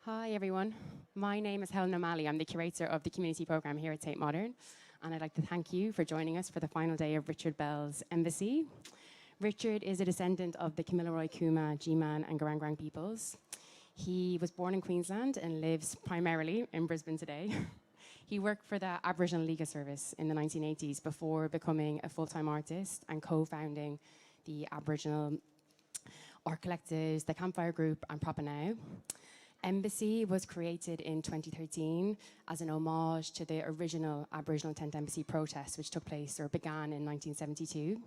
Hi everyone, my name is Helen O'Malley. I'm the curator of the community programme here at Tate Modern, and I'd like to thank you for joining us for the final day of Richard Bell's Embassy. Richard is a descendant of the Kamilaroi Kuma, G-Man and Garangrang peoples. He was born in Queensland and lives primarily in Brisbane today. He worked for the Aboriginal Legal Service in the 1980s before becoming a full-time artist and co-founding the Aboriginal art collectives, the Campfire Group and Proper Now. Embassy was created in 2013 as an homage to the original Aboriginal Tent Embassy protest, which took place or began in 1972.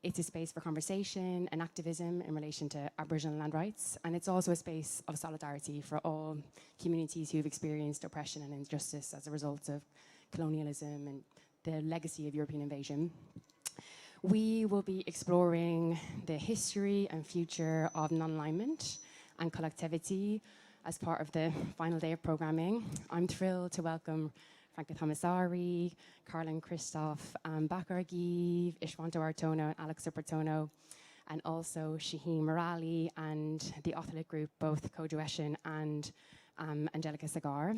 It's a space for conversation and activism in relation to Aboriginal land rights, and it's also a space of solidarity for all communities who've experienced oppression and injustice as a result of colonialism and the legacy of European invasion. We will be exploring the history and future of non-alignment and collectivity as part of the final day of programming. I'm thrilled to welcome Franca Thomasari, Carolyn Christoph, Bakar Gieve, Iswanto Hartono, and Alex Supartono, and also Shaheen Morali and the Otolith Group, both Kodwo Eshun and Anjalika Sagar.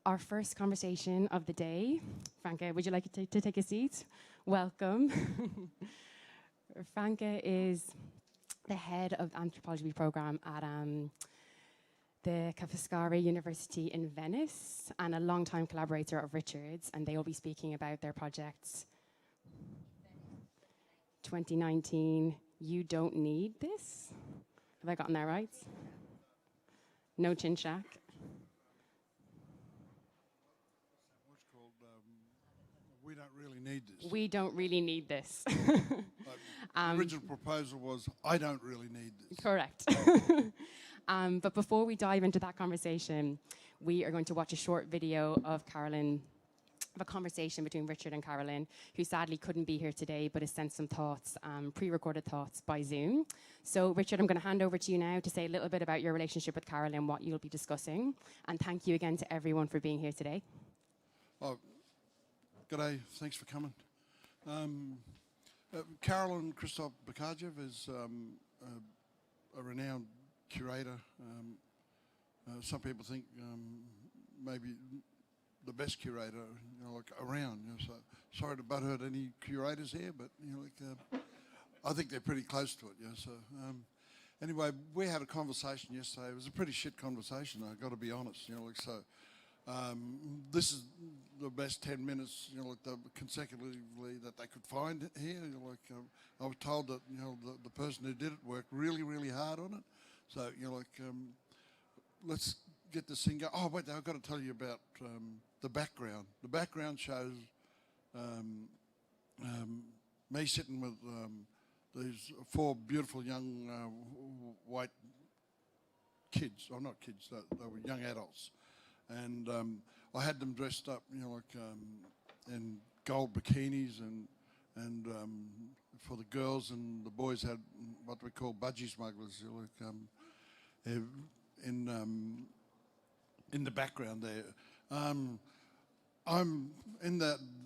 Our first conversation of the day. Franca, would you like to take a seat? Welcome. Franca is the head of the anthropology program at the Ca' Foscari University in Venice and a longtime collaborator of Richard's, and they will be speaking about their projects 2019, You Don't Need This. Have I gotten that right? No Chin Shack. What's called We Don't Really Need This. We don't really need this. The original proposal was, I don't really need this. Correct. But before we dive into that conversation, we are going to watch a short video of Carolyn, of a conversation between Richard and Carolyn, who sadly couldn't be here today, but has sent some thoughts, pre-recorded thoughts by Zoom. So Richard, I'm going to hand over to you now to say a little bit about your relationship with Carolyn, what you'll be discussing. And thank you again to everyone for being here today. Oh, g'day, thanks for coming. Carolyn Christoph Bakarjev is a renowned curator. Some people think maybe the best curator, around. So sorry to butt hurt any curators here, but I think they're pretty close to it. So anyway, we had a conversation yesterday. It was a pretty shit conversation. I got to be honest. This is the best 10 minutes, consecutively that they could find here. I was told that the person who did it worked really, really hard on it. So let's get this thing going. Oh wait, I've got to tell you about the background. The background shows me sitting with these four beautiful young white kids. Oh, not kids. They were young adults. And I had them dressed up, in gold bikinis, and for the girls, and the boys had what we call budgie smugglers, in the background there. I'm in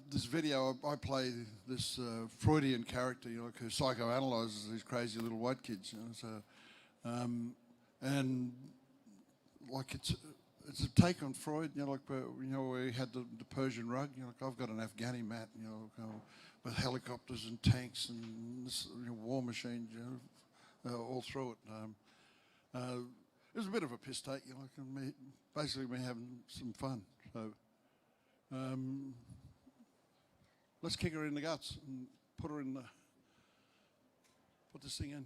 this video. I play this Freudian character, who psychoanalyzes these crazy little white kids. And like it's a take on Freud, where he had the Persian rug. I've got an Afghani mat, with helicopters and tanks and this, war machines, all through it. It was a bit of a piss take, basically me having some fun. So let's kick her in the guts and put this thing in.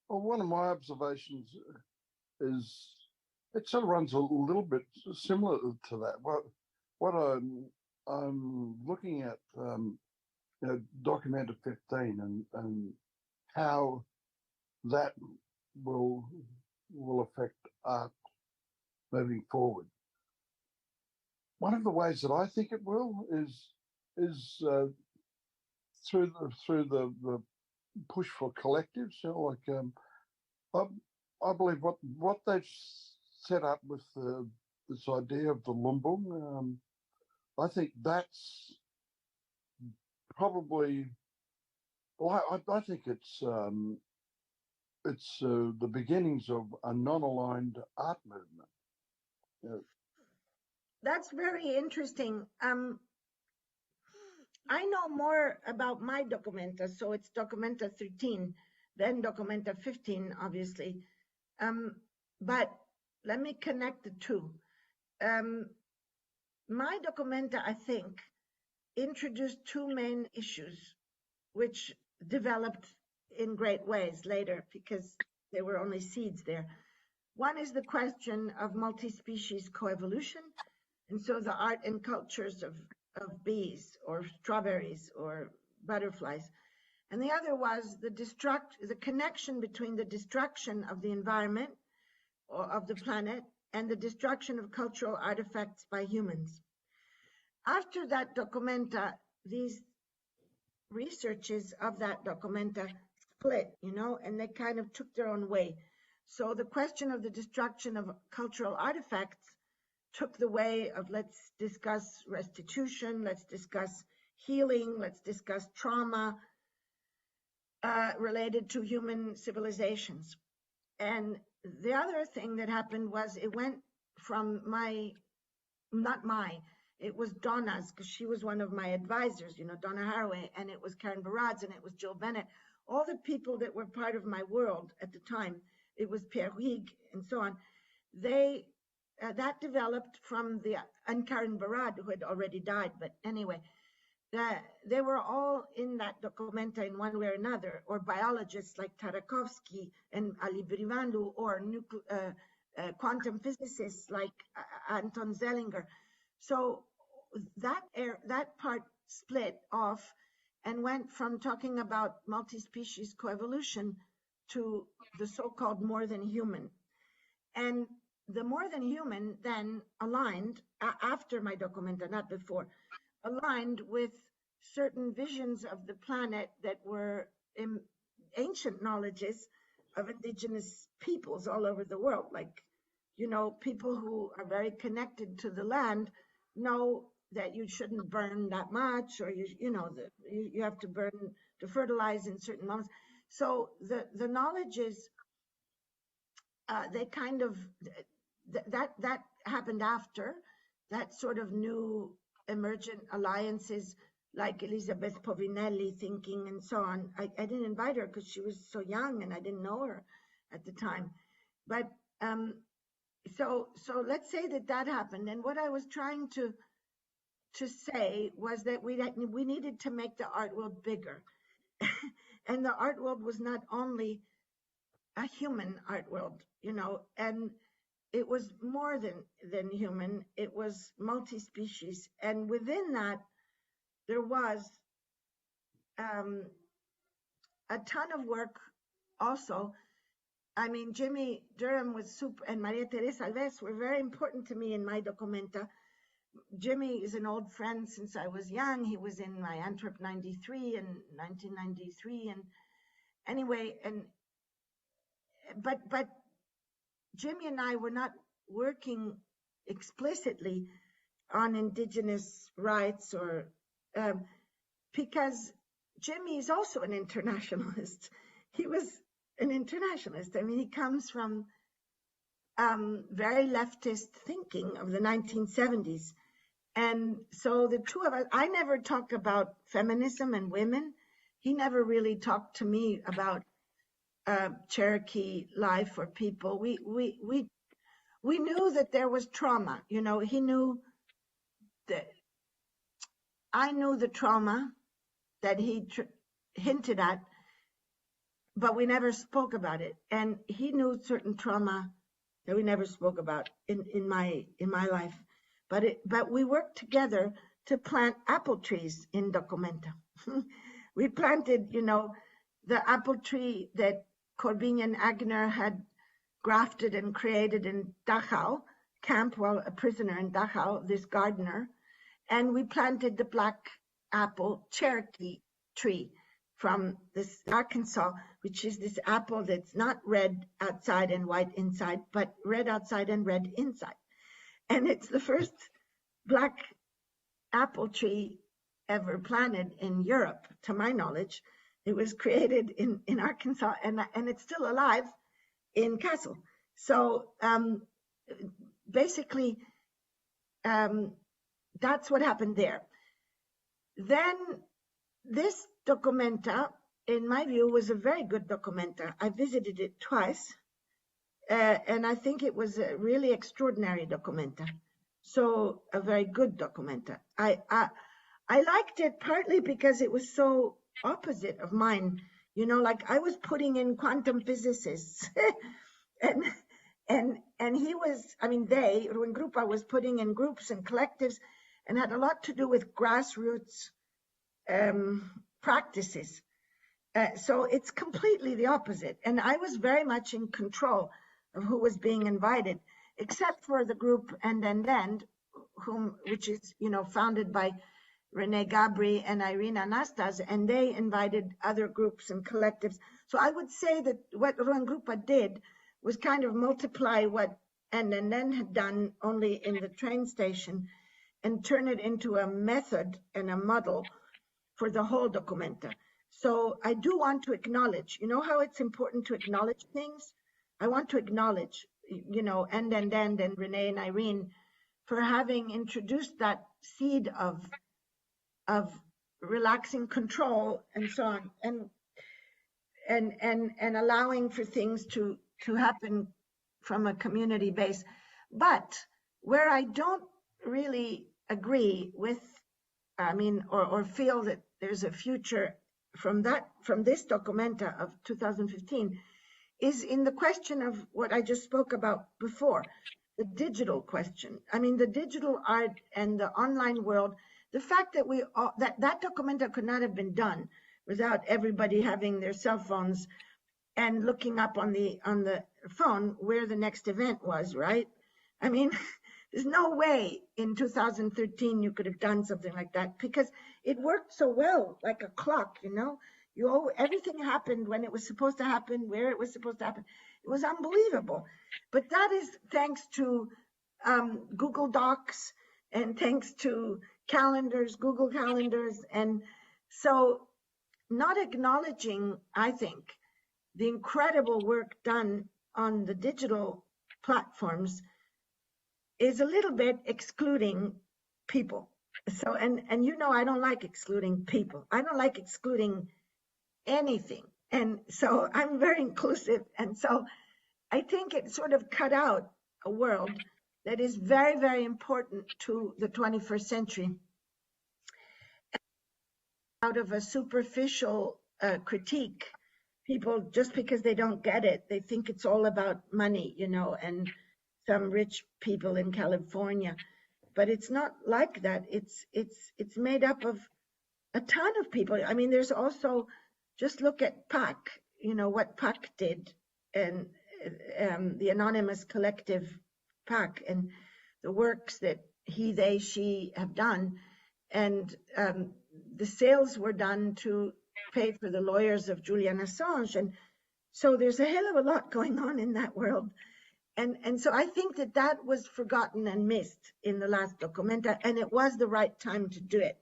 Well, one of my observations is it sort of runs a little bit similar to that. What I'm looking at, documented 15 and how that will affect art moving forward. One of the ways that I think it will is is through the push for collectives. You know, like I believe what they've set up with this idea of the lumbung. I think that's probably. Well, I think it's the beginnings of a non-aligned art movement. That's very interesting. I know more about my documenta, so it's documenta 13, then documenta 15, obviously. But let me connect the two. My documenta, I think, introduced two main issues, which developed in great ways later because there were only seeds there. One is the question of multi-species coevolution, and so the art and cultures of bees or strawberries or butterflies. And the other was the connection between the destruction of the environment or of the planet and the destruction of cultural artifacts by humans. After that documenta, these researches of that documenta split, you know, and they kind of took their own way. So the question of the destruction of cultural artifacts took the way of let's discuss restitution, let's discuss healing, let's discuss trauma related to human civilizations. And the other thing that happened was it went from it was Donna's, because she was one of my advisors, you know, Donna Haraway, and it was Karen Baradz, and it was Jill Bennett, all the people that were part of my world at the time. It was Pierre Huyghe and so on. That developed from and Karen Barad, who had already died, but anyway, they were all in that documenta in one way or another, or biologists like Tarakovsky and Ali Brivandu, or quantum physicists like Anton Zellinger. So that part split off and went from talking about multi-species coevolution to the so-called more than human. And the more than human then aligned, after my documenta, not before, aligned with certain visions of the planet that were ancient knowledges of indigenous peoples all over the world. Like, you know, people who are very connected to the land know that you shouldn't burn that much, or you have to burn to fertilize in certain moments. So the knowledge is they kind of that happened after that sort of new emergent alliances, like Elizabeth Povinelli thinking and so on. I didn't invite her because she was so young and I didn't know her at the time. But so let's say that happened. And what I was trying to say was that we needed to make the art world bigger. And the art world was not only a human art world, you know, and it was more than human. It was multi-species. And within that, there was a ton of work also. I mean, Jimmy Durham was and Maria Teresa Alves were very important to me in my documenta. Jimmy is an old friend since I was young. He was in my Antwerp 93 and 1993. And anyway, but Jimmy and I were not working explicitly on indigenous rights or because Jimmy is also an internationalist. He was an internationalist. I mean, he comes from very leftist thinking of the 1970s. And so the two of us, I never talked about feminism and women. He never really talked to me about Cherokee life or people. We knew that there was trauma. You know, he knew that I knew the trauma that he hinted at, but we never spoke about it. And he knew certain trauma that we never spoke about in my life. But we worked together to plant apple trees in Documenta. We planted, you know, the apple tree that Corbin and Agner had grafted and created in Dachau camp while a prisoner in Dachau, this gardener. And we planted the black apple Cherokee tree from this Arkansas, which is this apple that's not red outside and white inside, but red outside and red inside. And it's the first black apple tree ever planted in Europe, to my knowledge. It was created in Arkansas, and it's still alive in Kassel. So basically, that's what happened there. Then this documenta, in my view, was a very good documenta. I visited it twice, and I think it was a really extraordinary documenta. So a very good documenta. I liked it partly because it was so opposite of mine. You know, like I was putting in quantum physicists, and he was, I mean, Ruangrupa was putting in groups and collectives, and had a lot to do with grassroots practices. So it's completely the opposite. And I was very much in control of who was being invited, except for the group And, which is, you know, founded by Renee Gabri and Irina Anastas, and they invited other groups and collectives. So I would say that what Ruangrupa did was kind of multiply what And had done only in the train station, and turn it into a method and a model for the whole documenta. So I do want to acknowledge, you know how it's important to acknowledge things? I want to acknowledge, you know, and Renee and Irene for having introduced that seed of relaxing control and so on, and allowing for things to happen from a community base. But where I don't really agree with, I mean, or feel that there's a future from this documenta of 2015, is in the question of what I just spoke about before, the digital question. I mean, the digital art and the online world, the fact that that documenta could not have been done without everybody having their cell phones and looking up on the phone where the next event was, right? I mean, there's no way in 2013 you could have done something like that, because it worked so well, like a clock, you know? Everything happened when it was supposed to happen, where it was supposed to happen. It was unbelievable. But that is thanks to Google Docs, and thanks to calendars, Google calendars. And so not acknowledging, I think, the incredible work done on the digital platforms is a little bit excluding people. So, and you know, I don't like excluding people. I don't like excluding anything. And so I'm very inclusive. And so I think it sort of cut out a world that is very, very important to the 21st century. Out of a superficial critique, people, just because they don't get it, they think it's all about money, you know, and some rich people in California. But it's not like that. It's made up of a ton of people. I mean, there's also, just look at PAC, you know, what PAC did, and the anonymous collective PAC, and the works that he, they, she have done. And the sales were done to pay for the lawyers of Julian Assange. And so there's a hell of a lot going on in that world. And so I think that was forgotten and missed in the last documenta, and it was the right time to do it.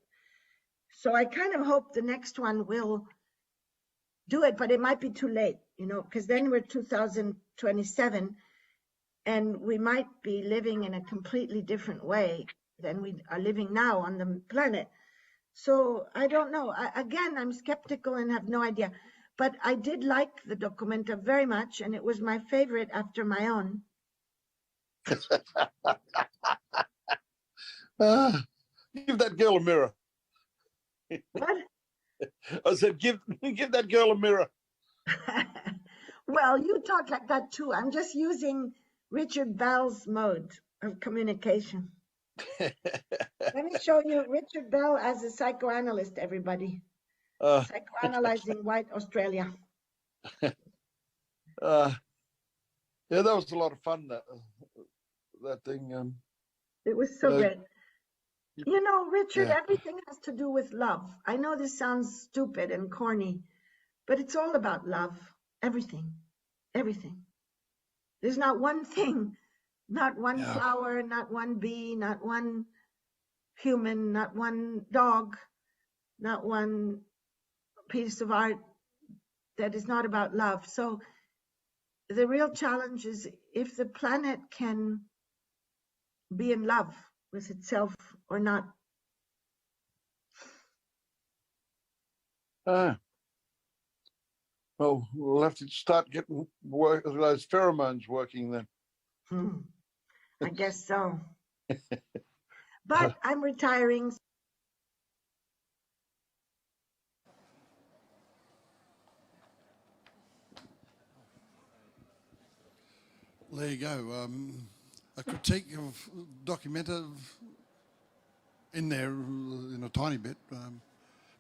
So I kind of hope the next one will do it, but it might be too late, you know, because then we're 2027, and we might be living in a completely different way than we are living now on the planet. So I don't know. Again, I'm skeptical and have no idea. But I did like the documenta very much, and it was my favorite after my own. Give that girl a mirror. What? I said, give that girl a mirror. Well, you talk like that too. I'm just using Richard Bell's mode of communication. Let me show you Richard Bell as a psychoanalyst, everybody. Psychoanalyzing white Australia. Yeah, that was a lot of fun, that thing. It was so great. You know, Richard, Yeah. everything has to do with love. I know this sounds stupid and corny, but it's all about love. Everything. Everything. There's not one thing, not one Yeah. flower, not one bee, not one human, not one dog, not one piece of art that is not about love. So the real challenge is if the planet can be in love with itself or not. Well, we'll have to start getting those pheromones working then. I guess so. But I'm retiring. There you go. A critique of documentative in there in a tiny bit,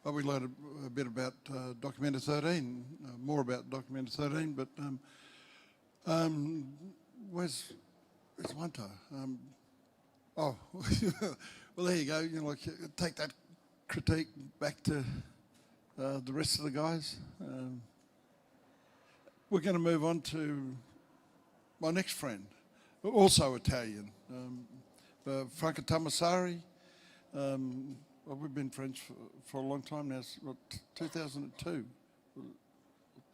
but we learned a bit about Documenta 13, more about Documenta 13. But where's Iswanto? Oh, well, there you go. You know, like take that critique back to the rest of the guys. We're going to move on to my next friend, also Italian, Franca Tamasari. Well, we've been friends for a long time now. It's, what, 2002,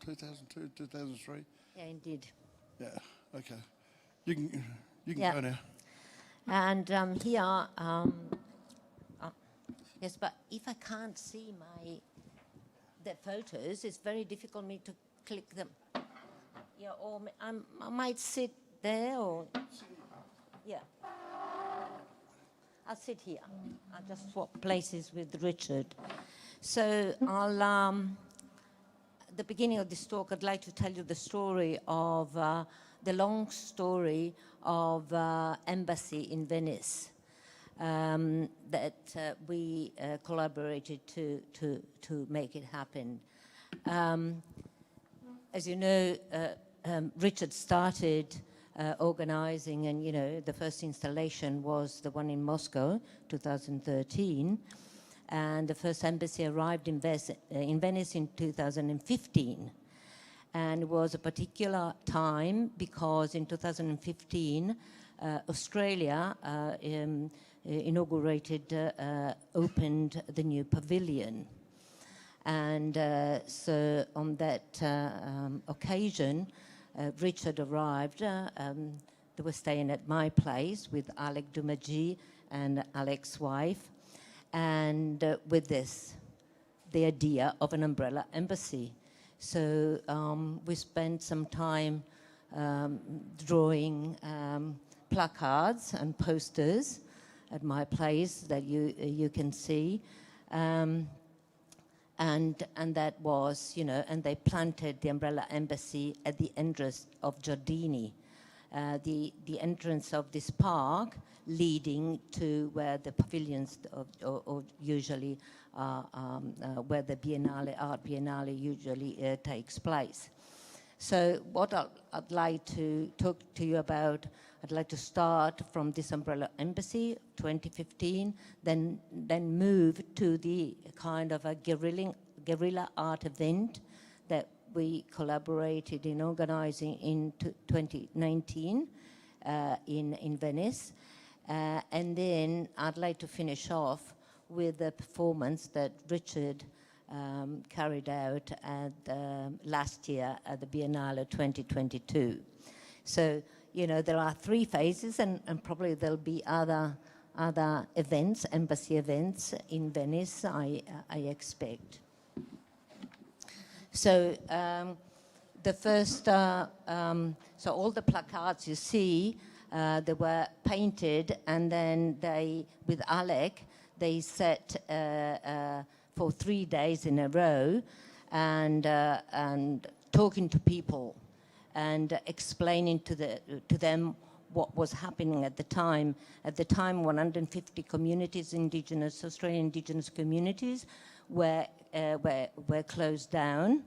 2002, 2003. Yeah, indeed. Yeah. Okay. You can Yeah. go now. And here, yes, but if I can't see the photos, it's very difficult for me to click them. Yeah, or I might sit there, or yeah, I'll sit here. I'll just swap places with Richard. So I'll. At the beginning of this talk, I'd like to tell you the story of the long story of embassy in Venice that we collaborated to make it happen. As you know, Richard started organizing, and you know, the first installation was the one in Moscow, 2013, and the first embassy arrived in Venice in 2015. And it was a particular time because in 2015, Australia opened the new pavilion. And so on that occasion, Richard arrived. They were staying at my place with Alec Dumagy and Alec's wife. And with this, the idea of an umbrella embassy. So we spent some time drawing placards and posters at my place that you can see. And that was, you know, and they planted the umbrella embassy at the entrance of Giardini, the entrance of this park leading to where the pavilions or usually where the art biennale usually takes place. So what I'd like to talk to you about, I'd like to start from this umbrella embassy, 2015, then move to the kind of a guerrilla art event that we collaborated in organizing in 2019 in Venice. And then I'd like to finish off with the performance that Richard carried out at last year at the Biennale 2022. So, you know, there are 3 phases, and probably there'll be other events, embassy events in Venice, I expect. So the first, so all the placards you see, they were painted, and then they, with Alec, they set for 3 days in a row, and talking to people, and explaining to them what was happening at the time. At the time, 150 communities, Australian indigenous communities, were closed down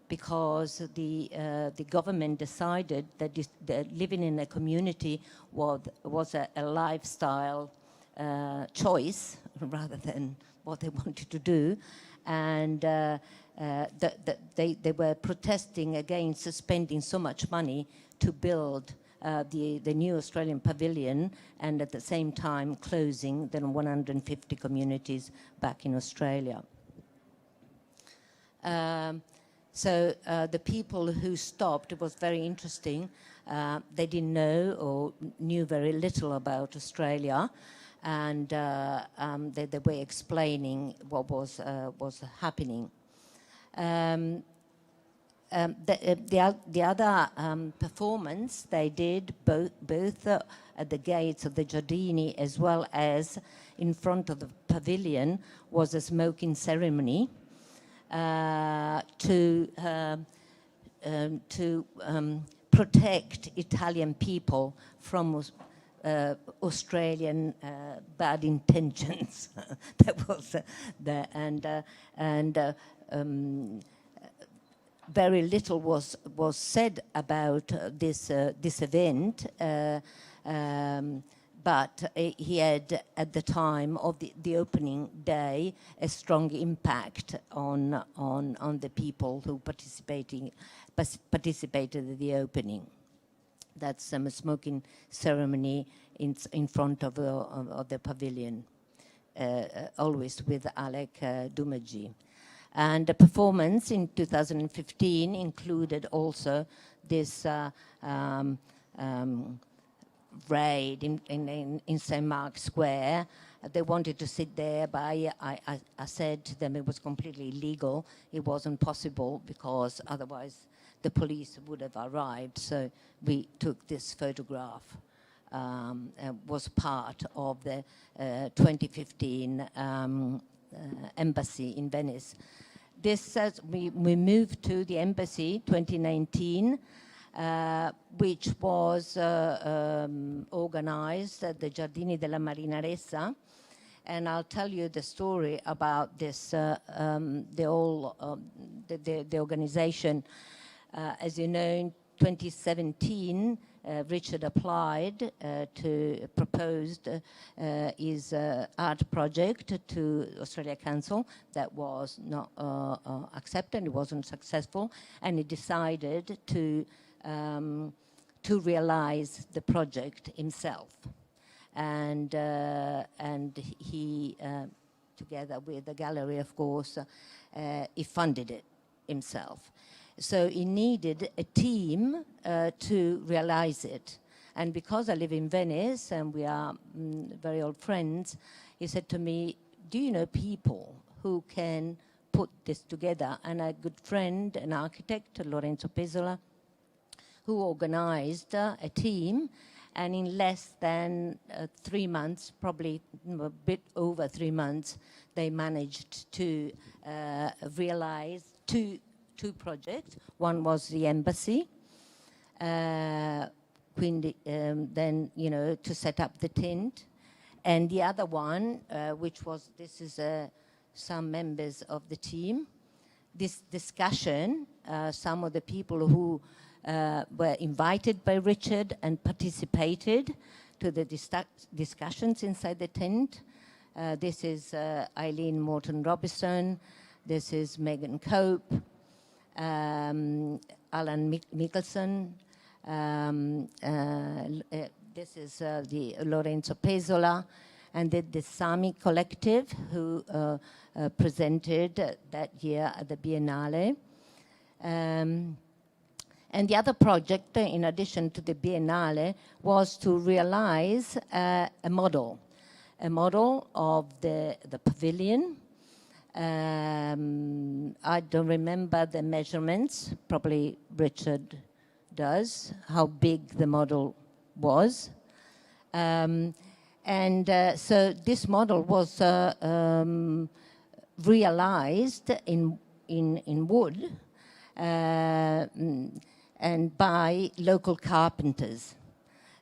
because the government decided that living in a community was a lifestyle choice rather than what they wanted to do. And they were protesting against spending so much money to build the new Australian pavilion, and at the same time closing the 150 communities back in Australia. So the people who stopped, it was very interesting. They didn't know or knew very little about Australia, and they were explaining what was happening. The other performance they did both at the gates of the Giardini as well as in front of the pavilion was a smoking ceremony to protect Italian people from Australian bad intentions. That was very little was said about this event, but he had at the time of the opening day a strong impact on the people who participated at the opening. That's a smoking ceremony in front of the pavilion, always with Alec Dumaji. And the performance in 2015 included also this raid in St. Mark's Square. They wanted to sit there, but I said to them it was completely illegal. It wasn't possible because otherwise the police would have arrived. So we took this photograph. Was part of the 2015 embassy in Venice. This says we moved to the embassy 2019, which was organized at the Giardini della Marinaressa. And I'll tell you the story about this, the organization. As you know, in 2017, Richard applied proposed his art project to Australia Council. That was not accepted, it wasn't successful, and he decided to realize the project himself. And he, together with the gallery, of course, he funded it himself. So he needed a team to realize it. And because I live in Venice and we are very old friends, he said to me, do you know people who can put this together? And a good friend, an architect, Lorenzo Pesola, who organized a team, and in less than 3 months, probably a bit over 3 months, they managed to realize two projects. One was the embassy, then, to set up the tent. And the other one, this is some members of the team. This discussion, some of the people who were invited by Richard and participated to the discussions inside the tent. This is Eileen Morton-Robinson. This is Megan Cope. Alan Mickelson. This is the Lorenzo Pesola, and the Sami Collective, who presented that year at the Biennale. And the other project, in addition to the Biennale, was to realize a model of the pavilion. I don't remember the measurements, probably Richard does, how big the model was. So this model was realized in wood and by local carpenters,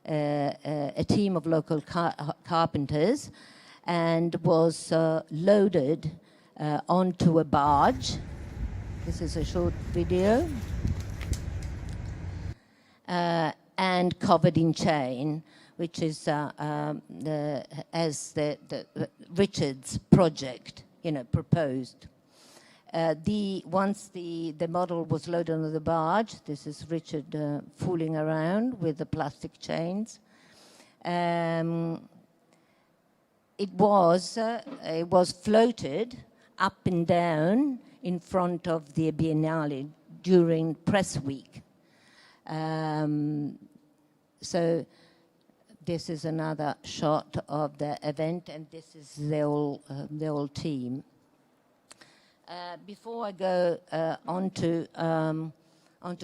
a team of local carpenters, and was loaded onto a barge. This is a short video. And covered in chain which is as the Richard's project, proposed. Once the model was loaded on the barge, this is Richard fooling around with the plastic chains. It was floated up and down in front of the Biennale during press week. So this is another shot of the event, and this is the whole team. Before I go on to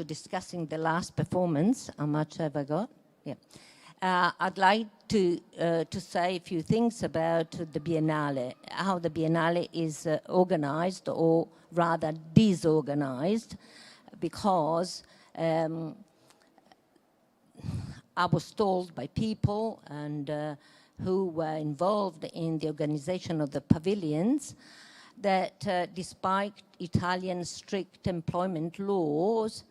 discussing the last performance, how much have I got? Yeah. I'd like to say a few things about the Biennale, how the Biennale is organized, or rather disorganized, because I was told by people and who were involved in the organization of the pavilions that despite Italian strict employment laws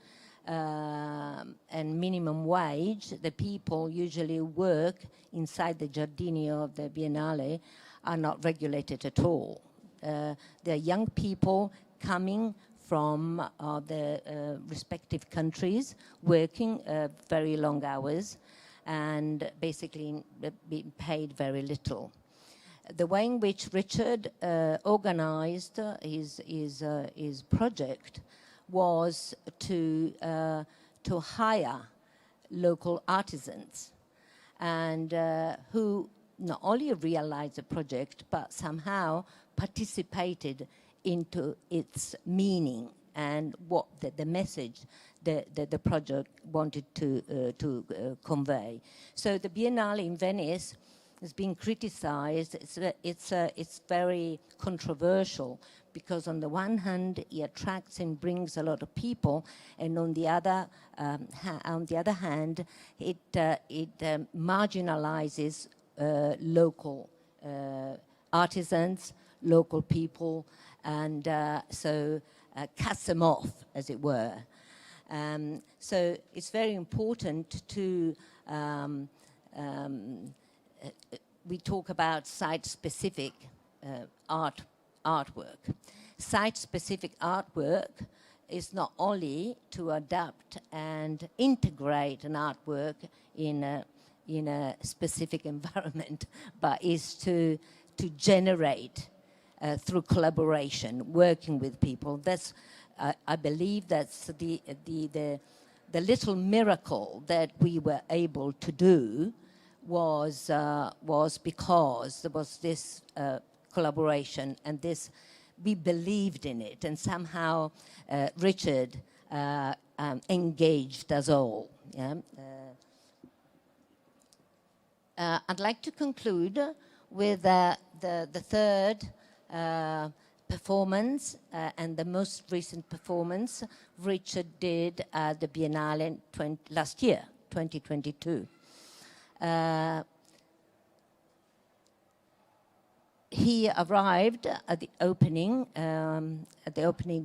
and minimum wage, the people usually work inside the giardini of the Biennale are not regulated at all. They're young people coming from the respective countries, working very long hours and basically being paid very little. The way in which Richard organized his project was to hire local artisans, and who not only realized the project but somehow participated into its meaning and what the message the project wanted to convey. So the Biennale in Venice has been criticized. It's very controversial because on the one hand it attracts and brings a lot of people, and on the other hand it marginalizes local artisans, local people, and so cuts them off, as it were. So it's very important to we talk about site-specific artwork. Site-specific artwork is not only to adapt and integrate an artwork in a specific environment, but is to generate through collaboration, working with people. That's I believe that's the little miracle that we were able to do was because there was this collaboration, and this we believed in it, and somehow Richard engaged us all. Yeah? I'd like to conclude with the third performance and the most recent performance Richard did at the Biennale last year, 2022. He arrived at the opening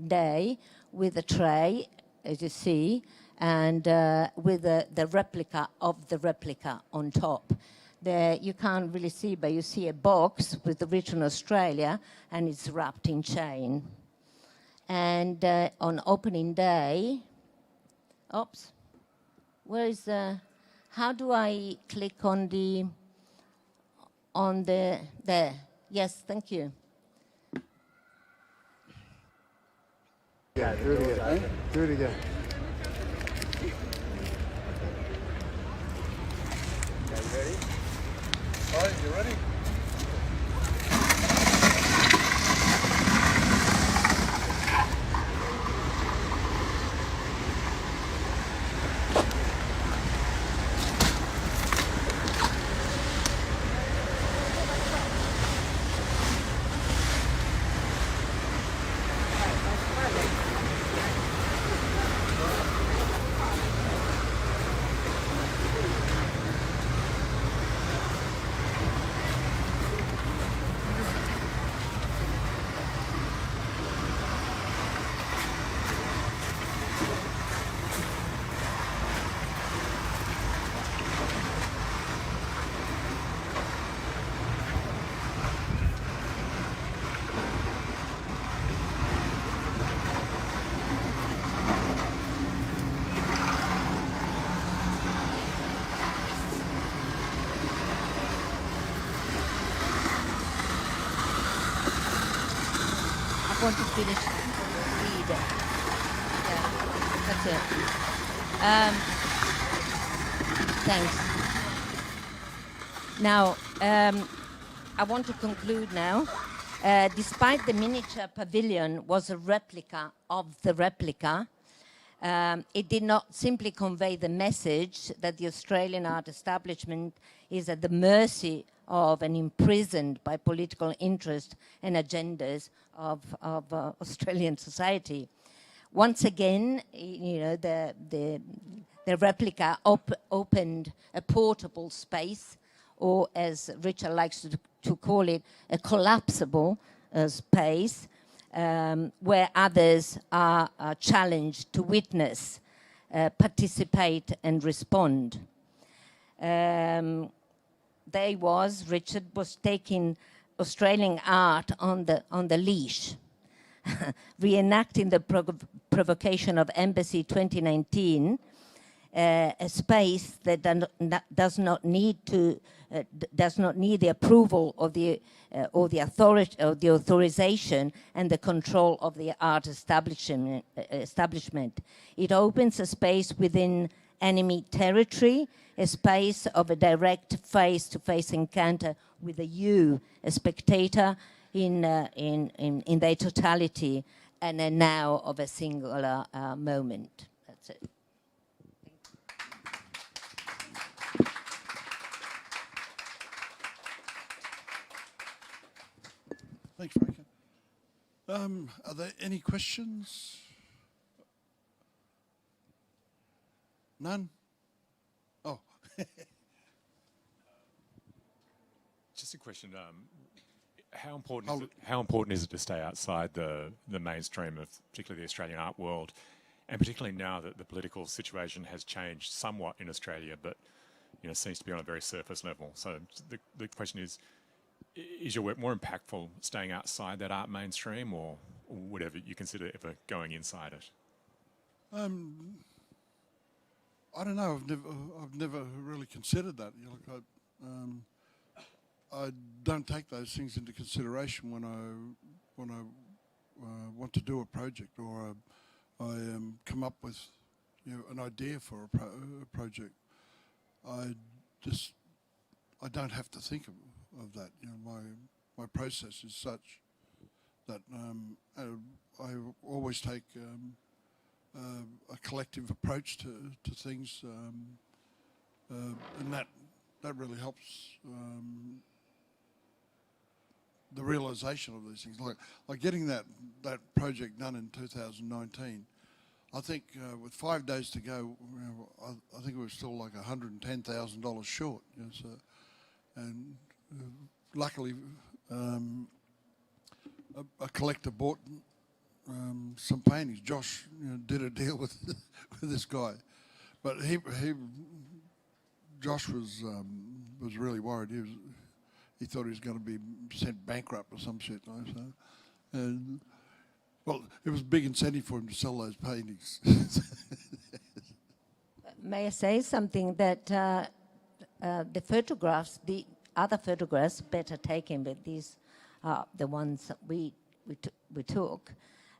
day with a tray, as you see, and with the replica of the replica on top. There, you can't really see, but you see a box with the region Australia, and it's wrapped in chain. And on opening day, where is the? How do I click on the? There? Yes, thank you. Yeah, do it again. Do it again. Okay, you ready? All right, you ready? I want to finish read. Yeah, that's it. Thanks. Now, I want to conclude now. Despite the miniature pavilion was a replica of the replica, it did not simply convey the message that the Australian art establishment is at the mercy of and imprisoned by political interest and agendas of Australian society. Once again, you know, the replica opened a portable space, or as Richard likes to call it, a collapsible space, where others are challenged to witness, participate and respond. Richard was taking Australian art on the leash, reenacting the provocation of Embassy 2019, a space that does not need the approval of the authority, or the authorization and the control of the art establishment. It opens a space within enemy territory, a space of a direct face-to-face encounter with a spectator in their totality, and a now of a singular moment. That's it. Thanks, Rika. Are there any questions? None? Oh. Just a question. How important is it to stay outside the mainstream of particularly the Australian art world, and particularly now that the political situation has changed somewhat in Australia, but seems to be on a very surface level? So the question is your work more impactful staying outside that art mainstream, or whatever you consider ever going inside it? I don't know. I've never really considered that. I don't take those things into consideration when I want to do a project, or I come up with an idea for a project. I don't have to think of that. My process is such that I always take a collective approach to things, and that really helps the realisation of these things. Like getting that project done in 2019. I think with 5 days to go, I think we were still like $110,000 short. And luckily, a collector bought some paintings. Josh did a deal with this guy, but Josh was really worried. He thought he was going to be sent bankrupt or some shit like that. And well, it was a big incentive for him to sell those paintings. May I say something that the other photographs better taken, but these are the ones that we took,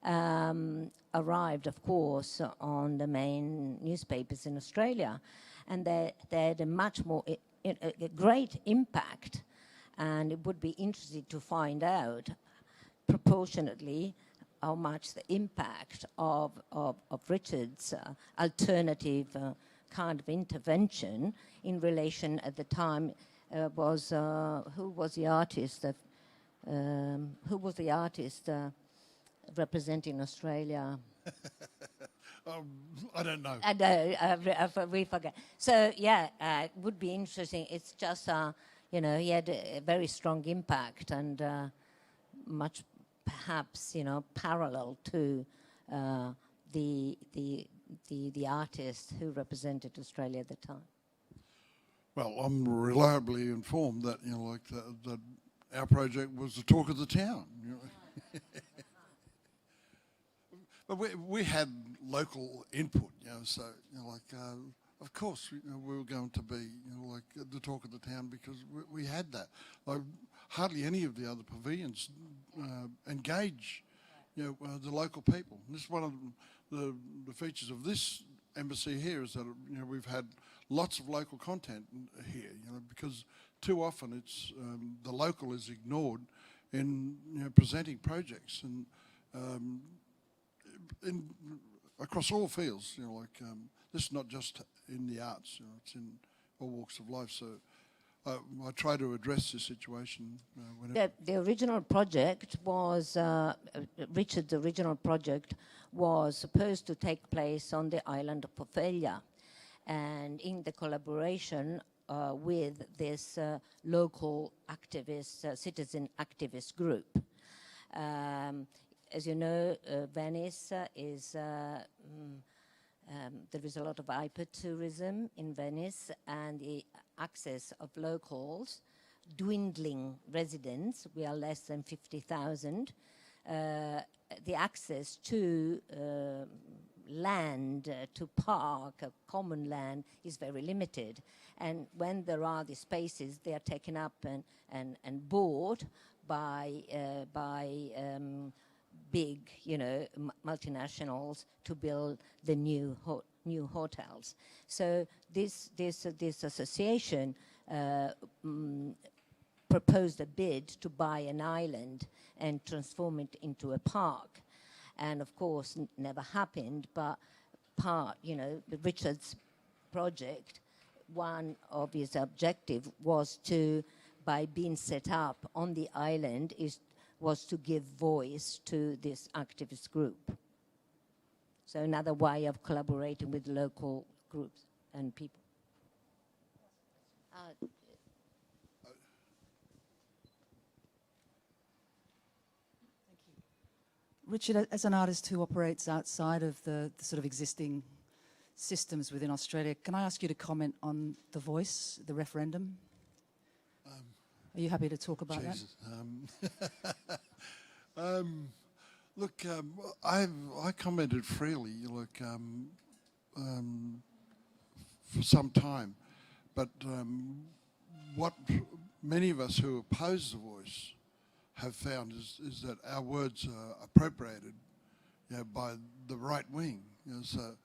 arrived, of course, on the main newspapers in Australia, and they had a much more a great impact, and it would be interesting to find out proportionately how much the impact of Richard's alternative kind of intervention in relation at the time was who was the artist representing Australia? I don't know. We forget. So yeah, it would be interesting. It's just he had a very strong impact, and much perhaps parallel to the artist who represented Australia at the time. Well, I'm reliably informed that that our project was the talk of the town. But we had local input, so of course we were going to be the talk of the town, because we had that. Hardly any of the other pavilions engage the local people. And this is one of the features of this embassy here is that we've had lots of local content here. Because too often it's the local is ignored in presenting projects and across all fields. This is not just in the arts. It's in all walks of life. So I try to address this situation. The original project was, Richard's original project was supposed to take place on the island of Pofella, and in the collaboration with this local activist, citizen activist group. As you know, Venice is, there is a lot of hyper-tourism in Venice, and the access of locals, dwindling residents, we are less than 50,000, the access to land, to park, common land is very limited. And when there are these spaces, they are taken up and bought by big, multinationals to build the new hotels. So this association proposed a bid to buy an island and transform it into a park. And of course, never happened, but Richard's project, one of his objective was to, by being set up on the island, was to give voice to this activist group. So another way of collaborating with local groups and people. Richard, as an artist who operates outside of the sort of existing systems within Australia, can I ask you to comment on The Voice, the referendum? Are you happy to talk about that? Look, I commented freely, for some time, but what many of us who oppose The Voice have found is that our words are appropriated, by the right wing. So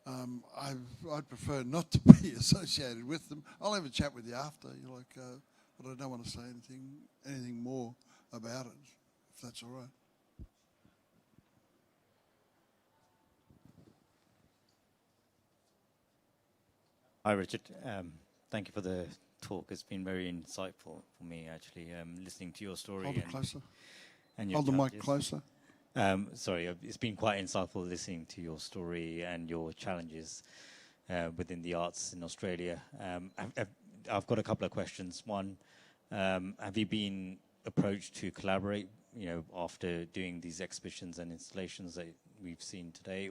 I'd prefer not to be associated with them. I'll have a chat with you after, but I don't want to say anything more about it, if that's all right. Hi, Richard. Thank you for the talk. It's been very insightful for me, actually, listening to your story. Hold it closer. And your Hold the mic challenges. closer. Sorry, it's been quite insightful listening to your story and your challenges within the arts in Australia. I've got a couple of questions. One, have you been approached to collaborate, after doing these exhibitions and installations that we've seen today?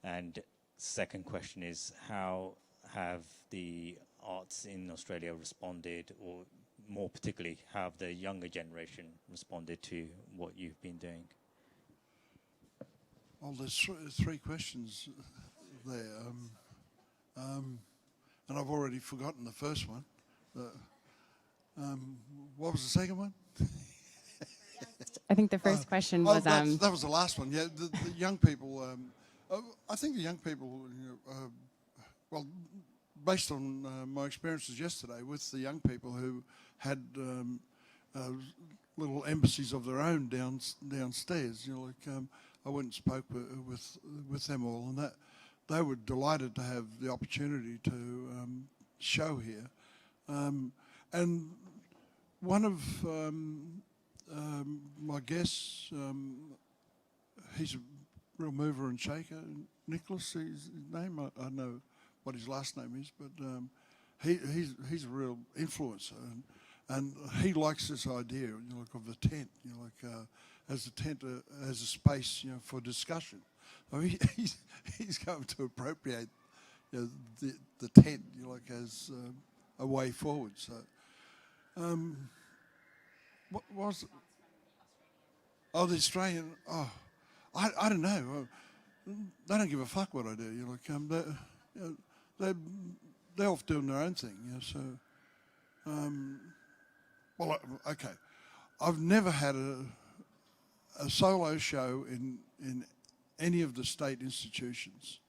And second question is, how have the arts in Australia responded, or more particularly, how have the younger generation responded to what you've been doing? Well, there's three questions there, and I've already forgotten the first one. What was the second one? I think the first question was... that was the last one, yeah. The young people, I think the young people, well, based on my experiences yesterday with the young people who had little embassies of their own downstairs, I went and spoke with them all, and that they were delighted to have the opportunity to show here. And one of my guests, he's a real mover and shaker. Nicholas, his name, I don't know what his last name is, but he's a real influencer, and he likes this idea, of the tent, as a tent, as a space, for discussion. I mean, he's going to appropriate the tent, as a way forward. So, what was it? Oh, the Australian. Oh, I don't know. They don't give a fuck what I do. They're off doing their own thing. So, well, okay. I've never had a solo show in any of the state institutions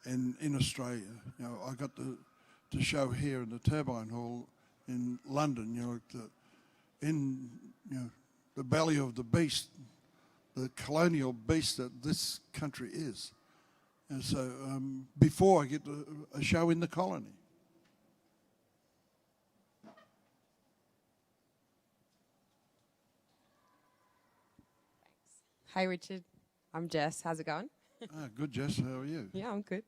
in Australia. You know, I got the show here in the Turbine Hall in London. You know, in the belly of the beast, the colonial beast that this country is. And so before I get a show in the colony. Hi, Richard. I'm Jess. How's it going? Good, Jess. How are you? Yeah, I'm good.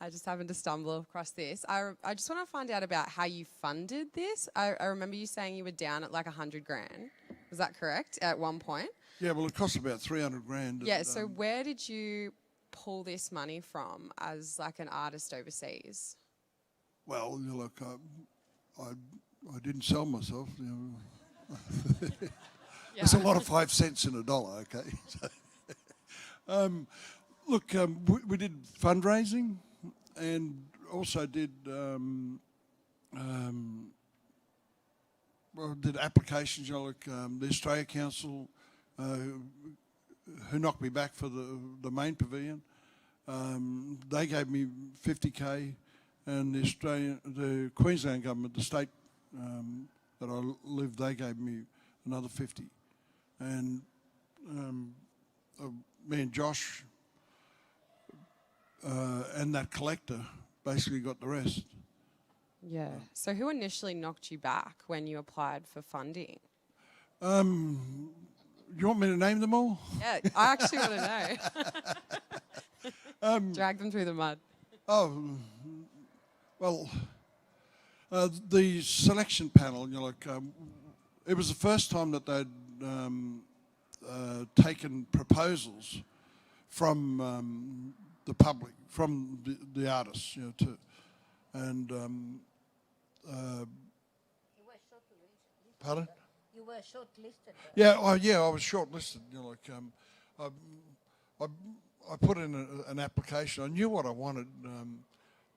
I just happened to stumble across this. I just want to find out about how you funded this. I remember you saying you were down at like 100 grand. Was that correct at one point? Yeah, well, it cost about 300 grand. Yeah, so where did you pull this money from as like an artist overseas? Well, you know, look, I didn't sell myself. You know. There's a lot of 5 cents in a dollar, okay? So, look, we did fundraising and also did did applications. You know, like the Australia Council, who knocked me back for the main pavilion. They gave me 50K, and the Queensland government, the state that I lived, they gave me another 50. And me and Josh and that collector basically got the rest. Yeah. So who initially knocked you back when you applied for funding? You want me to name them all? Yeah, I actually want to know. Drag them through the mud. Oh, well, the selection panel, you know, like, it was the first time that they'd taken proposals from the public, from the artists, you know, and pardon? You were shortlisted. Yeah, I was shortlisted. You know, like I put in an application. I knew what I wanted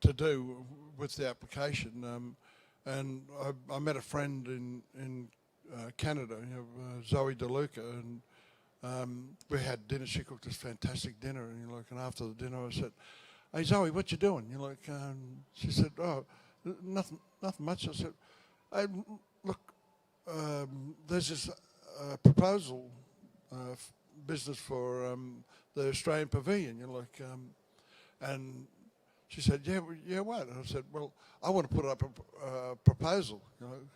to do with the application, and I met a friend in Canada, you know, Zoe DeLuca, and we had dinner. She cooked this fantastic dinner, and you know, like, and after the dinner, I said, "Hey Zoe, what you doing?" You know, like, she said, "Oh, nothing much." I said, "Hey, look, there's this proposal business for the Australian Pavilion." You know, like, and she said, "Yeah, what?" And I said, "Well, I want to put up a proposal." You know.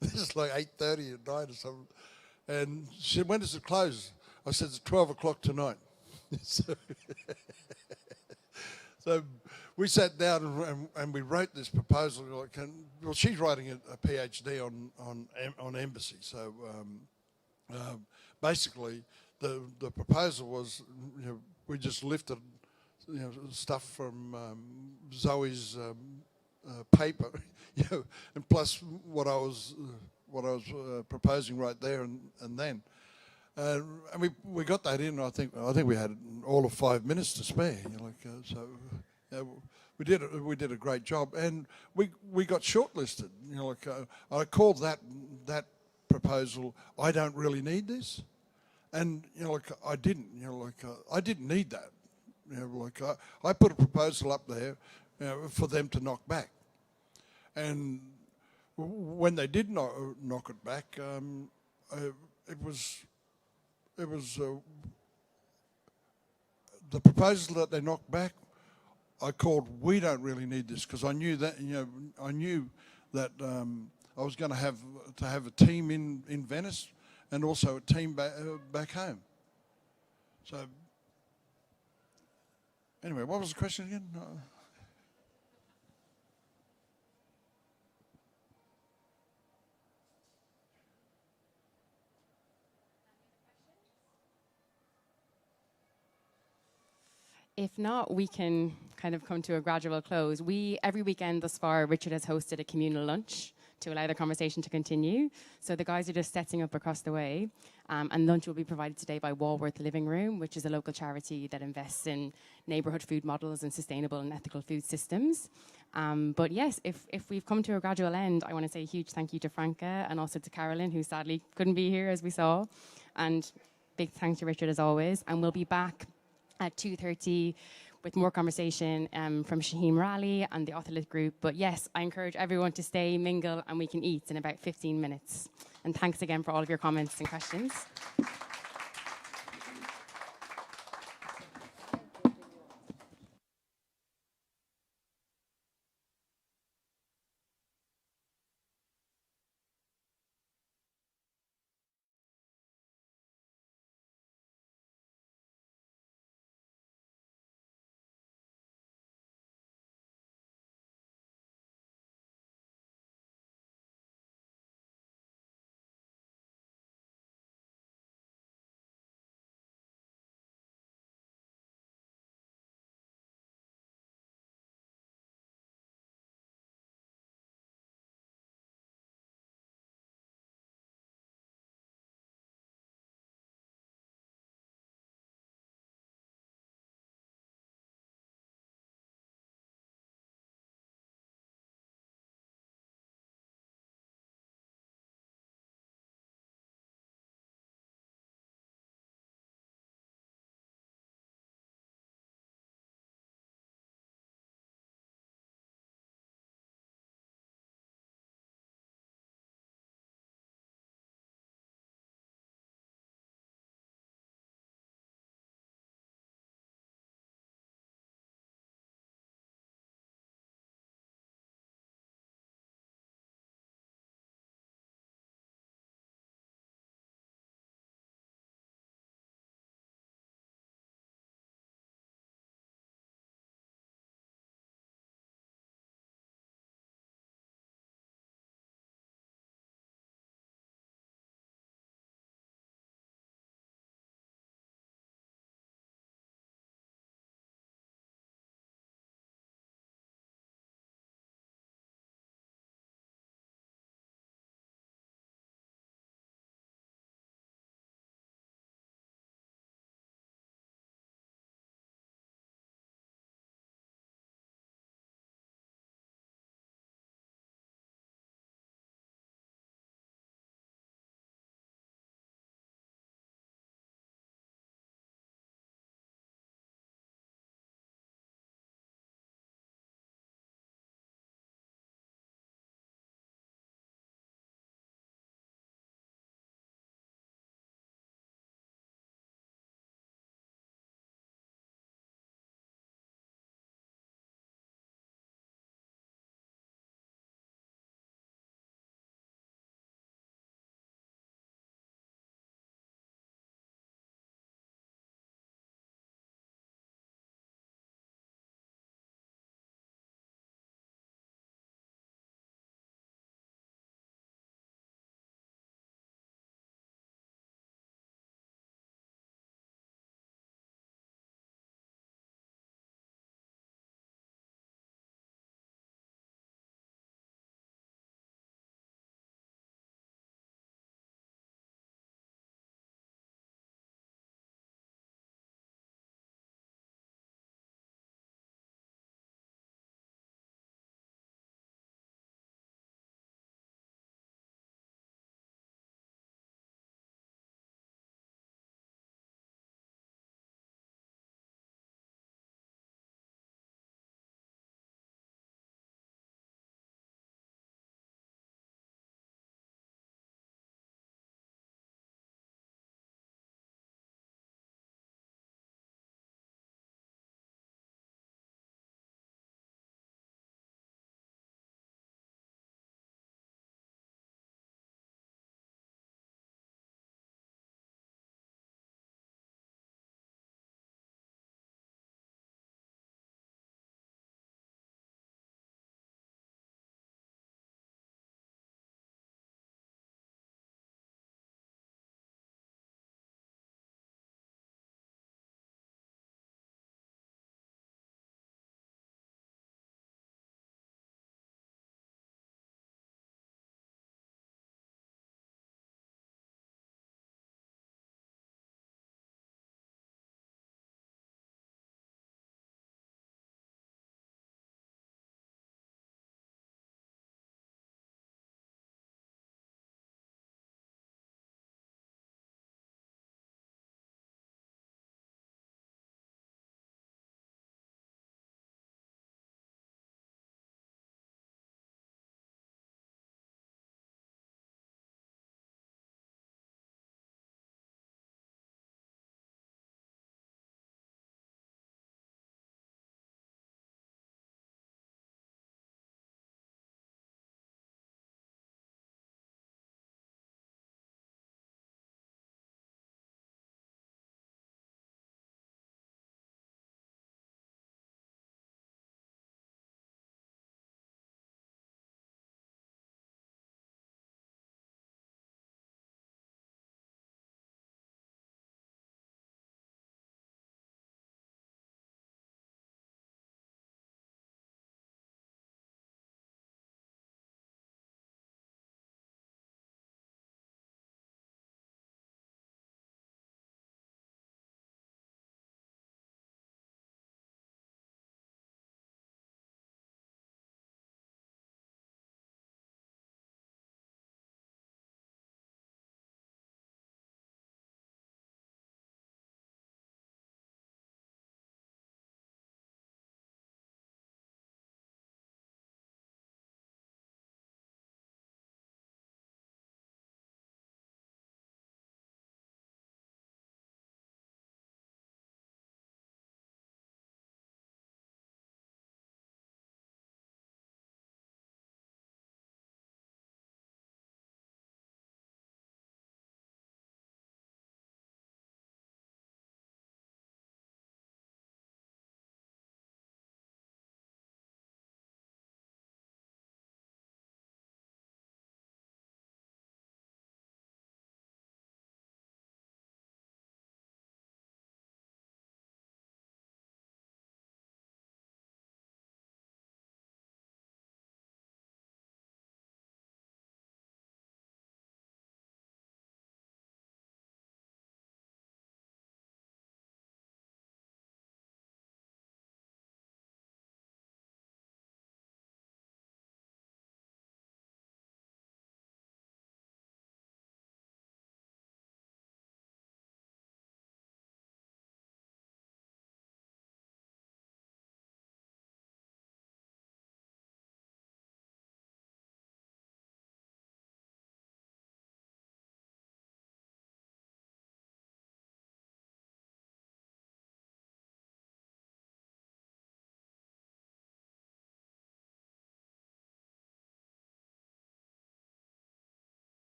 This is like 8:30 at night or something. And she said, "When does it close?" I said, "It's 12 o'clock tonight." So we sat down and we wrote this proposal. Like, well, she's writing a PhD on embassy. So basically, the proposal was, you know, we just lifted, you know, stuff from Zoe's paper, you know, and plus what I was proposing right there and then, and we got that in. I think we had all of 5 minutes to spare. You know, like, so we did a great job, and we got shortlisted. You know, like, I called that proposal, "I don't really need this," and you know, like, I didn't. You know, like, I didn't need that. You know, like, I put a proposal up there, you know, for them to knock back, and when they did knock it back, it was the proposal that they knocked back. I called, "We don't really need this," because I knew that, you know, I was going to have a team in Venice and also a team back home. So anyway, what was the question again? If not, we can kind of come to a gradual close. Every weekend thus far, Richard has hosted a communal lunch to allow the conversation to continue. So the guys are just setting up across the way, and lunch will be provided today by Walworth Living Room, which is a local charity that invests in neighbourhood food models and sustainable and ethical food systems. But yes, if we've come to a gradual end, I want to say a huge thank you to Franca and also to Carolyn, who sadly couldn't be here, as we saw. And big thanks to Richard, as always. And we'll be back at 2:30 with more conversation from Shaheen Raleigh and the Otolith Group. But yes, I encourage everyone to stay, mingle, and we can eat in about 15 minutes. And thanks again for all of your comments and questions.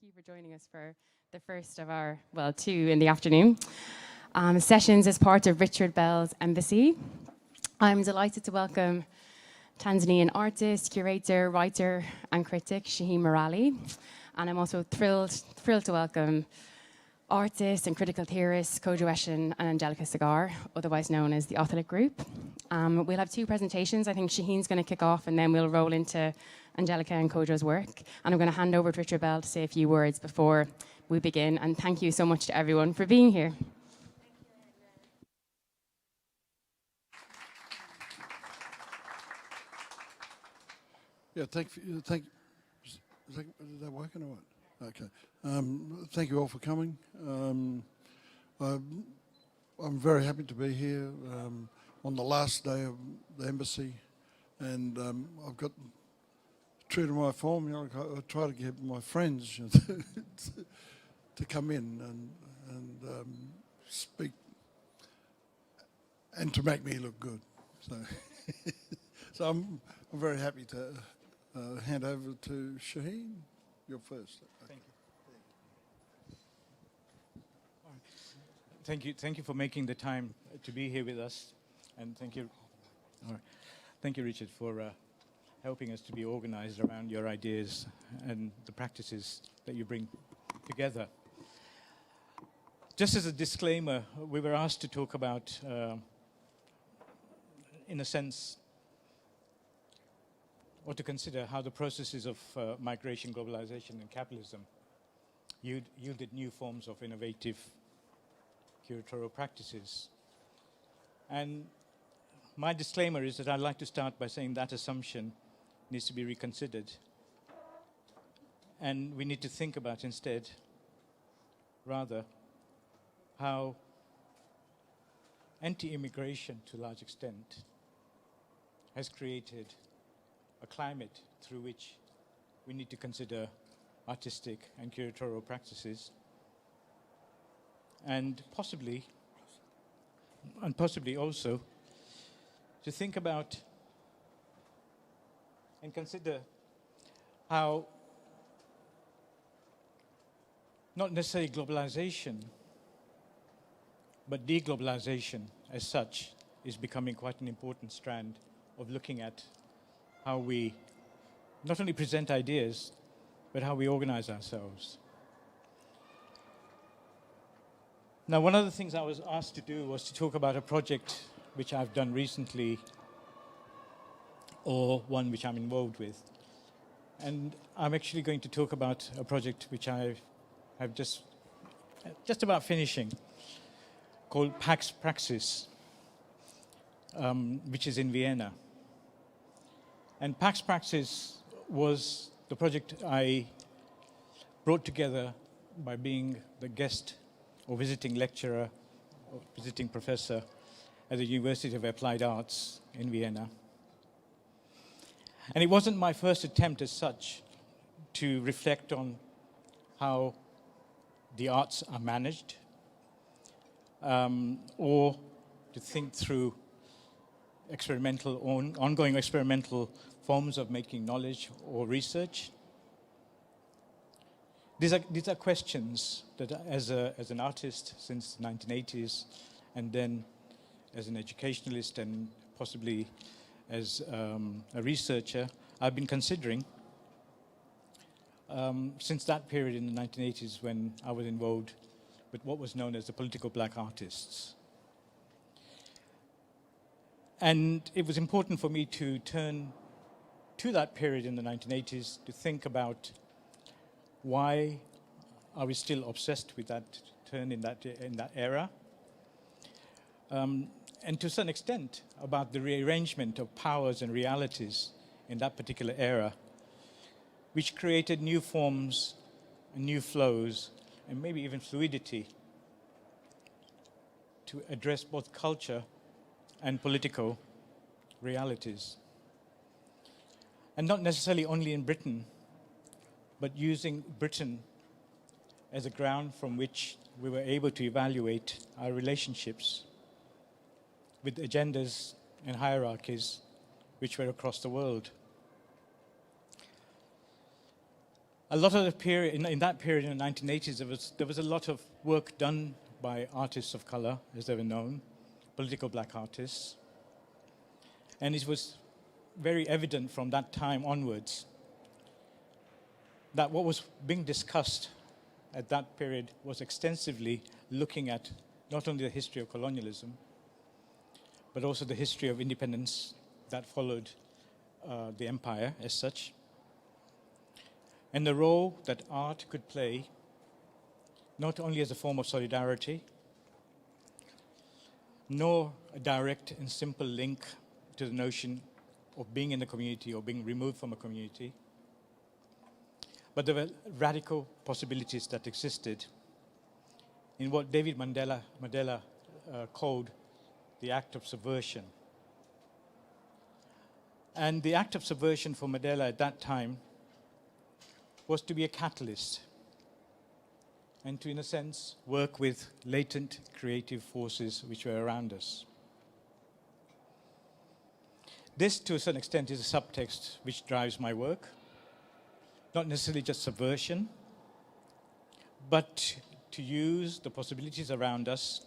thank you for joining us for the first of our, well, 2 in the afternoon sessions as part of Richard Bell's Embassy. I'm delighted to welcome Tanzanian artist, curator, writer, and critic Shaheen Merali. And I'm also thrilled to welcome artist and critical theorist Kodwo Eshun and Anjalika Sagar, otherwise known as the Otolith Group. We'll have 2 presentations. I think Shaheen's going to kick off, and then we'll roll into Anjalika and Kodwo's work. And I'm going to hand over to Richard Bell to say a few words before we begin. And thank you so much to everyone for being here. Yeah, is that working or what? Okay. Thank you all for coming. I'm very happy to be here on the last day of the embassy, and I've got, true to my form, you know, I try to get my friends to come in and speak and to make me look good. So, so I'm very happy to hand over to Shaheen. You're first. Thank you. Thank you for making the time to be here with us, and thank you, Richard, for helping us to be organized around your ideas and the practices that you bring together. Just as a disclaimer, we were asked to talk about, in a sense, or to consider how the processes of migration, globalization, and capitalism yielded new forms of innovative curatorial practices. And my disclaimer is that I'd like to start by saying that assumption needs to be reconsidered. And we need to think about instead, rather, how anti-immigration, to a large extent, has created a climate through which we need to consider artistic and curatorial practices, and possibly also to think about and consider how not necessarily globalization, but deglobalization as such is becoming quite an important strand of looking at how we not only present ideas, but how we organize ourselves. Now, one of the things I was asked to do was to talk about a project which I've done recently, or one which I'm involved with. And I'm actually going to talk about a project which I have just about finishing, called Pax Praxis, which is in Vienna. And Pax Praxis was the project I brought together by being the guest or visiting lecturer or visiting professor at the University of Applied Arts in Vienna. And it wasn't my first attempt as such to reflect on how the arts are managed, or to think through ongoing experimental forms of making knowledge or research. These are questions that, as an artist since the 1980s, and then as an educationalist and possibly as a researcher, I've been considering since that period in the 1980s when I was involved with what was known as the political black artists. And it was important for me to turn to that period in the 1980s to think about why are we still obsessed with that turn in that era, and to some extent about the rearrangement of powers and realities in that particular era, which created new forms and new flows and maybe even fluidity to address both culture and political realities. And not necessarily only in Britain, but using Britain as a ground from which we were able to evaluate our relationships with agendas and hierarchies which were across the world. a lot of the period, in that period in the 1980s, there was a lot of work done by artists of color, as they were known, political black artists. And it was very evident from that time onwards that what was being discussed at that period was extensively looking at not only the history of colonialism, but also the history of independence that followed the empire as such, and the role that art could play, not only as a form of solidarity, nor a direct and simple link to the notion of being in the community or being removed from a community, but there were radical possibilities that existed in what David Mandela called the act of subversion. And the act of subversion for Mandela at that time was to be a catalyst and to, in a sense, work with latent creative forces which were around us. This, to a certain extent, is a subtext which drives my work. Not necessarily just subversion, but to use the possibilities around us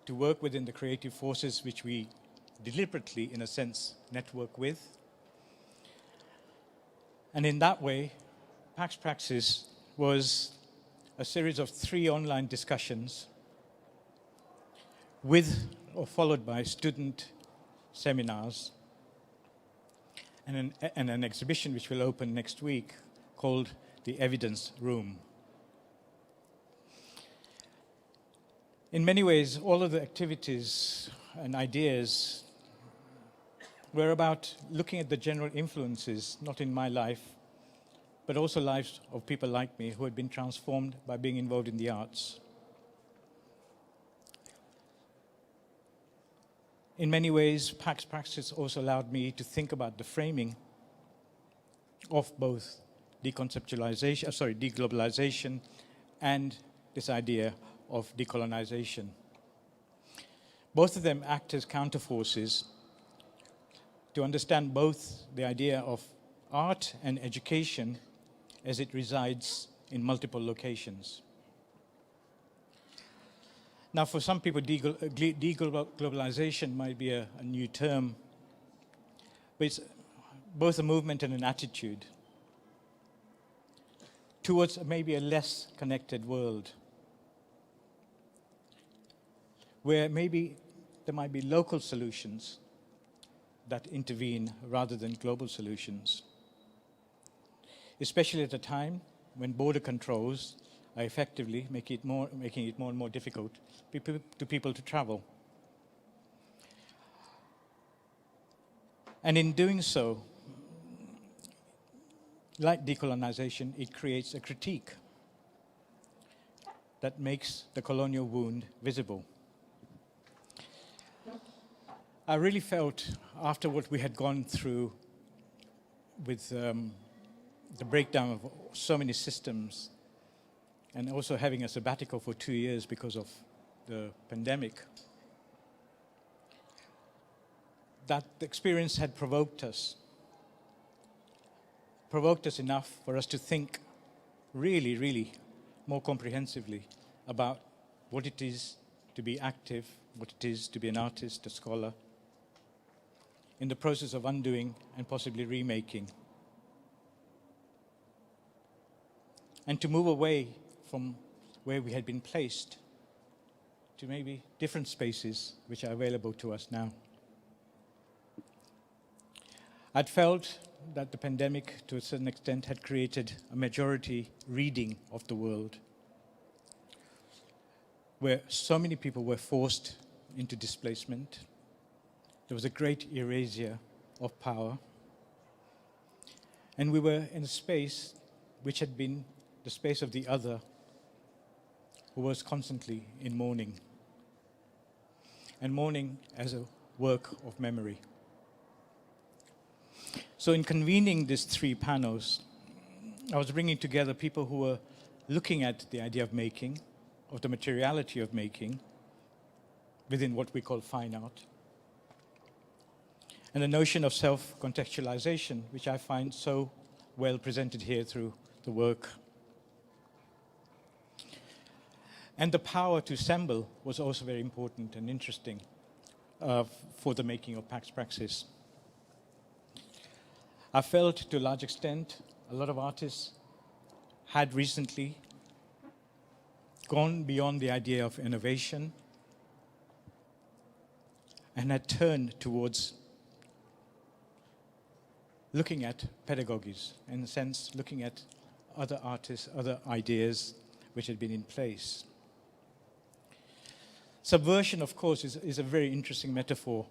to work within the creative forces which we deliberately, in a sense, network with. And in that way, Pax Praxis was a series of 3 online discussions with or followed by student seminars and an exhibition which will open next week called The Evidence Room. In many ways, all of the activities and ideas were about looking at the general influences, not in my life, but also lives of people like me who had been transformed by being involved in the arts. In many ways, Pax Praxis also allowed me to think about the framing of both deglobalization and this idea of decolonization. Both of them act as counterforces to understand both the idea of art and education as it resides in multiple locations. Now, for some people, deglobalization might be a new term, but it's both a movement and an attitude towards maybe a less connected world, where maybe there might be local solutions that intervene rather than global solutions, especially at a time when border controls are effectively making it more and more difficult to people to travel. And in doing so, like decolonization, it creates a critique that makes the colonial wound visible. I really felt, after what we had gone through with the breakdown of so many systems, and also having a sabbatical for 2 years because of the pandemic, that the experience had provoked us enough for us to think really, really more comprehensively about what it is to be active, what it is to be an artist, a scholar, in the process of undoing and possibly remaking. And to move away from where we had been placed to maybe different spaces which are available to us now. I'd felt that the pandemic, to a certain extent, had created a majority reading of the world, where so many people were forced into displacement. There was a great erasure of power. And we were in a space which had been the space of the other, who was constantly in mourning. And mourning as a work of memory. So in convening these 3 panels, I was bringing together people who were looking at the idea of making, of the materiality of making, within what we call fine art, and the notion of self-contextualization, which I find so well presented here through the the work. And the power to assemble was also very important and interesting for the making of Pax Praxis. I felt to a large extent a lot of artists had recently gone beyond the idea of innovation and had turned towards looking at pedagogies, in a sense, looking at other artists, other ideas which had been in place. Subversion, of course, is a very interesting metaphor,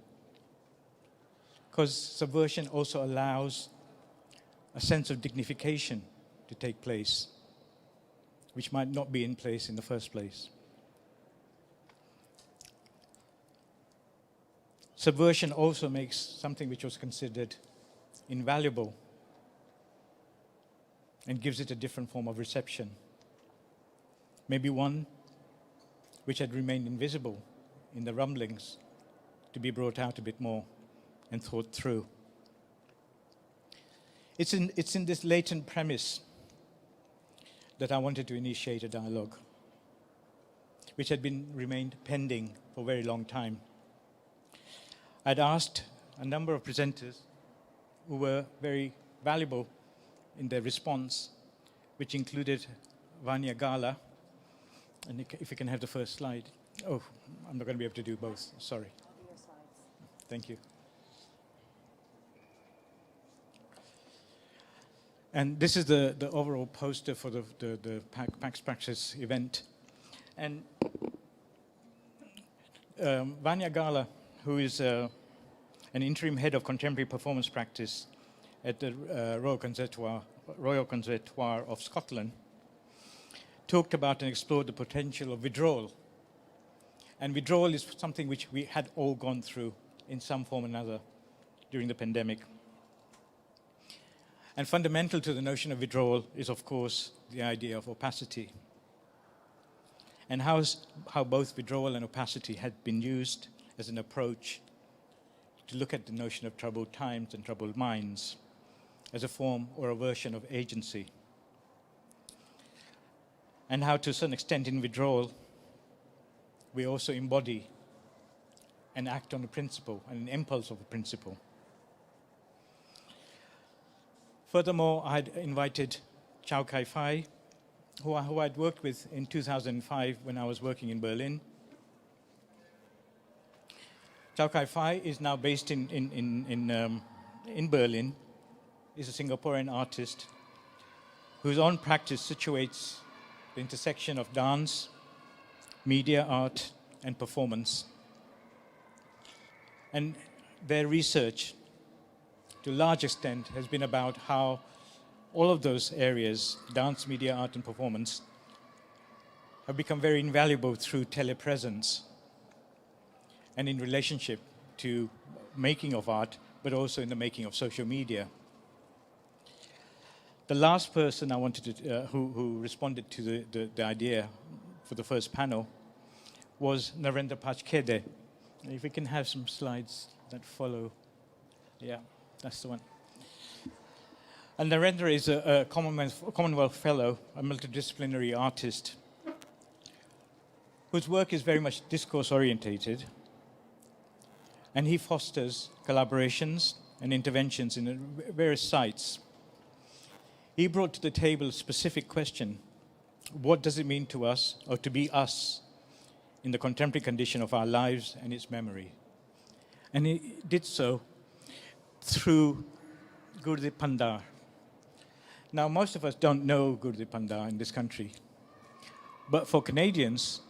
because subversion also allows a sense of dignification to take place, which might not be in place in the first place. Subversion also makes something which was considered invaluable and gives it a different form of reception. Maybe one which had remained invisible in the rumblings to be brought out a bit more and thought through. It's in this latent premise that I wanted to initiate a dialogue, which had remained pending for a very long time. I'd asked a number of presenters who were very valuable in their response, which included Vanya Gala. And if you can have the first slide. Oh, I'm not going to be able to do both. Sorry. I'll do your slides. Thank you. And this is the overall poster for the Pax Praxis event. And Vanya Gala, who is an interim head of contemporary performance practice at the Royal Conservatoire of Scotland, talked about and explored the potential of withdrawal. And withdrawal is something which we had all gone through in some form or another during the pandemic. And fundamental to the notion of withdrawal is, of course, the idea of opacity. And how both withdrawal and opacity had been used as an approach to look at the notion of troubled times and troubled minds as a form or a version of agency. And how, to a certain extent, in withdrawal, we also embody and act on a principle, an impulse of a principle. Furthermore, I had invited Chow Kai-Fai, who I'd worked with in 2005 when I was working in Berlin. Chow Kai-Fai is now based in Berlin. He's a Singaporean artist whose own practice situates the intersection of dance, media, art, and performance. And their research, to a large extent, has been about how all of those areas, dance, media, art, and performance, have become very invaluable through telepresence and in relationship to making of art, but also in the making of social media. The last person I wanted to, who responded to the idea for the first panel was Narendra Pachkede. If we can have some slides that follow. Yeah, that's the one. And Narendra is a Commonwealth Fellow, a multidisciplinary artist, whose work is very much discourse-orientated, and he fosters collaborations and interventions in various sites. He brought to the table a specific question: what does it mean to us, or to be us, in the contemporary condition of our lives and its memory? And he did so through Gurdeep Pandar. Now, most of us don't know Gurdeep Pandar in this country, but for Canadians,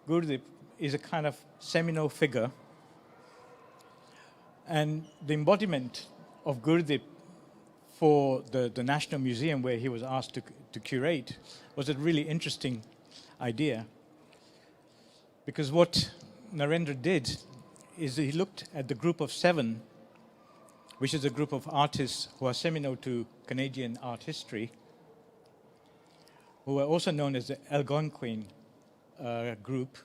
Gurdeep is a kind of seminal figure, and the embodiment of Gurdeep for the National Museum, where he was asked to curate, was a really interesting idea. Because what Narendra did is he looked at the group of 7, which is a group of artists who are seminal to Canadian art history, who are also known as the Algonquin group.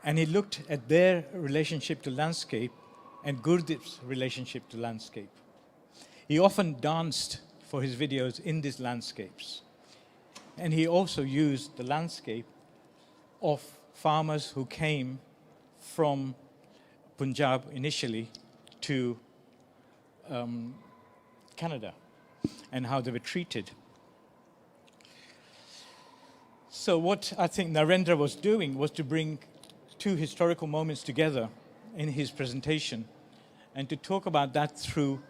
And he looked at their relationship to landscape and Gurdeep's relationship to landscape. He often danced for his videos in these landscapes. And he also used the landscape of farmers who came from Punjab initially to Canada and how they were treated. So what I think Narendra was doing was to bring two historical moments together in his presentation and to talk about that through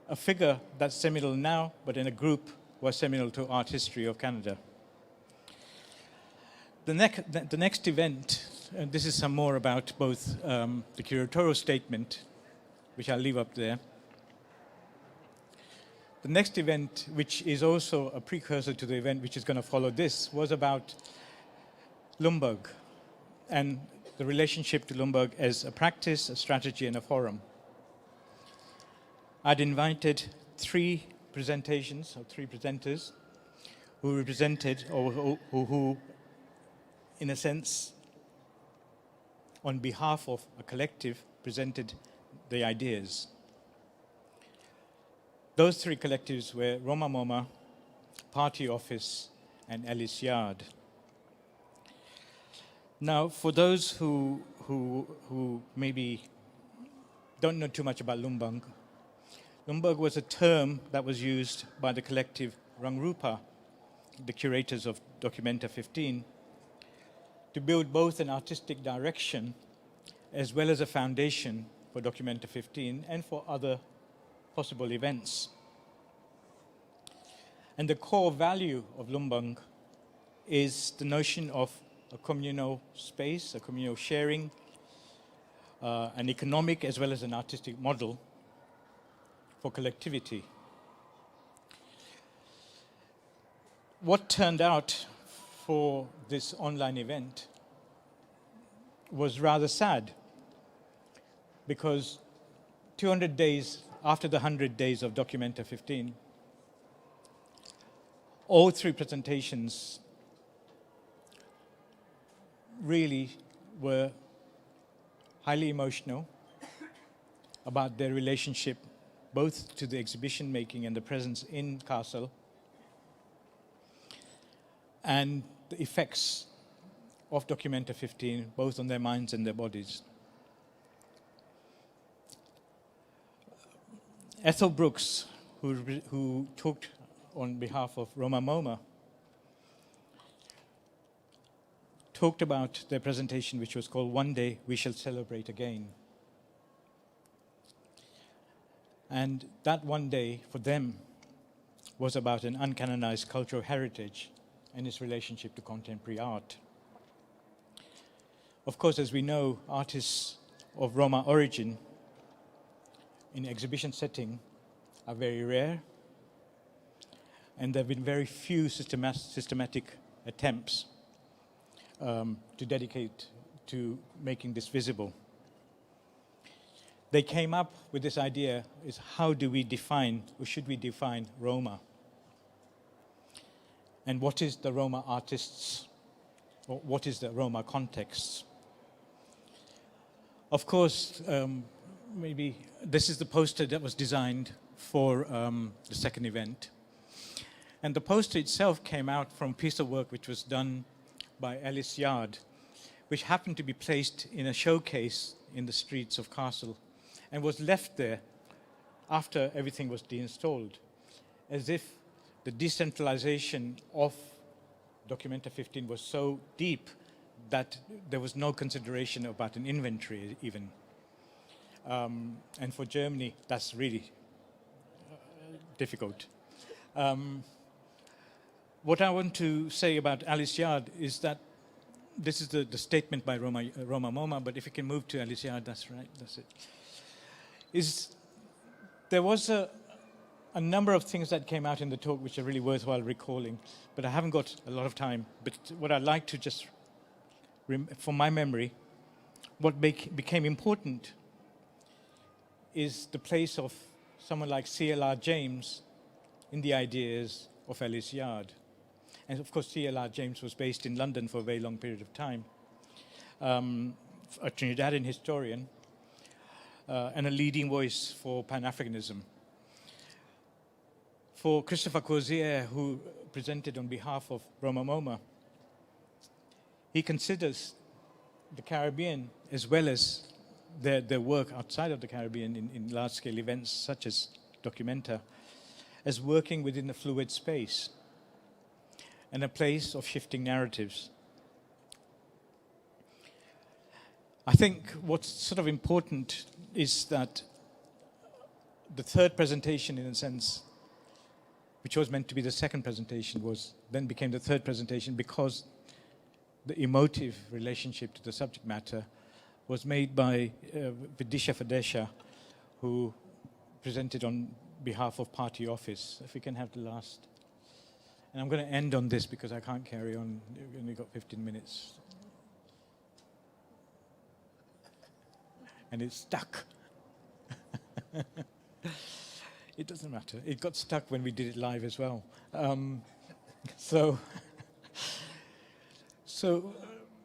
a figure that's seminal now, but in a group was seminal to art history of Canada. The next event, and this is some more about both the curatorial statement, which I'll leave up there. The next event, which is also a precursor to the event which is going to follow this, was about Lumburg and the relationship to Lumburg as a practice, a strategy, and a forum. I'd invited three presentations, or three presenters, who represented, or who in a sense, on behalf of a collective, presented the ideas. Those three collectives were Roma Moma, Party Office, and Ellis Yard. Now, for those who maybe don't know too much about Lumbung, Lumbung was a term that was used by the collective Ruangrupa, the curators of Documenta 15, to build both an artistic direction as well as a foundation for Documenta 15 and for other possible events. And the core value of Lumbung is the notion of a communal space, a communal sharing, an economic as well as an artistic model for collectivity. What turned out for this online event was rather sad, because 200 days after the 100 days of Documenta 15, all three presentations really were highly emotional about their relationship both to the exhibition making and the presence in Castle, and the effects of Documenta 15, both on their minds and their bodies. Ethel Brooks, who talked on behalf of Roma Moma, talked about their presentation, which was called One Day We Shall Celebrate Again. And that one day, for them, was about an uncanonized cultural heritage and its relationship to contemporary art. Of course, as we know, artists of Roma origin in exhibition setting are very rare, and there have been very few systematic attempts to dedicate to making this visible. They came up with this idea, is how do we define, or should we define, Roma? And what is the Roma artists, or what is the Roma context? Of course, maybe this is the poster that was designed for the second event. And the poster itself came out from a piece of work which was done by Ellis Yard, which happened to be placed in a showcase in the streets of Castle and was left there after everything was deinstalled, as if the decentralization of Documenta 15 was so deep that there was no consideration about an inventory even. And for Germany, that's really difficult. What I want to say about Ellis Yard is that this is the statement by Roma Moma, but if you can move to Ellis Yard, that's right, that's it. There was a number of things that came out in the talk which are really worthwhile recalling, but I haven't got a lot of time. But what I'd like to just, from my memory, what became important is the place of someone like C.L.R. James in the ideas of Ellis Yard. And of course, C.L.R. James was based in London for a very long period of time, a Trinidadian historian, and a leading voice for Pan-Africanism. for Christopher Cozier, who presented on behalf of Roma Moma, he considers the Caribbean, as well as their work outside of the Caribbean in large-scale events such as Documenta, as working within a fluid space and a place of shifting narratives. I think what's sort of important is that the third presentation, in a sense, which was meant to be the second presentation, then became the third presentation because the emotive relationship to the subject matter was made by Vidisha Fadesha, who presented on behalf of party office. If we can have the last. And I'm going to end on this because I can't carry on. We've only got 15 minutes. And it's stuck. It doesn't matter. It got stuck when we did it live as well. So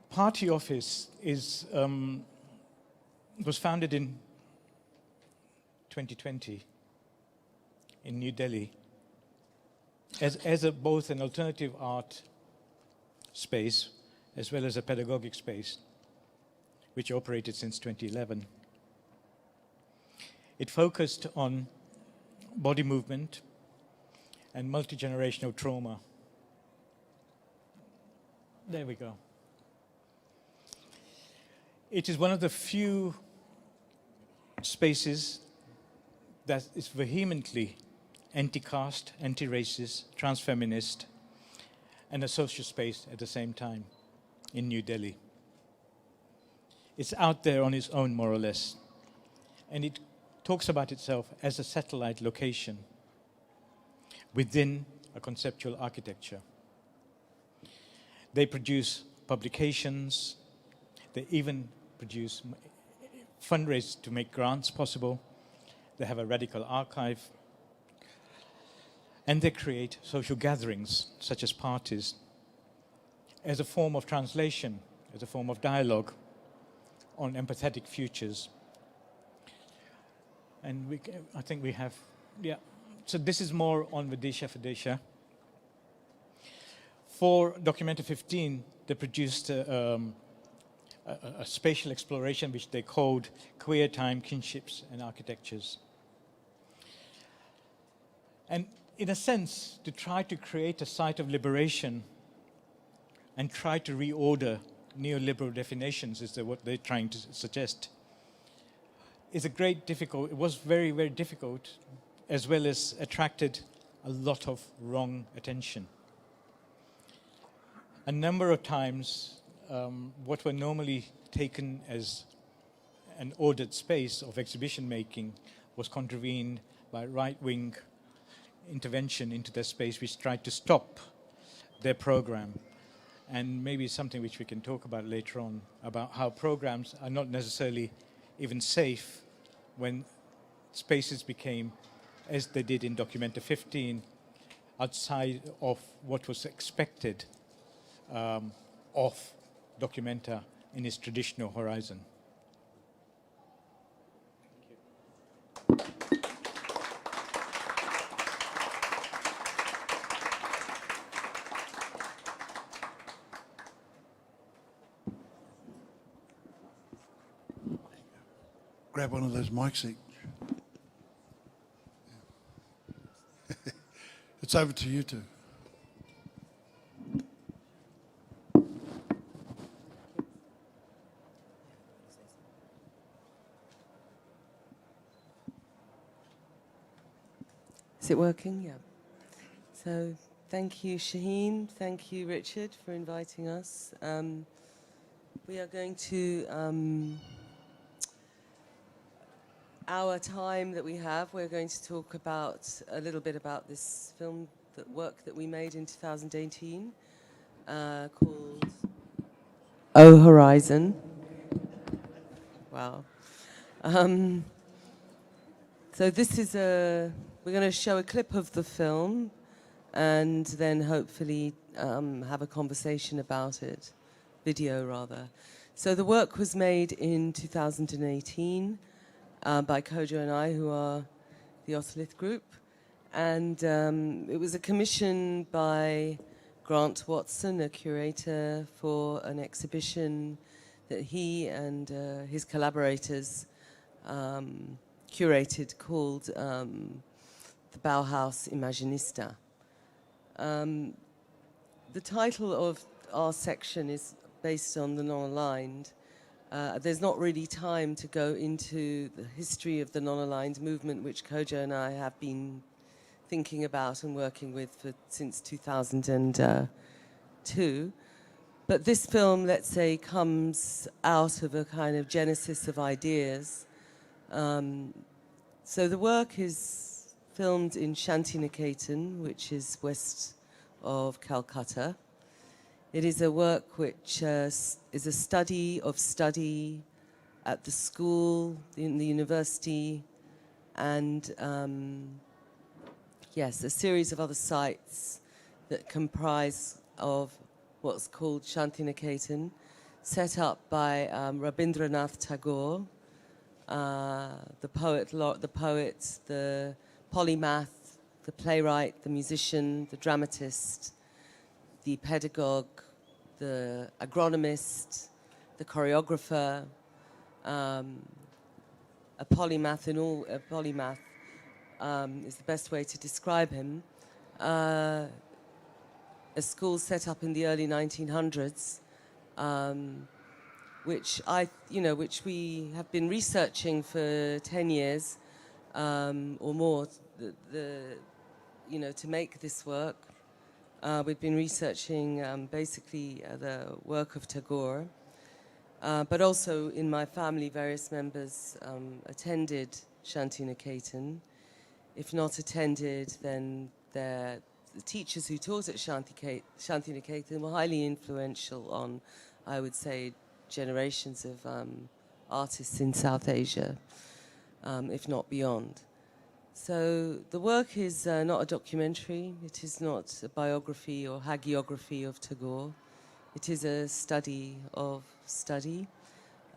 Party Office was founded in 2020 in New Delhi as both an alternative art space as well as a pedagogic space, which operated since 2011. It focused on body movement and multi-generational trauma. There we go. It is one of the few spaces that is vehemently anti-caste, anti-racist, trans-feminist, and a social space at the same time in New Delhi. It's out there on its own, more or less, and it talks about itself as a satellite location within a conceptual architecture. They produce publications, they even produce fundraise to make grants possible, they have a radical archive, and they create social gatherings, such as parties, as a form of translation, as a form of dialogue on empathetic futures. And I think we have, yeah. So this is more on Vidisha Fadesha. For Documenta 15, they produced a spatial exploration which they called Queer Time, Kinships and Architectures. And in a sense, to try to create a site of liberation and try to reorder neoliberal definitions is what they're trying to suggest. It was very, very difficult, as well as attracted a lot of wrong attention. A number of times, what were normally taken as an ordered space of exhibition making was contravened by right-wing intervention into their space, which tried to stop their program. And maybe something which we can talk about later on, about how programs are not necessarily even safe when spaces became, as they did in Documenta 15, outside of what was expected of Documenta in its traditional horizon. Grab one of those mics. It's over to you two. Is it working? Yeah. So thank you, Shaheen. Thank you, Richard, for inviting us. We are going to, our time that we have, we're going to talk about a little bit about this film, work that we made in 2018 called O Horizon. Wow. So this is we're going to show a clip of the film and then hopefully have a conversation about it, video rather. So the work was made in 2018 by Kodwo and I, who are the Otolith Group, And it was a commission by Grant Watson, a curator, for an exhibition that he and his collaborators curated called the Bauhaus Imaginista. The title of our section is based on the non-aligned. There's not really time to go into the history of the non-aligned movement, which Kodwo and I have been thinking about and working with since 2002. But this film, let's say, comes out of a kind of genesis of ideas. So the work is filmed in Shantiniketan, which is west of Calcutta. It is a work which is a study of study at the school, in the university, and yes, a series of other sites that comprise of what's called Shantiniketan, set up by Rabindranath Tagore, the poet, the polymath, the playwright, the musician, the dramatist, the pedagogue, the agronomist, the choreographer, a polymath is the best way to describe him. A school set up in the early 1900s, which we have been researching for 10 years or more. To make this work, we've been researching basically the work of Tagore, but also in my family, various members attended Shantiniketan. If not attended, then the teachers who taught at Shantiniketan were highly influential on, I would say, generations of artists in South Asia, if not beyond. So the work is not a documentary. It is not a biography or hagiography of Tagore. It is a study of study.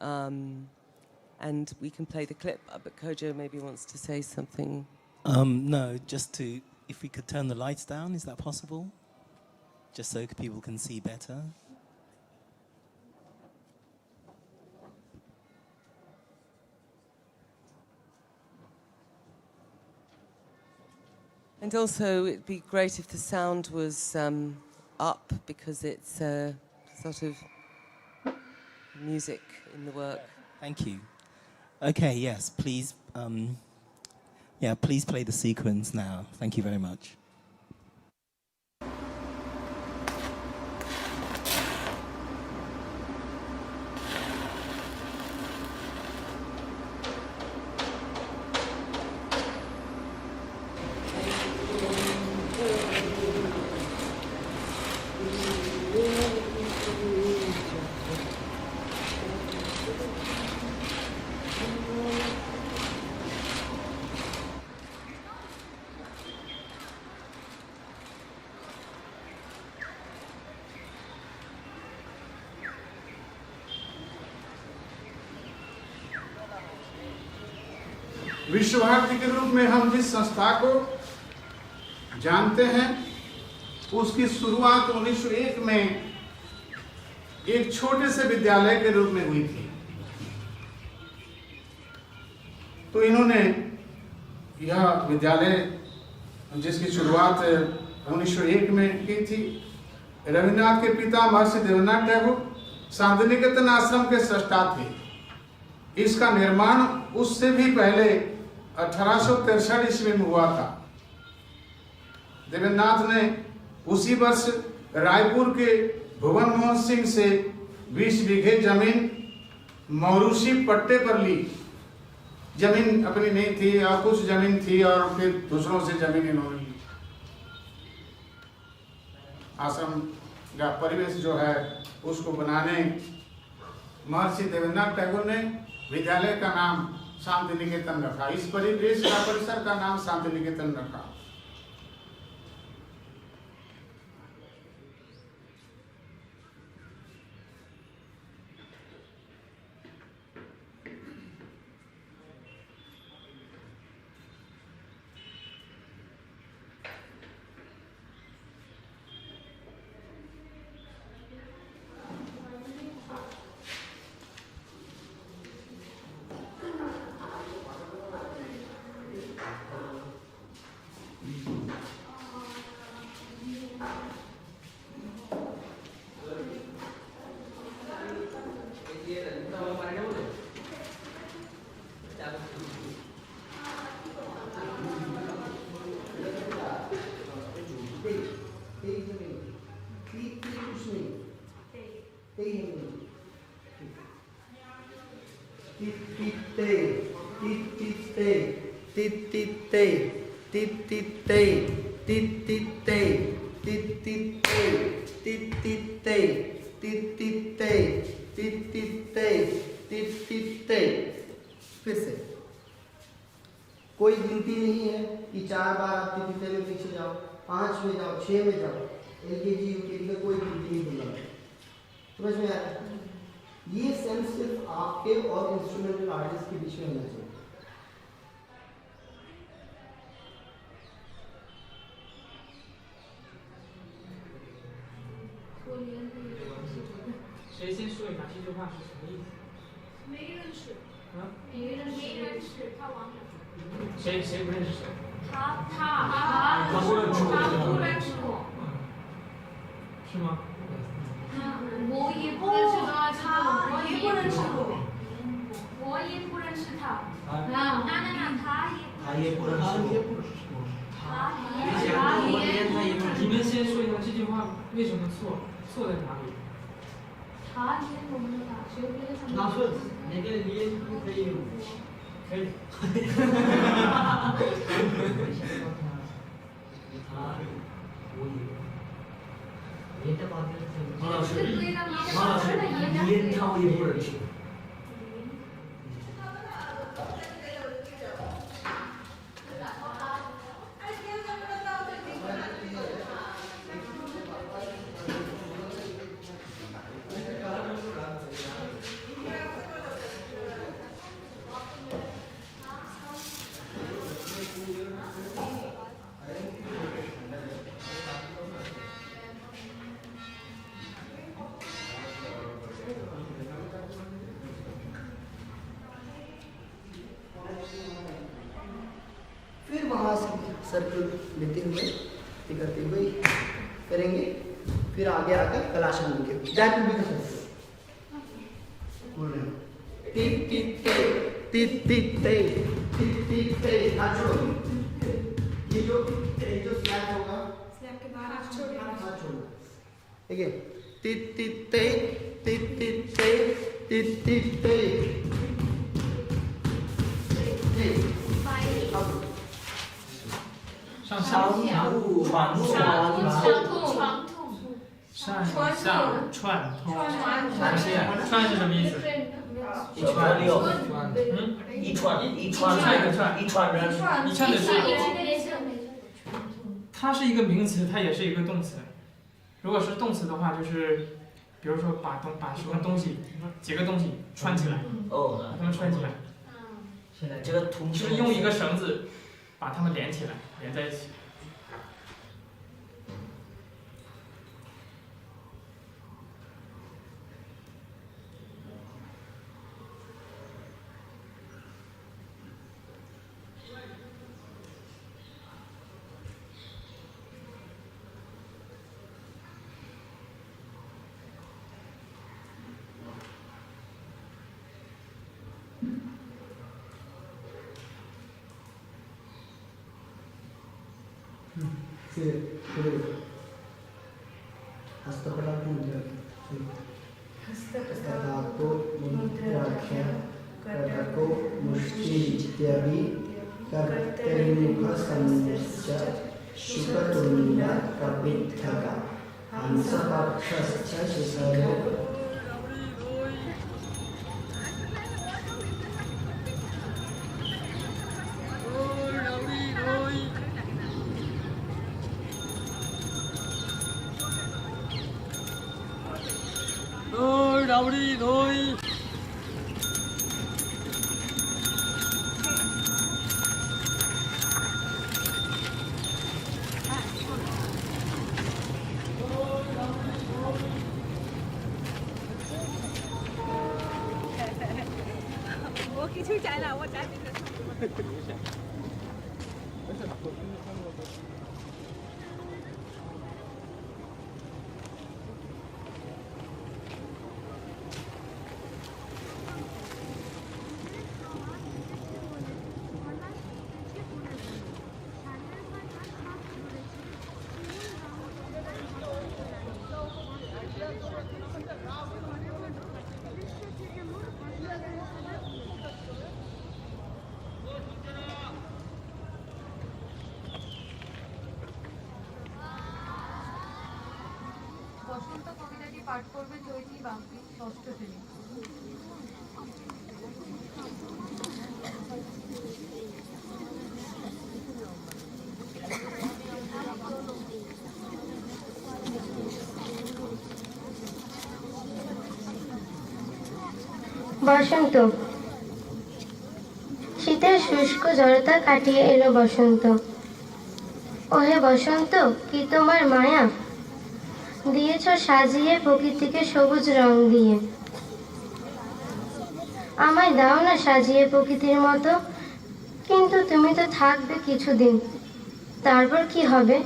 And we can play the clip, but Kodwo maybe wants to say something. No, if we could turn the lights down, is that possible? Just so people can see better. And also, it'd be great if the sound was up, because it's sort of music in the work. Thank you. Okay, yes, please. Please play the sequence now. Thank you very much. विश्व भारती के रूप में हम जिस संस्था को जानते हैं, उसकी शुरुआत 1901 में एक छोटे से विद्यालय के रूप में हुई थी। तो इन्होंने यह विद्यालय जिसकी शुरुआत 1901 में की थी, रविन्द्रनाथ के पिता महर्षि देवेंद्रनाथ टैगोर शांतिनिकेतन आश्रम के सृष्टा थे। इसका निर्माण उससे भी पहले 1863 ईस्वी में हुआ था। देवेंद्रनाथ ने उसी वर्ष रायपुर के भुवन मोहन सिंह से 20 बीघे जमीन मौरूसी पट्टे पर ली। जमीन अपनी नहीं थी और कुछ जमीन थी और फिर दूसरों से जमीन इन्होंने ली। आश्रम का परिवेश जो है उसको बनाने महर्षि देवेंद्रनाथ टैगोर ने विद्यालय का नाम शांतिनिकेतन रखा। इस परिवेश का परिसर का नाम शांतिनिकेतन रखा। फिर से कोई गिनती नहीं है कि 4 बार आप तितिते में पीछे जाओ, 5 में जाओ, 6 में जाओ। LKG UKG का कोई गिनती नहीं बोला, समझ में आया? ये सेंस सिर्फ आपके और इंस्ट्रूमेंटल आर्टिस्ट के बीच में होना चाहिए।谁先说一下这句话是什么意思？没认识。没认识，他忘了。谁不认识谁？他不认识我。是吗？我也不认识他，我也不认识我。我也不认识他。他也不认识我。你们先说一下这句话为什么错？错在哪里？他也不知道，谁不知道？拿错字，那个你不可以用。可以。王老师，连他也不认识。फिर वहाँ से सर्कल लेते हुए करते हुए करेंगे, फिर आगे आकर कलाशन लेंगे। That will be the first. बोल रहे हो टी टी ते टी टी ते टी टी ते, हाथ छोड़ो। ये जो स्लैप होगा, स्लैप के बाहर हाथ छोड़ो। ठीक है, टी टी ते टी टी ते टी टी ते।上长途传送，上下串通，串是什么意思？一串六，一串一串人，一串的是，它是一个名词，它也是一个动词。如果是动词的话，就是比如说把什么东西几个东西串起来，把它们串起来。这个就是用一个绳子把它们连起来，连在一起。हस्तकला मुद्रा, हस्तकलाको मुद्राख्या, करको मुष्टि इत्यादि, कर्तरिमुख संस्य, शुकतुल्य कपित्थका, हंसपक्षश्च शिशरो। रावड़ी धोई我给出摘了，我摘这个。বসন্ত কবিতাটি পাঠ করবে চৈতি বাপি, ষষ্ঠ শ্রেণী। বসন্ত। শীতের শুষ্ক জড়তা কাটিয়ে এলো বসন্ত। ওহে বসন্ত, কি তোমার মায়া, দিয়েছ সাজিয়ে প্রকৃতিকে সবুজ রং দিয়ে। আমায় দাও না সাজিয়ে প্রকৃতির মতো, কিন্তু তুমি তো থাকবে কিছুদিন, তারপর কি হবে?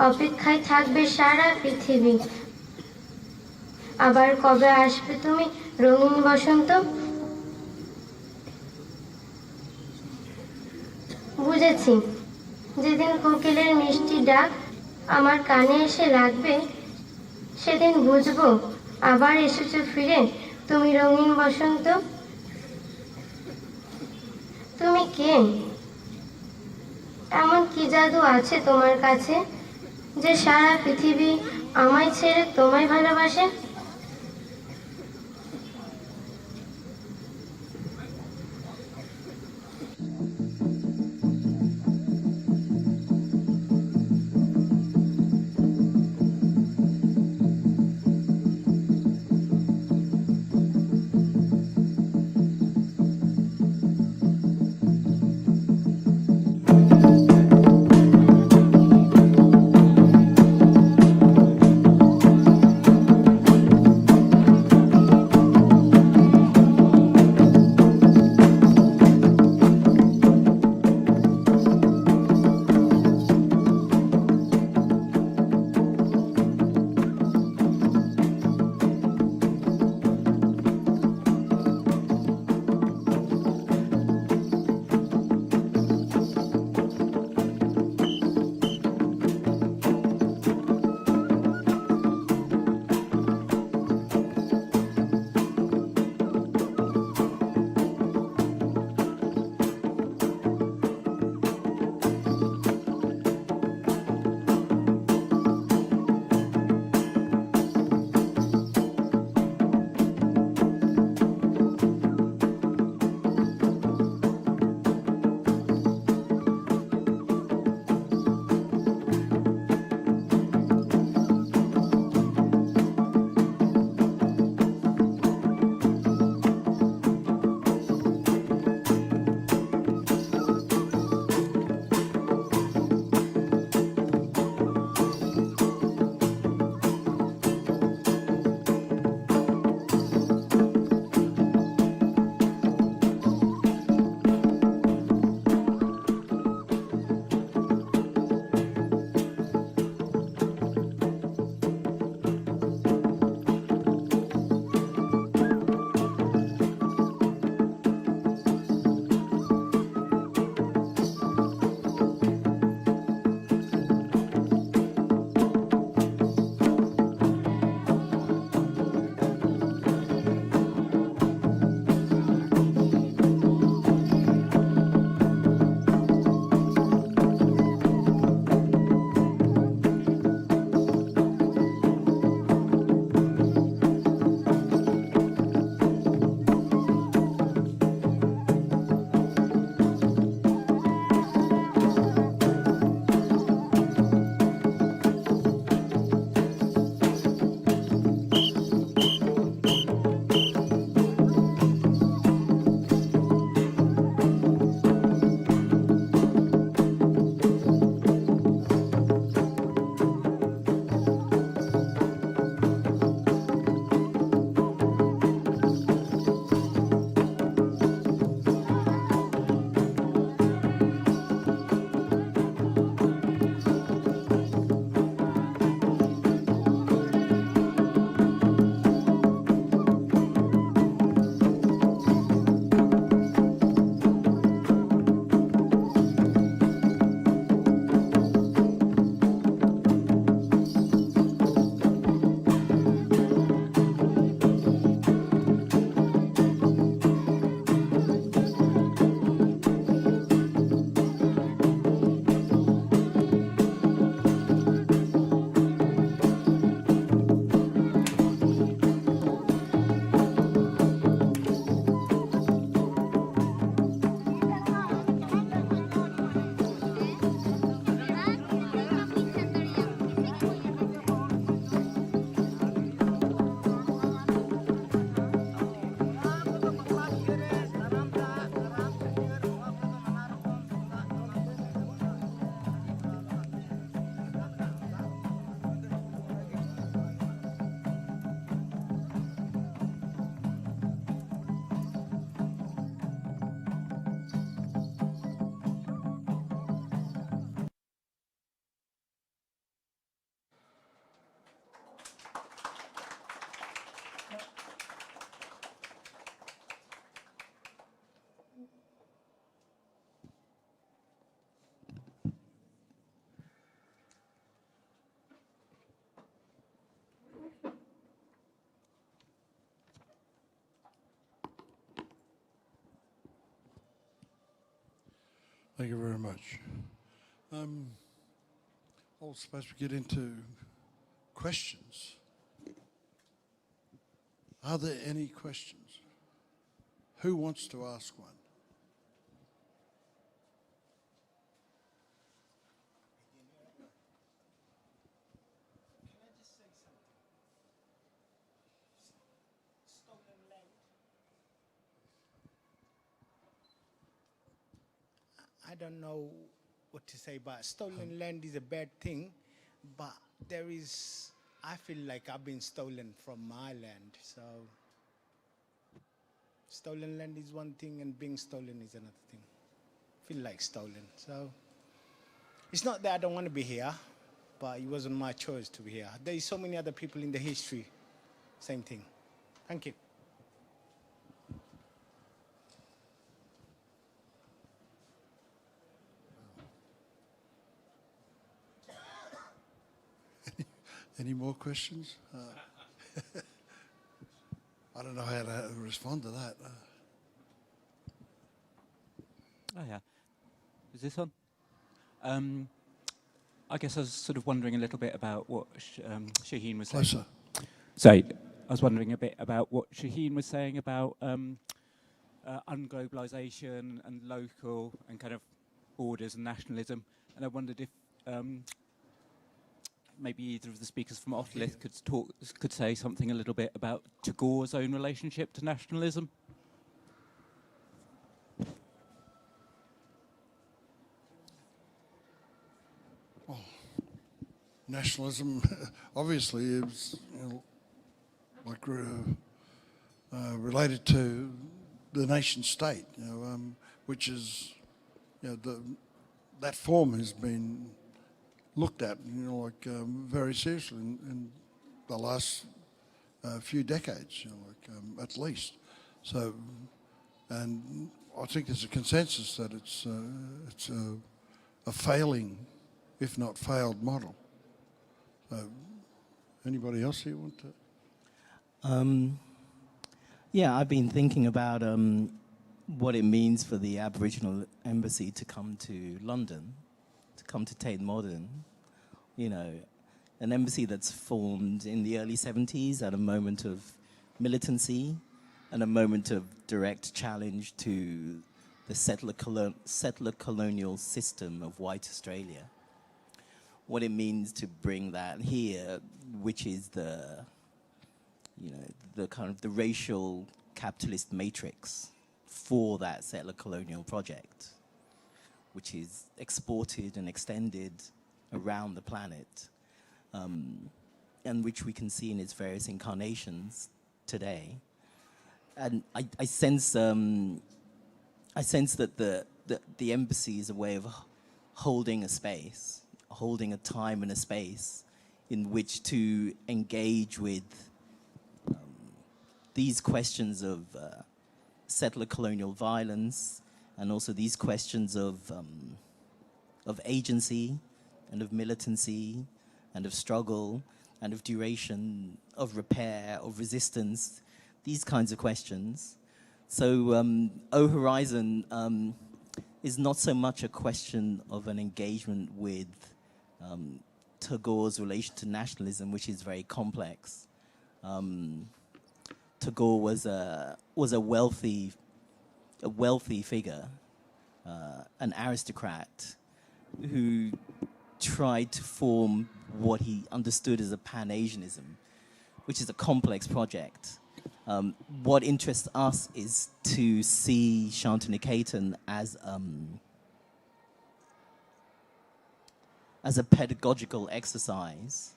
অপেক্ষায় থাকবে সারা পৃথিবী। আবার কবে আসবে তুমি রঙিন বসন্ত? বুঝেছি, যেদিন কোকিলের মিষ্টি ডাক আমার কানে এসে লাগবে, সেদিন বুঝবো আবার এসেছো ফিরে তুমি রঙিন বসন্ত। তুমি কে? এমন কি জাদু আছে তোমার কাছে যে সারা পৃথিবী আমায় ছেড়ে তোমায় ভালোবাসে? Thank you very much. I was supposed to get into questions. Are there any questions? Who wants to ask one? I don't know what to say, but stolen land is a bad thing, but I feel like I've been stolen from my land, so stolen land is one thing and being stolen is another thing. I feel like stolen, so it's not that I don't want to be here, but it wasn't my choice to be here. There is so many other people in the history, same thing. Thank you. Any more questions? I don't know how to respond to that. Oh yeah, is this on? I guess I was sort of wondering a little bit about what Shaheen was saying. Closer. Sorry, I was wondering a bit about what Shaheen was saying about unglobalization and local and kind of borders and nationalism, and I wondered if maybe either of the speakers from Otolith could say something a little bit about Tagore's own relationship to nationalism. Well, nationalism obviously is like related to the nation state, which is that form has been looked at, very seriously in the last few decades, at least. So, and I think there's a consensus that it's a failing, if not failed, model. So, anybody else here want to? Yeah, I've been thinking about what it means for the Aboriginal embassy to come to London, to come to Tate Modern. An embassy that's formed in the early 70s at a moment of militancy and a moment of direct challenge to the settler colonial system of white Australia. What it means to bring that here, which is the kind of the racial capitalist matrix for that settler colonial project, which is exported and extended around the planet, and which we can see in its various incarnations today. And I sense that the embassy is a way of holding a space, holding a time and a space in which to engage with these questions of settler colonial violence, and also these questions of agency, and of militancy, and of struggle, and of duration, of repair, of resistance, these kinds of questions. So O Horizon is not so much a question of an engagement with Tagore's relation to nationalism, which is very complex. Tagore was a wealthy figure, an aristocrat who tried to form what he understood as a Pan-Asianism, which is a complex project. What interests us is to see Shantiniketan as a pedagogical exercise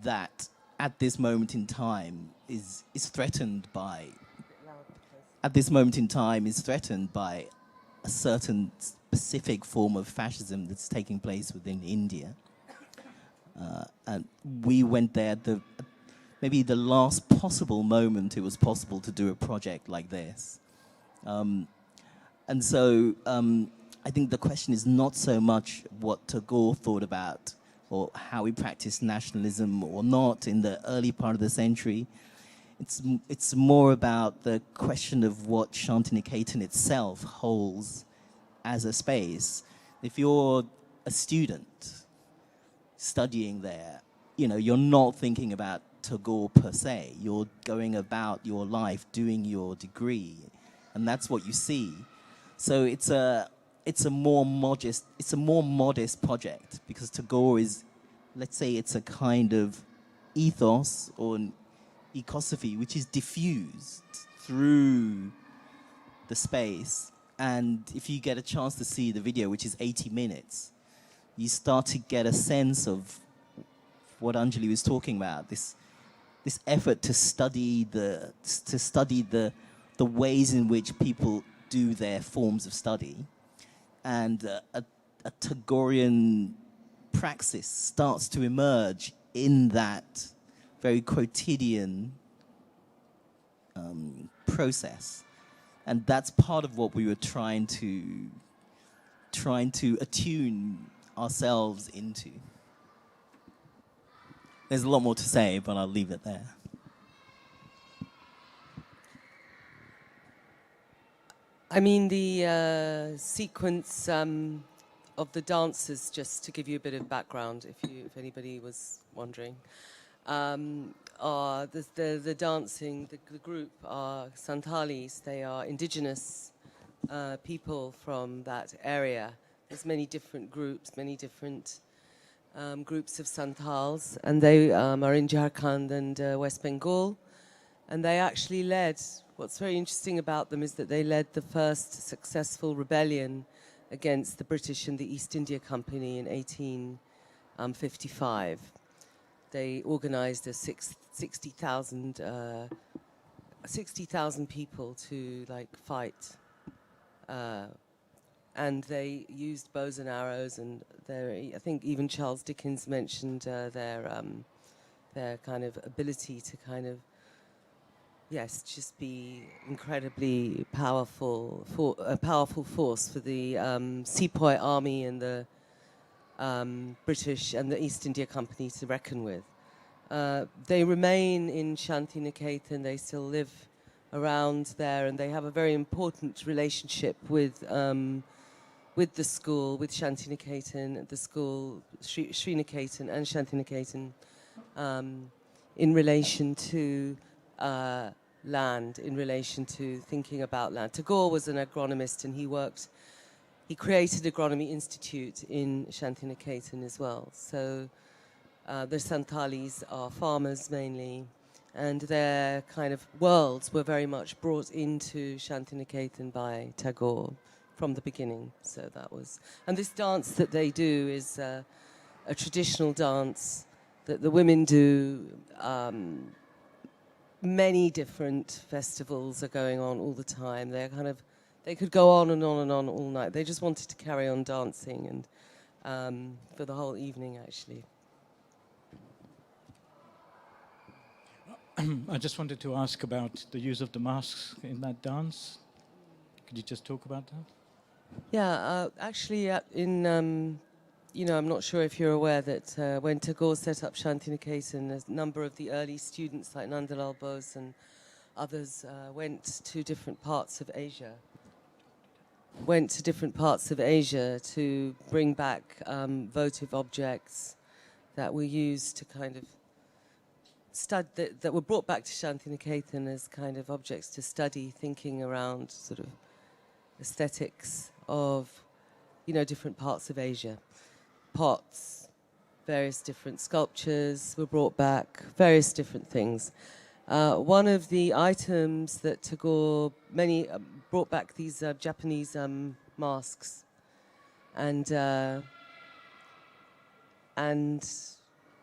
that at this moment in time is threatened by a certain specific form of fascism that's taking place within India. And we went there at maybe the last possible moment it was possible to do a project like this. And so I think the question is not so much what Tagore thought about or how he practiced nationalism or not in the early part of the century. It's more about the question of what Shantiniketan itself holds as a space. If you're a student studying there, you know, you're not thinking about Tagore per se. You're going about your life, doing your degree, and that's what you see. So it's a more modest project, because Tagore is, let's say, it's a kind of ethos or an ecosophy which is diffused through the space. And if you get a chance to see the video, which is 80 minutes, you start to get a sense of what Anjali was talking about, this effort to study the ways in which people do their forms of study. And a Tagorean praxis starts to emerge in that very quotidian process. And that's part of what we were trying to attune ourselves into. There's a lot more to say, but I'll leave it there. I mean, the sequence of the dances, just to give you a bit of background, if anybody was wondering, are the dancing, the group are Santalis. They are indigenous people from that area. There's many different groups, many different groups of Santals, and they are in Jharkhand and West Bengal, and they actually led, what's very interesting about them is that they led the first successful rebellion against the British and the East India Company in 1855. They organized a 60,000 people to fight, and they used bows and arrows, and I think even Charles Dickens mentioned their kind of ability to kind of, yes, just be incredibly powerful, a powerful force for the Sepoy army and the British and the East India Company to reckon with. They remain in Shantiniketan. They still live around there, and they have a very important relationship with the school, with Shantiniketan, the school, Sriniketan and Shantiniketan, in relation to land, in relation to thinking about land. Tagore was an agronomist, and he created Agronomy Institute in Shantiniketan as well. So the Santalis are farmers mainly, and their kind of worlds were very much brought into Shantiniketan by Tagore from the beginning. So that was, and this dance that they do is a traditional dance that the women do. Many different festivals are going on all the time. They could go on and on and on all night. They just wanted to carry on dancing, and for the whole evening, actually. I just wanted to ask about the use of the masks in that dance. Could you just talk about that? Yeah, actually, I'm not sure if you're aware that when Tagore set up Shantiniketan, a number of the early students like Nandalal Bose and others went to different parts of Asia. To bring back votive objects that were used to kind of study, that were brought back to Shantiniketan as kind of objects to study, thinking around sort of aesthetics of, different parts of Asia. Pots, various different sculptures were brought back, various different things. One of the items that Tagore brought back these Japanese masks, and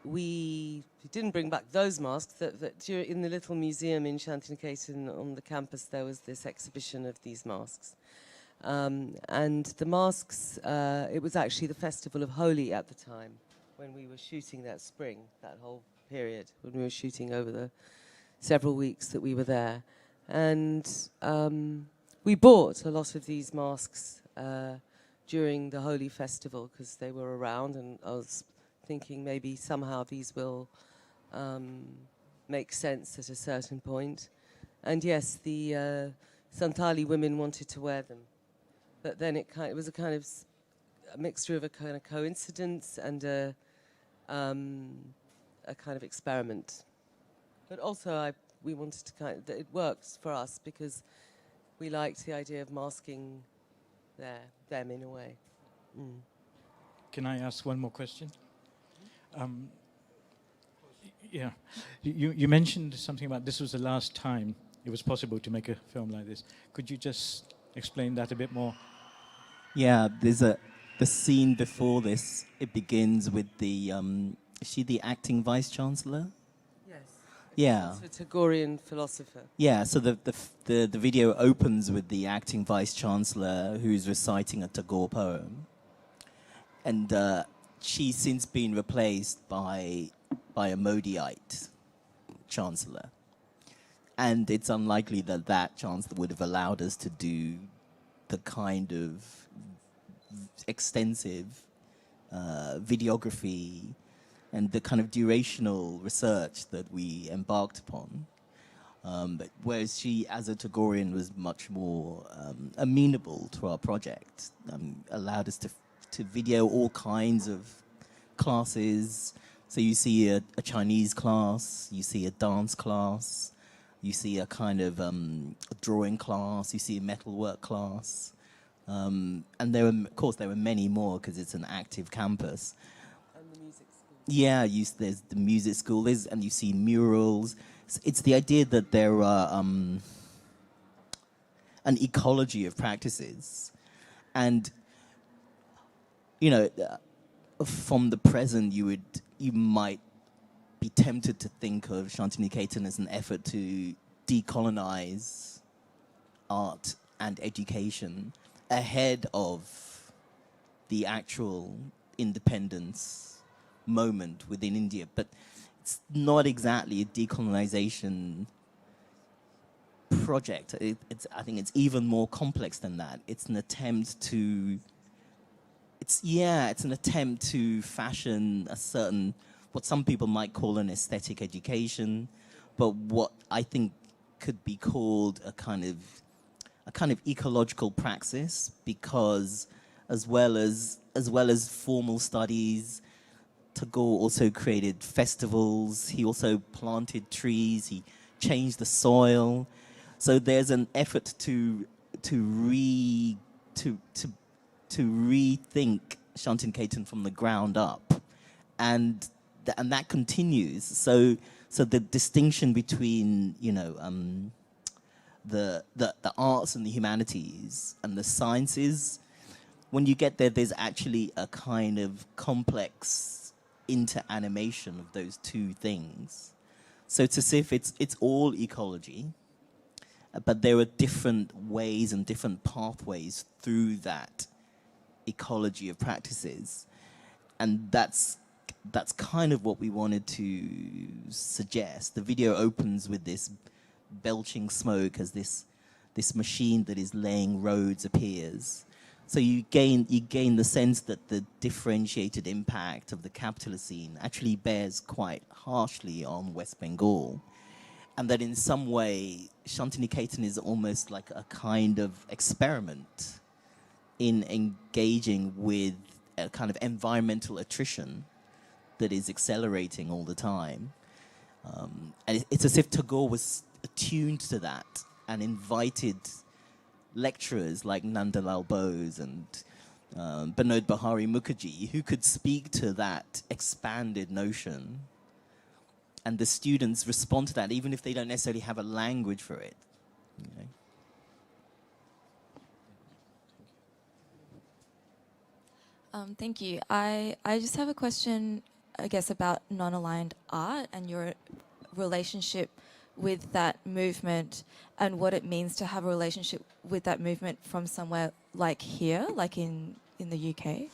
we didn't bring back those masks. That in the little museum in Shantiniketan on the campus, there was this exhibition of these masks. And the masks, it was actually the festival of Holi at the time when we were shooting that spring, that whole period, when we were shooting over the several weeks that we were there. And we bought a lot of these masks during the Holi festival because they were around, and I was thinking maybe somehow these will make sense at a certain point. And yes, the Santali women wanted to wear them. But then it was a kind of a mixture of a kind of coincidence and a kind of experiment. But also we wanted to it worked for us because we liked the idea of masking them in a way. Mm. Can I ask one more question? Yeah, you mentioned something about this was the last time it was possible to make a film like this. Could you just explain that a bit more? Yeah, there's the scene before this. It begins with the is she the acting vice chancellor? Yes. Yeah. She's a Tagorean philosopher. Yeah. So the video opens with the acting vice chancellor who's reciting a Tagore poem, and she's since been replaced by a Modiite chancellor, and it's unlikely that chancellor would have allowed us to do the kind of extensive videography and the kind of durational research that we embarked upon. But whereas she, as a Tagorean, was much more amenable to our project, allowed us to video all kinds of classes. So you see a Chinese class, you see a dance class, you see a kind of a drawing class, you see a metalwork class. And of course, there were many more because it's an active campus. And the music school. Yeah, there's the music school, and you see murals. It's the idea that there are an ecology of practices. And, from the present, you might be tempted to think of Shantiniketan as an effort to decolonize art and education ahead of the actual independence moment within India. But it's not exactly a decolonization project. I think it's even more complex than that. It's an attempt to fashion a certain, what some people might call an aesthetic education, but what I think could be called a kind of ecological praxis, because as well as formal studies, Tagore also created festivals. He also planted trees. He changed the soil. So there's an effort to rethink Shantiniketan from the ground up, and that continues. So the distinction between the arts and the humanities and the sciences, when you get there, there's actually a kind of complex inter-animation of those two things. So it's as if it's all ecology, but there are different ways and different pathways through that ecology of practices. And that's kind of what we wanted to suggest. The video opens with this belching smoke as this machine that is laying roads appears. So you gain the sense that the differentiated impact of the capitalist scene actually bears quite harshly on West Bengal, and that in some way Shantiniketan is almost like a kind of experiment in engaging with a kind of environmental attrition that is accelerating all the time. And it's as if Tagore was attuned to that and invited lecturers like Nandalal Bose and Binod Bihari Mukherjee, who could speak to that expanded notion. And the students respond to that, even if they don't necessarily have a language for it. Thank you. I just have a question, I guess, about non-aligned art and your relationship with that movement and what it means to have a relationship with that movement from somewhere like here, like in the UK,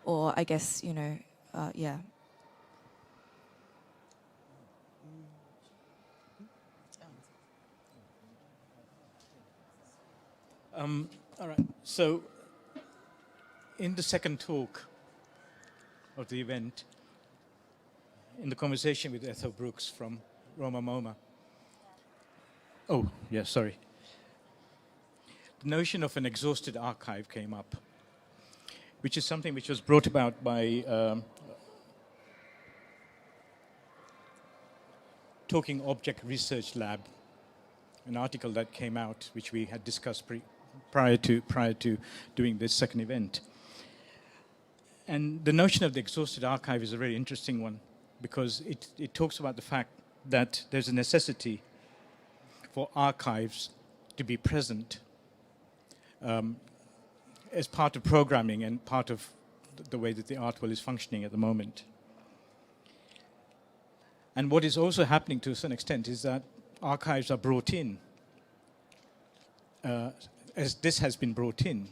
or I guess, yeah. All right. So, in the second talk of the event, in the conversation with Ethel Brooks from Roma MoMA. Oh, yeah, sorry. the notion of an exhausted archive came up, which is something which was brought about by Talking Object Research Lab, an article that came out, which we had discussed prior to doing this second event. And the notion of the exhausted archive is a very interesting one, because it talks about the fact that there's a necessity for archives to be present as part of programming and part of the way that the art world is functioning at the moment. And what is also happening to a certain extent is that archives are brought in, as this has been brought in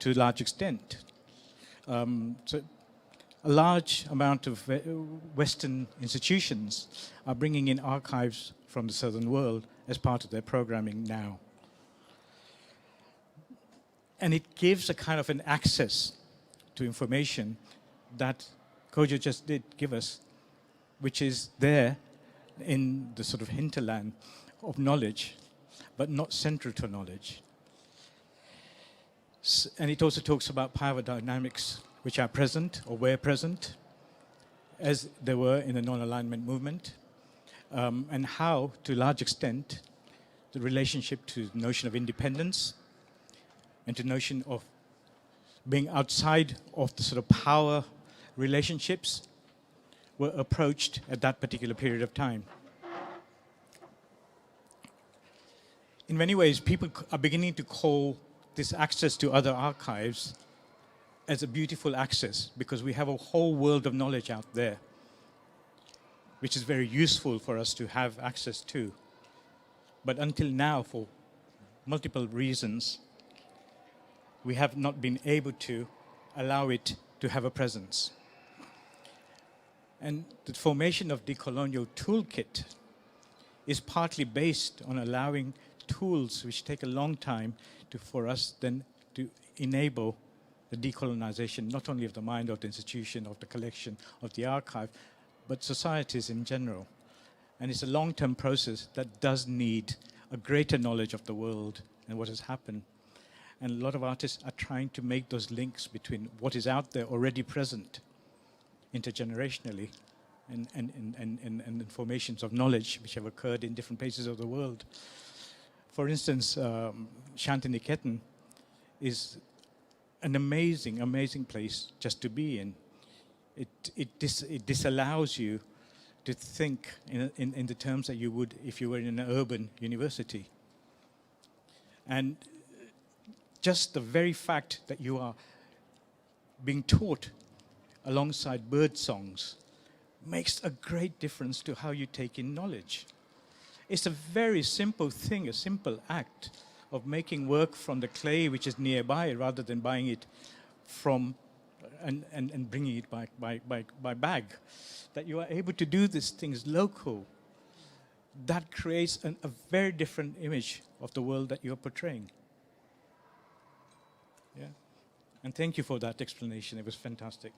to a large extent. So a large amount of Western institutions are bringing in archives from the southern world as part of their programming now. And it gives a kind of an access to information that Kodwo just did give us, which is there in the sort of hinterland of knowledge, but not central to knowledge. And it also talks about power dynamics which are present or were present, as they were in the non-alignment movement, and how, to a large extent, the relationship to the notion of independence and to the notion of being outside of the sort of power relationships were approached at that particular period of time. In many ways, people are beginning to call this access to other archives as a beautiful access, because we have a whole world of knowledge out there, which is very useful for us to have access to. But until now, for multiple reasons, we have not been able to allow it to have a presence. And the formation of the colonial toolkit is partly based on allowing tools which take a long time for us then to enable the decolonization, not only of the mind, of the institution, of the collection, of the archive, but societies in general. And it's a long-term process that does need a greater knowledge of the world and what has happened. And a lot of artists are trying to make those links between what is out there already present intergenerationally and formations of knowledge which have occurred in different places of the world. For instance, Shantiniketan is an amazing, amazing place just to be in. It disallows you to think in the terms that you would if you were in an urban university. And just the very fact that you are being taught alongside bird songs makes a great difference to how you take in knowledge. It's a very simple thing, a simple act of making work from the clay which is nearby rather than buying it from and bringing it by bag. That you are able to do these things local, that creates a very different image of the world that you're portraying. Yeah. And thank you for that explanation. It was fantastic.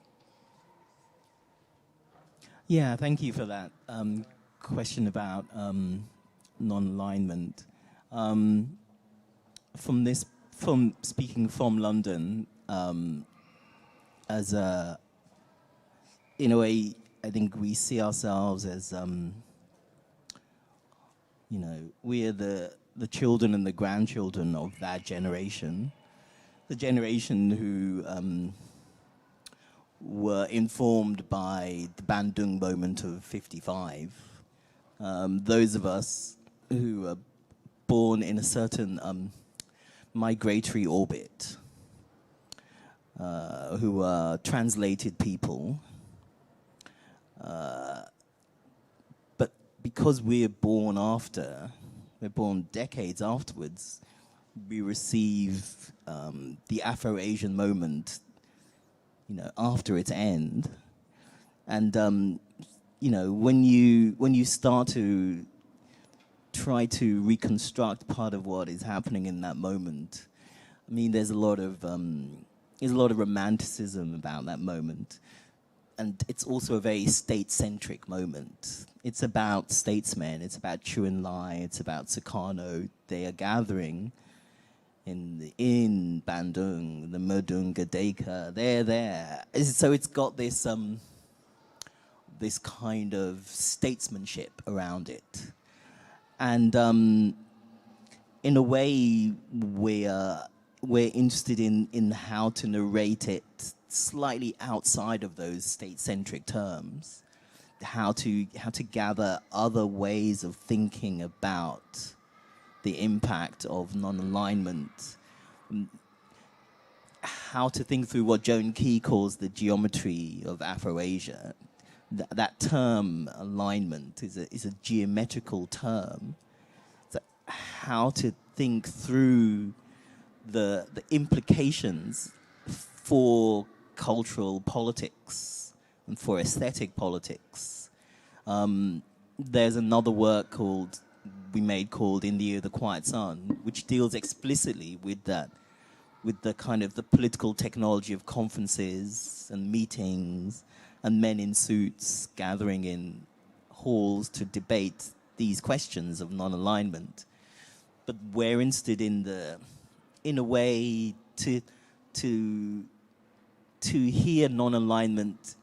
Yeah, thank you for that question about non-alignment. From speaking from London, as a, in a way, I think we see ourselves as, you know, we are the children and the grandchildren of that generation, the generation who were informed by the Bandung moment of 55. Those of us who are born in a certain migratory orbit, who are translated people, but because we're born decades afterwards, we receive the Afro-Asian moment, you know, after its end. And you know, when you start to try to reconstruct part of what is happening in that moment, I mean, there's a lot of romanticism about that moment. And it's also a very state-centric moment. It's about statesmen, it's about Chu and Lai, it's about Sukarno. They are gathering in Bandung, the Merdunga Deka, they're there. So it's got this this kind of statesmanship around it. And in a way, we're interested in how to narrate it slightly outside of those state-centric terms, how to gather other ways of thinking about the impact of non-alignment, how to think through what Joan Key calls the geometry of Afro-Asia. That term, alignment, is a geometrical term. So how to think through the implications for cultural politics and for aesthetic politics. There's another work we made called In the Year of the Quiet Sun, which deals explicitly with that, with the kind of the political technology of conferences and meetings and men in suits gathering in halls to debate these questions of non-alignment. But we're interested in a way to hear non-alignment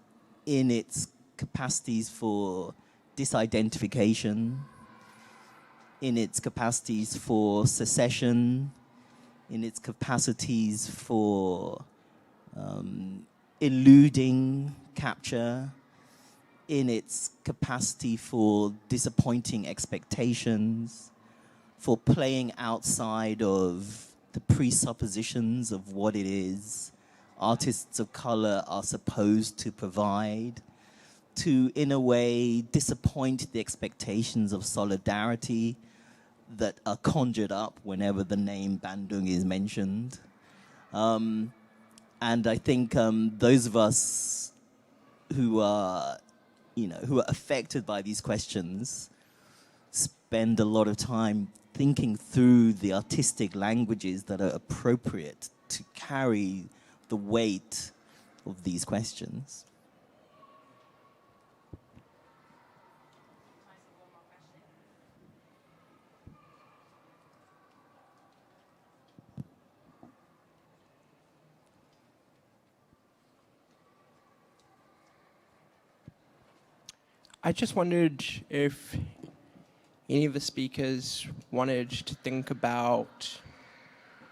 in its capacities for disidentification, in its capacities for secession, in its capacities for eluding capture, in its capacity for disappointing expectations, for playing outside of the presuppositions of what it is artists of color are supposed to provide, to, in a way, disappoint the expectations of solidarity that are conjured up whenever the name Bandung is mentioned. And I think those of us who are affected by these questions spend a lot of time thinking through the artistic languages that are appropriate to carry the weight of these questions. I just wondered if any of the speakers wanted to think about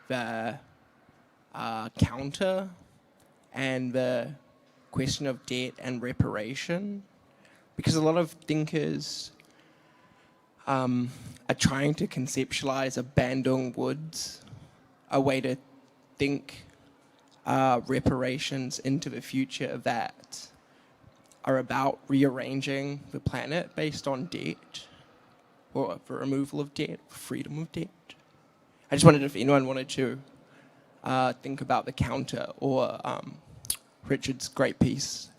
the counter and the question of debt and reparation, because a lot of thinkers are trying to conceptualize a Bandung Woods, a way to think reparations into the future that are about rearranging the planet based on debt, or the removal of debt, freedom of debt. I just wondered if anyone wanted to think about the counter or Richard's great piece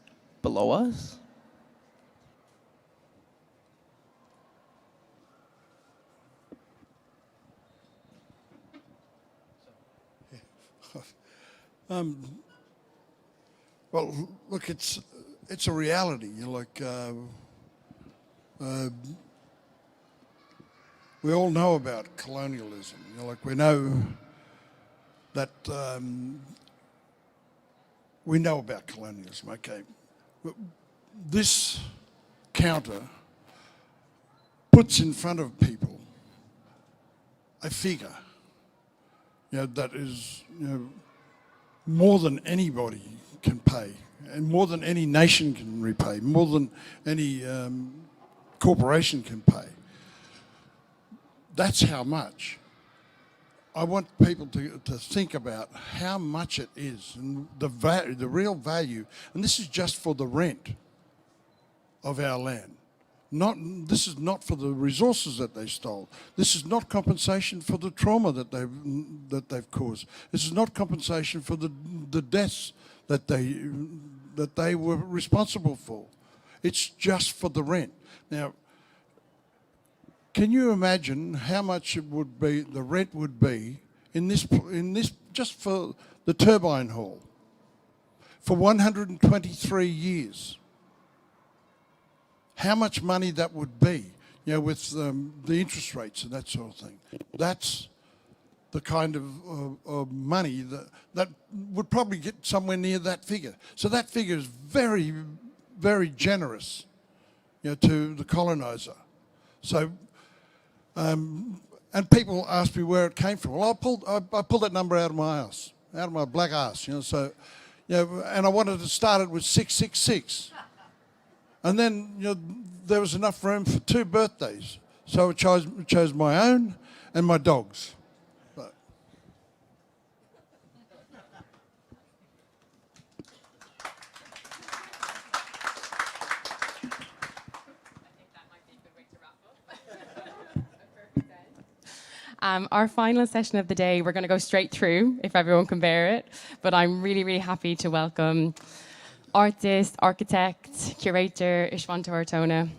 below us. Well, look, it's a reality. We all know about colonialism. We know that we know about colonialism. Okay, this counter puts in front of people a figure, that is, more than anybody can pay, and more than any nation can repay, more than any corporation can pay. That's how much. I want people to think about how much it is and the real value. And this is just for the rent of our land. This is not for the resources that they stole. This is not compensation for the trauma that they've caused. This is not compensation for the deaths that they were responsible for. It's just for the rent. Now, can you imagine how much it would be, the rent would be in this just for the turbine hall for 123 years? How much money that would be, with the interest rates and that sort of thing. That's the kind of money that would probably get somewhere near that figure. So that figure is very, very generous, to the coloniser. So, and people ask me where it came from. Well, I pulled that number out of my ass, out of my black ass, So, and I wanted to start it with 666. And then, there was enough room for 2 birthdays. So I chose my own and my dog's. But. Our final session of the day, we're going to go straight through, if everyone can bear it. But I'm really, really happy to welcome artist, architect, curator Iswanto Hartono,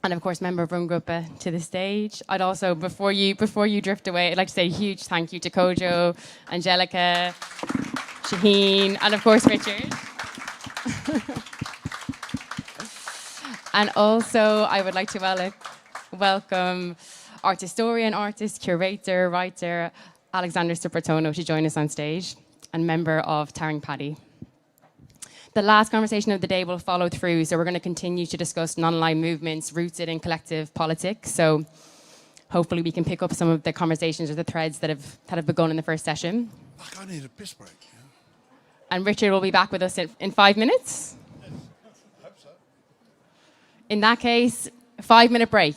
and of course, member of Ruangrupa to the stage. I'd also, before you drift away, I'd like to say a huge thank you to Kodwo, Anjalika, Shaheen, and of course, Richard. And also, I would like to welcome art historian, artist, curator, writer, Alexander Supartono to join us on stage, and member of Padi. The last conversation of the day will follow through, so we're going to continue to discuss non-aligned movements rooted in collective politics. So hopefully we can pick up some of the conversations or the threads that have begun in the first session. Fuck, I need a piss break. And Richard will be back with us in 5 minutes. Yes, I hope so. In that case, 5-minute break.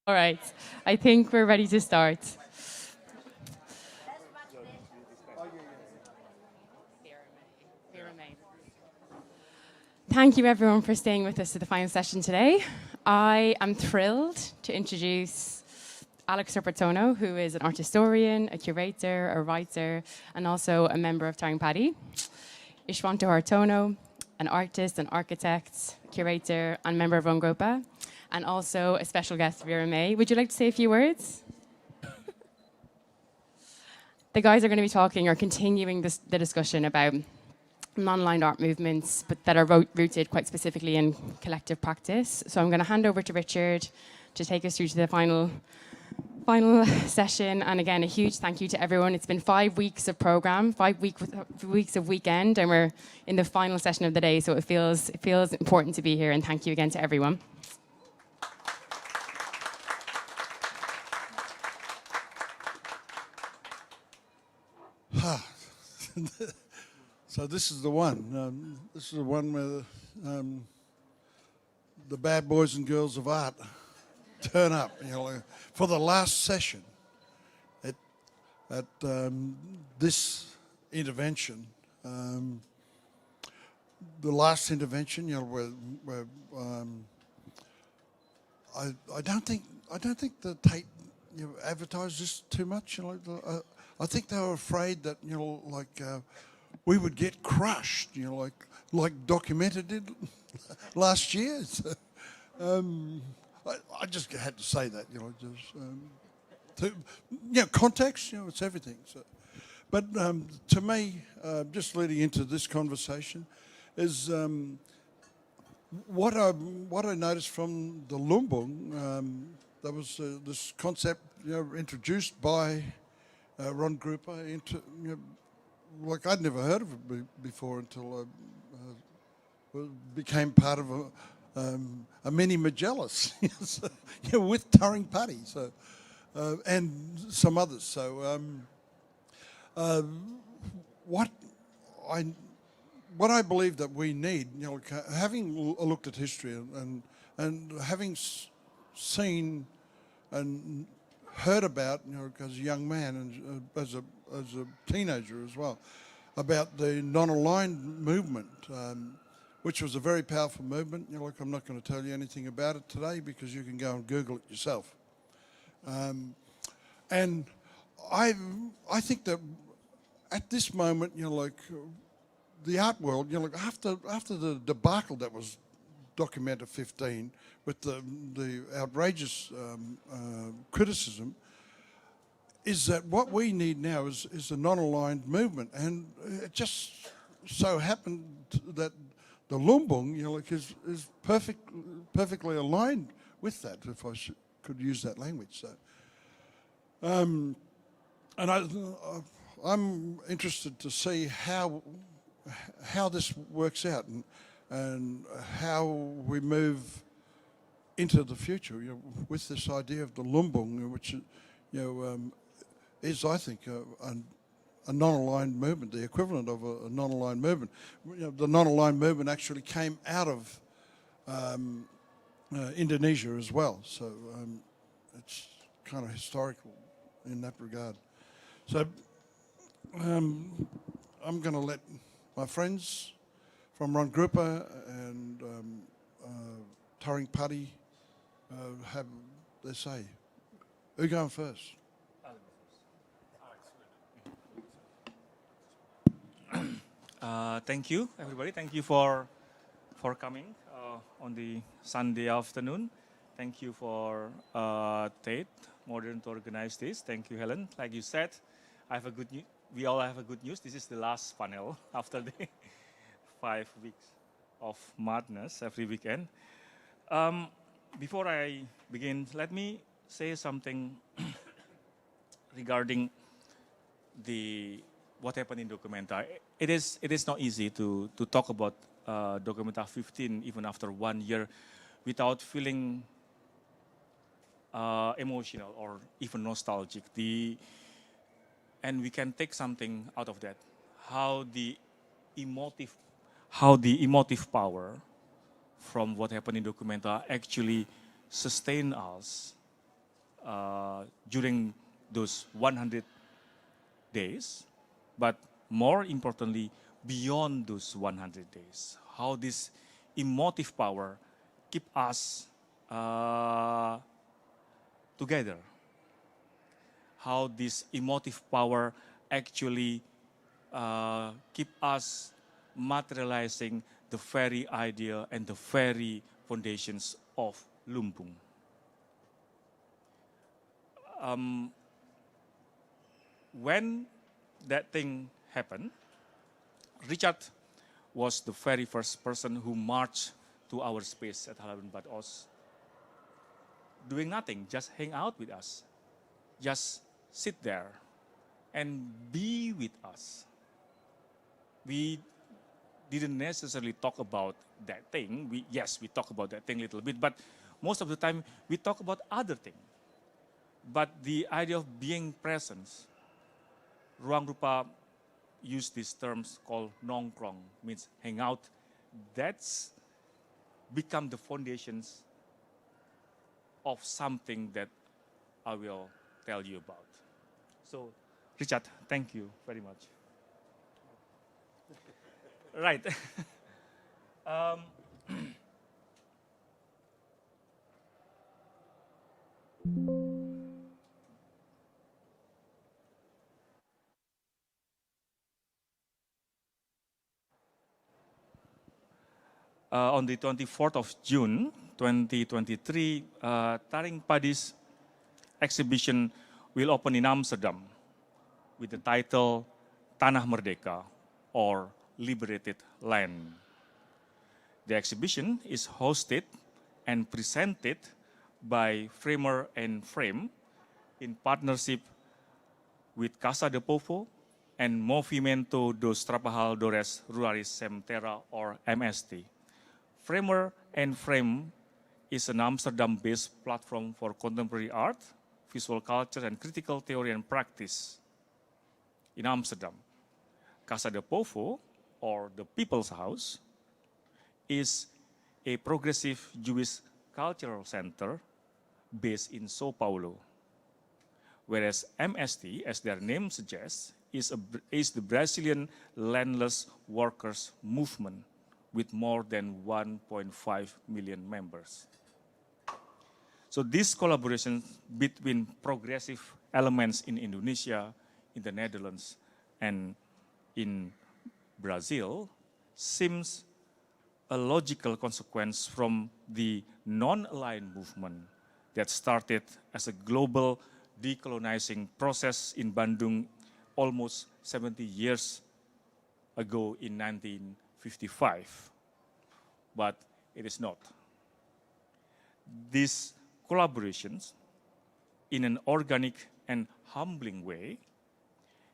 All right, I think we're ready to start. Thank you everyone for staying with us to the final session today. I am thrilled to introduce Alex Supartono, who is an art historian, a curator, a writer, and also a member of Padi. Iswanto Hartono, an artist, an architect, curator, and member of Ruangrupa, and also a special guest, Vera May. Would you like to say a few words? The guys are going to be talking or continuing the discussion about non-aligned art movements, but that are rooted quite specifically in collective practice. So I'm going to hand over to Richard to take us through to the final session. And again, a huge thank you to everyone. It's been 5 weeks of program, 5 weeks of weekend, and we're in the final session of the day. So it feels important to be here. And thank you again to everyone. So this is the one. This is the one where the bad boys and girls of art turn up. You know, for the last session at this intervention. The last intervention, you know, where I don't think the Tate advertised this too much. You know, I think they were afraid that, you know, like we would get crushed, you know, like Documenta did last year. So, I just had to say that, you know, just context, you know, it's everything. So, but to me, just leading into this conversation, is what I noticed from the Lumbung. There was this concept, you know, introduced by Ruangrupa into, you know, like I'd never heard of it before until I became part of a mini Magellas, you know, with Turing Padi, so and some others. So what I believe that we need, you know, having looked at history and having seen and heard about, you know, as a young man and as a teenager as well, about the non-aligned movement, which was a very powerful movement. You know, like I'm not going to tell you anything about it today because you can go and Google it yourself. And I think that at this moment, you know, like the art world, you know, like after the debacle that was Documenta 15 with the outrageous criticism, is that what we need now is a non-aligned movement, and it just so happened that the Lumbung, you know, like is perfectly aligned with that, if I could use that language. So, and I'm interested to see how this works out and how we move into the future, you know, with this idea of the Lumbung, which, you know, is, I think, a non-aligned movement, the equivalent of a non-aligned movement. You know, the non-aligned movement actually came out of Indonesia as well, so it's kind of historical in that regard. So I'm going to let my friends from Ruangrupa and Turing Padi have their say. Who's going first? Thank you, everybody. Thank you for coming on the Sunday afternoon. Thank you for Tate Modern to organize this. Thank you, Helen. Like you said, I have a good news. We all have a good news. This is the last panel after the 5 weeks of madness every weekend. Before I begin, let me say something regarding what happened in Documenta. It is not easy to talk about Documenta 15 even after 1 year without feeling emotional or even nostalgic. And we can take something out of that. How the emotive power from what happened in Documenta actually sustain us during those 100 days, but more importantly, beyond those 100 days. How this emotive power keep us together. How this emotive power actually keep us materializing the very idea and the very foundations of Lumbung. When that thing happened, Richard was the very first person who marched to our space at Halaban Bad Os, doing nothing, just hang out with us, just sit there and be with us. We didn't necessarily talk about that thing. Yes, we talk about that thing a little bit, but most of the time we talk about other things. But the idea of being present, Ruangrupa used these terms called nongkrong, means hang out. That's become the foundations of something that I will tell you about. So, Richard, thank you very much. Right. On the 24th of June, 2023, Taring Padi's exhibition will open in Amsterdam with the title Tanah Merdeka, or Liberated Land. The exhibition is hosted and presented by Framer and Frame in partnership with Casa de Povo and Movimento dos Trabalhadores Rurais Sem Terra, or MST. Framer and Frame is an Amsterdam-based platform for contemporary art, visual culture, and critical theory and practice in Amsterdam. Casa de Povo, or the People's House, is a progressive Jewish cultural center based in Sao Paulo, whereas MST, as their name suggests, is the Brazilian landless workers movement with more than 1.5 million members. So this collaboration between progressive elements in Indonesia, in the Netherlands, and in Brazil seems a logical consequence from the non-aligned movement that started as a global decolonizing process in Bandung almost 70 years ago in 1955. But it is not. These collaborations, in an organic and humbling way,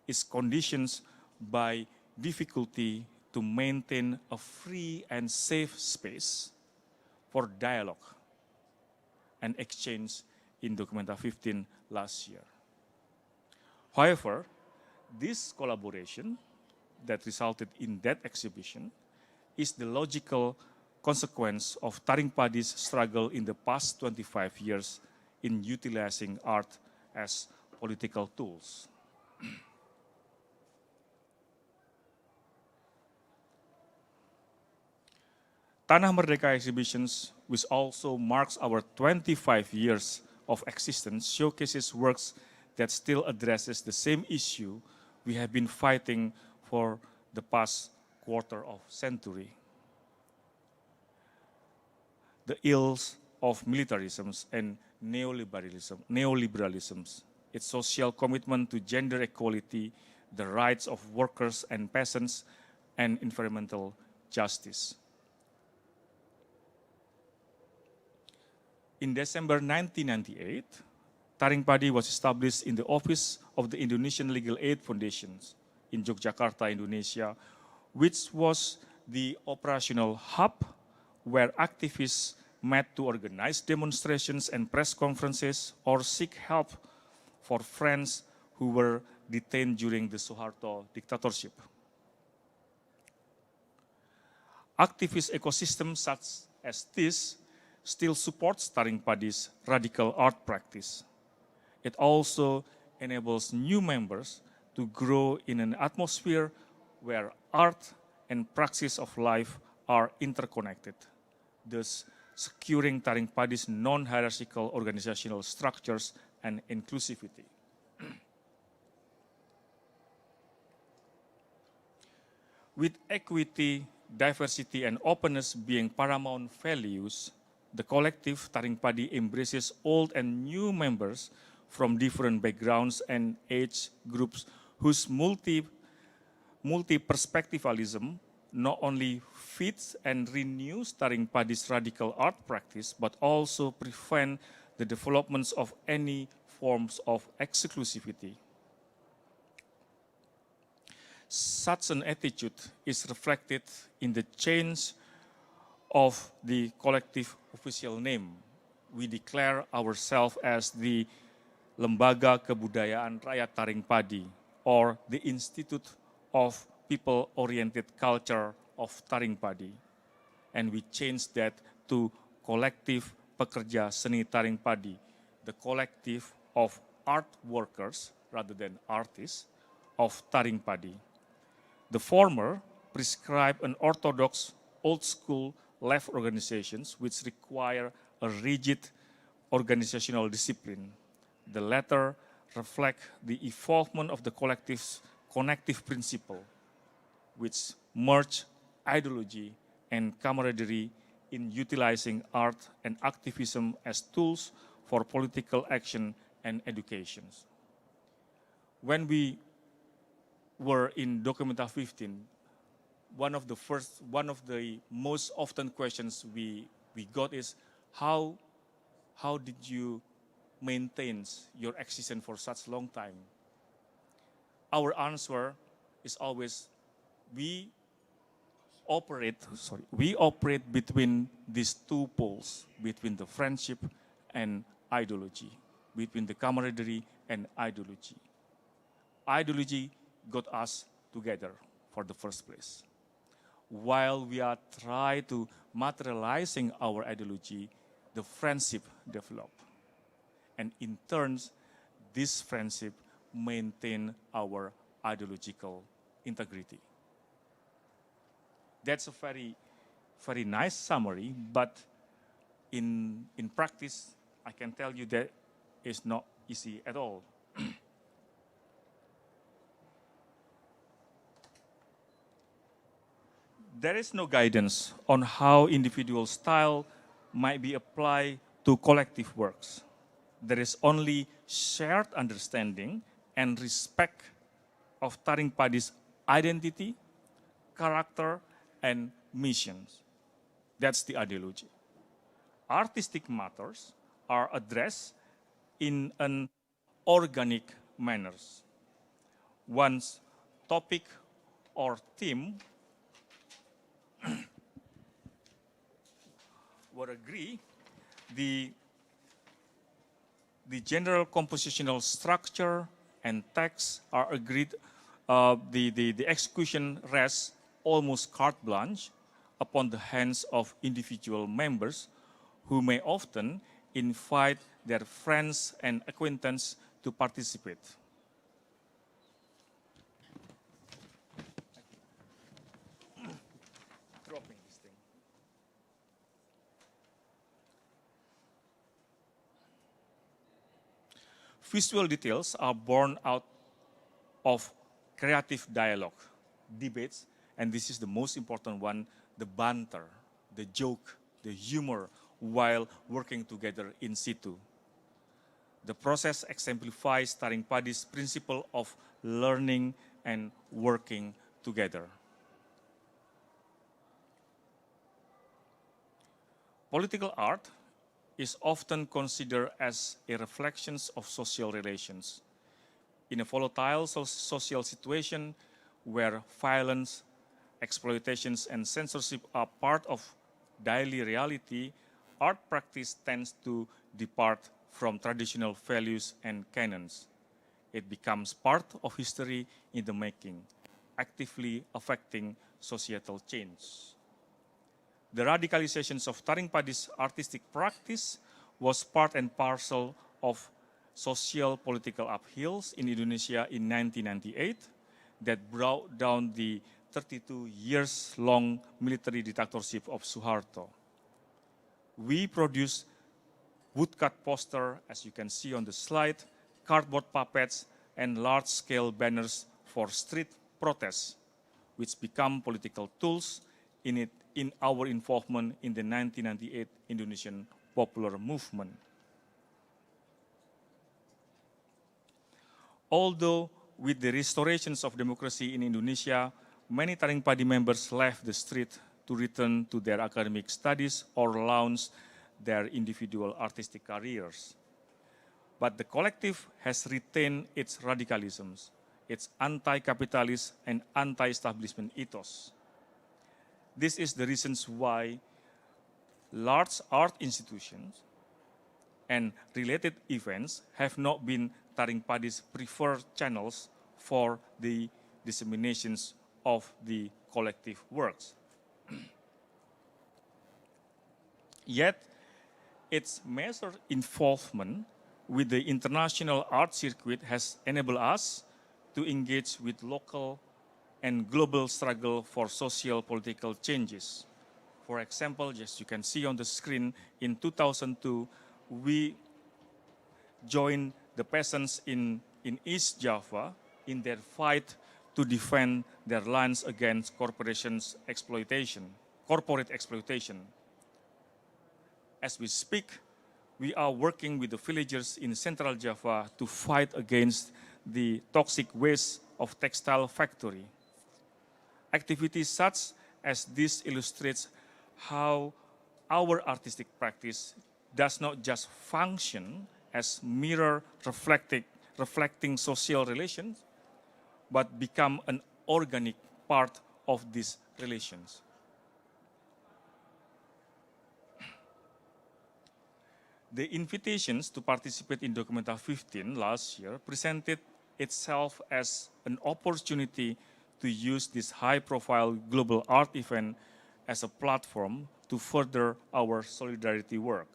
is conditioned by difficulty to maintain a free and safe space for dialogue and exchange in Documenta 15 last year. However, this collaboration that resulted in that exhibition is the logical consequence of Taring Padi's struggle in the past 25 years in utilizing art as political tools. Tanah Merdeka exhibitions, which also marks our 25 years of existence, showcases works that still addresses the same issue we have been fighting for the past quarter of century. The ills of militarisms and neoliberalisms, its social commitment to gender equality, the rights of workers and peasants, and environmental justice. In December 1998, Taring Padi was established in the office of the Indonesian Legal Aid Foundation in Yogyakarta, Indonesia, which was the operational hub where activists met to organize demonstrations and press conferences or seek help for friends who were detained during the Suharto dictatorship. Activist ecosystems such as this still supports Taring Padi's radical art practice, it also enables new members to grow in an atmosphere where art and praxis of life are interconnected, thus securing Taring Padi's non-hierarchical organizational structures and inclusivity. With equity, diversity, and openness being paramount values, the collective Taring Padi embraces old and new members from different backgrounds and age groups whose multi-perspectivalism not only fits and renews Taring Padi's radical art practice, but also prevent the developments of any forms of exclusivity. Such an attitude is reflected in the change of the collective official name. We declare ourselves as the Lembaga Kebudayaan Rakyat Taring Padi, or the Institute of People-Oriented Culture of Taring Padi. And we changed that to Collective Pekerja Seni Taring Padi, the collective of art workers, rather than artists, of Taring Padi. The former prescribe an orthodox, old-school left organizations which require a rigid organizational discipline. The latter reflect the evolvement of the collective's connective principle, which merge ideology and camaraderie in utilizing art and activism as tools for political action and education. When we were in Documenta 15, one of the most often questions we got is, how did you maintain your existence for such a long time? Our answer is always, we operate between these two poles, between the friendship and ideology, between the camaraderie and ideology. Ideology got us together for the first place. While we are trying to materializing our ideology, the friendship developed. And in turn, this friendship maintain our ideological integrity. That's a very, very nice summary, but in practice, I can tell you that it's not easy at all. There is no guidance on how individual style might be applied to collective works. There is only shared understanding and respect of Taring Padi's identity, character, and missions. That's the ideology. Artistic matters are addressed in an organic manner. Once topic or theme were agreed, the general compositional structure and text are agreed. The execution rests almost carte blanche upon the hands of individual members who may often invite their friends and acquaintances to participate. Visual details are born out of creative dialogue, debates, and this is the most important one, the banter, the joke, the humor, while working together in situ. The process exemplifies Taring Padi's principle of learning and working together. Political art is often considered as a reflection of social relations. In a volatile social situation where violence, exploitations, and censorship are part of daily reality, art practice tends to depart from traditional values and canons. It becomes part of history in the making, actively affecting societal change. The radicalizations of Taring Padi's artistic practice was part and parcel of social political upheavals in Indonesia in 1998 that brought down the 32 years long military dictatorship of Suharto. We produced woodcut poster, as you can see on the slide, cardboard puppets, and large-scale banners for street protests, which become political tools in our involvement in the 1998 Indonesian popular movement. Although with the restorations of democracy in Indonesia, many Taring Padi members left the street to return to their academic studies or launch their individual artistic careers. But the collective has retained its radicalisms, its anti-capitalist and anti-establishment ethos. This is the reasons why large art institutions and related events have not been Taring Padi's preferred channels for the disseminations of the collective works. Yet, its measured involvement with the international art circuit has enabled us to engage with local and global struggle for social political changes. For example, as you can see on the screen, in 2002, we joined the peasants in East Java in their fight to defend their lands against corporate exploitation. As we speak, we are working with the villagers in Central Java to fight against the toxic waste of textile factory. Activities such as this illustrates how our artistic practice does not just function as mirror reflecting social relations, but become an organic part of these relations. The invitations to participate in Documenta 15 last year presented itself as an opportunity to use this high-profile global art event as a platform to further our solidarity work.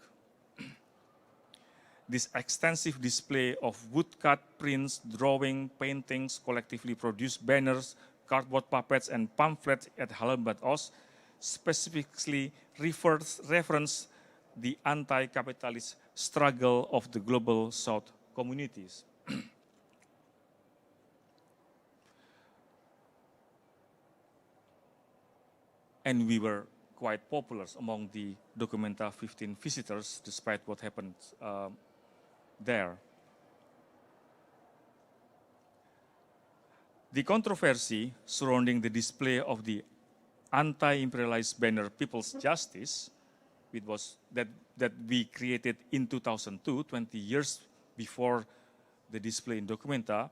This extensive display of woodcut prints, drawing, paintings, collectively produced banners, cardboard puppets, and pamphlets at Halembat Os specifically reference the anti-capitalist struggle of the global South communities. And we were quite popular among the Documenta 15 visitors, despite what happened there. The controversy surrounding the display of the anti-imperialist banner People's Justice, it was that we created in 2002, 20 years before the display in Documenta.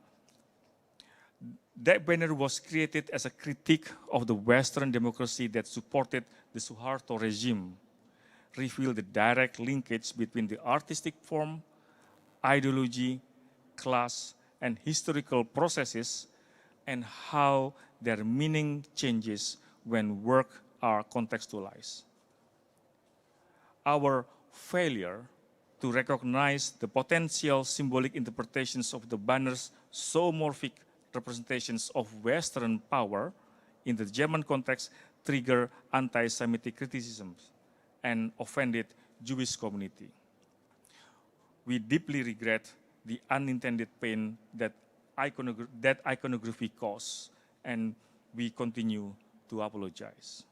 That banner was created as a critique of the Western democracy that supported the Suharto regime, revealed the direct linkage between the artistic form, ideology, class, and historical processes, and how their meaning changes when work are contextualized. Our failure to recognize the potential symbolic interpretations of the banner's zoomorphic representations of Western power in the German context triggered anti-Semitic criticisms and offended Jewish community. We deeply regret the unintended pain that iconography caused, and we continue to apologize.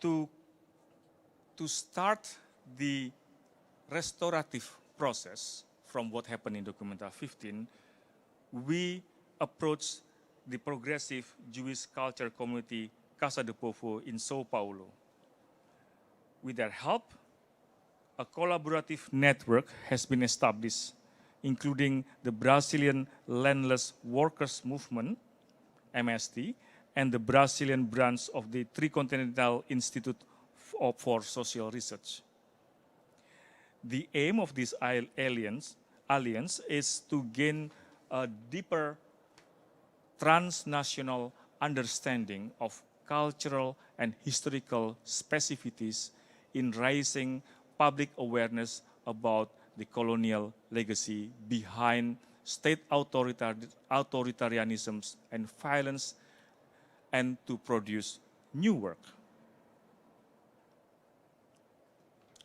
To start the restorative process from what happened in Documenta 15, we approached the progressive Jewish culture community Casa de Povo in Sao Paulo. With their help, a collaborative network has been established, including the Brazilian Landless Workers Movement, MST, and the Brazilian branch of the Tricontinental Institute for Social Research. The aim of this alliance is to gain a deeper transnational understanding of cultural and historical specificities in raising public awareness about the colonial legacy behind state authoritarianisms and violence, and to produce new work.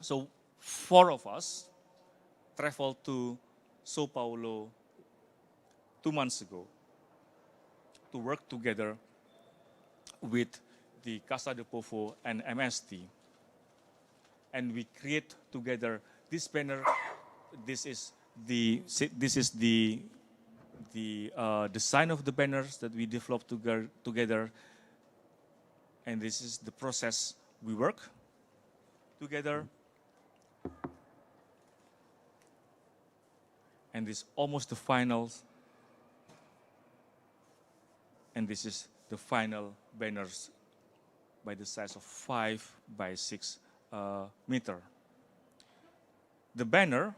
So 4 of us traveled to Sao Paulo 2 months ago to work together with the Casa de Povo and MST. And we create together this banner. This is the design of the banners that we developed together. And this is the process we work together. And this is almost the finals. And this is the final banners by the size of 5 by 6 meter. The banner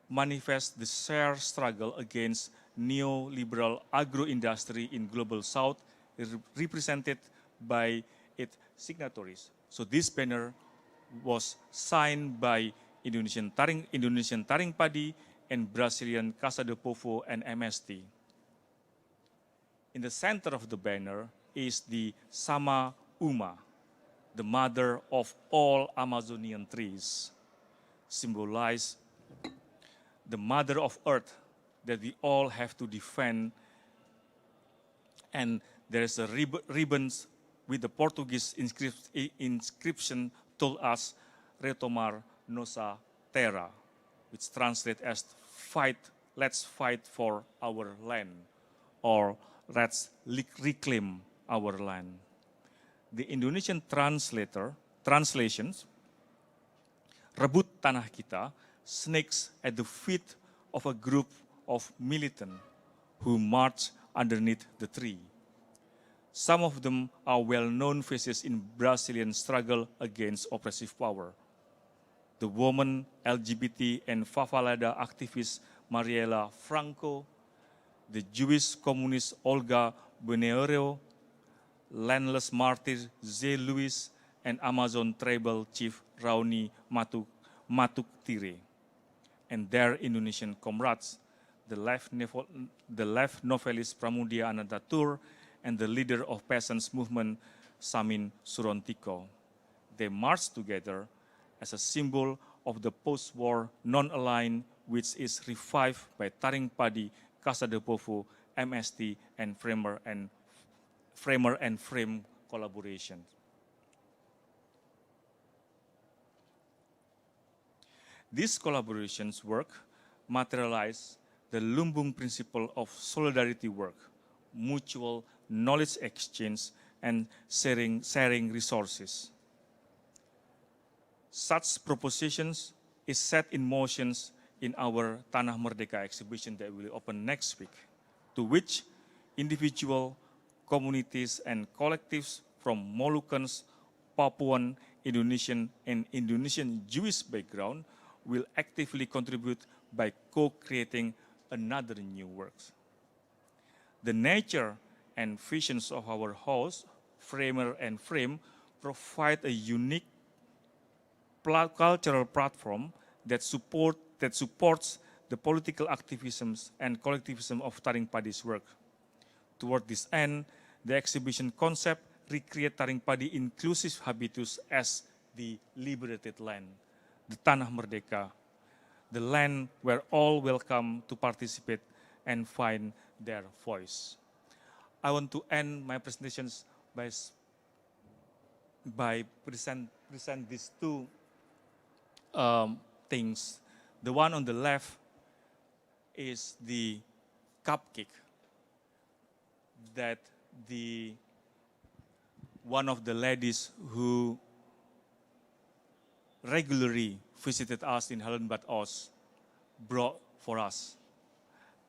manifests the shared struggle against neoliberal agro-industry in Global South, represented by its signatories. So this banner was signed by Indonesian Taring Padi and Brazilian Casa de Povo and MST. In the center of the banner is the Sama Uma, the mother of all Amazonian trees, symbolize the mother of earth that we all have to defend. And there is a ribbons with the Portuguese inscription told us Retomar Nossa Terra, which translates as let's fight for our land, or let's reclaim our land. The Indonesian translations, Rebut Tanah Kita, snakes at the feet of a group of militants who march underneath the tree. Some of them are well-known faces in Brazilian struggle against oppressive power. The woman, LGBT and favelada activist Mariela Franco, the Jewish communist Olga Beneiro, landless martyr Zé Luis, and Amazon tribal chief Raoni Matuktire, and their Indonesian comrades, the left novelist Pramudia Anantatur, and the leader of peasants' movement Samin Surontiko. They marched together as a symbol of the post-war non-aligned, which is revived by Taring Padi, Casa de Povo, MST, and Framer and Frame collaboration. These collaborations work materialize the Lumbung principle of solidarity work, mutual knowledge exchange, and sharing resources. Such propositions is set in motion in our Tanah Merdeka exhibition that will open next week, to which individual communities and collectives from Moluccans, Papuan, Indonesian, and Indonesian Jewish background will actively contribute by co-creating another new works. The nature and visions of our host, Framer and Frame, provide a unique cultural platform that supports the political activisms and collectivism of Taring Padi's work. Toward this end, the exhibition concept recreate Taring Padi inclusive habitus as the liberated land, the Tanah Merdeka, the land where all welcome to participate and find their voice. I want to end my presentations by present these two things. The one on the left is the cupcake that one of the ladies who regularly visited us in Hallenbad Oos brought for us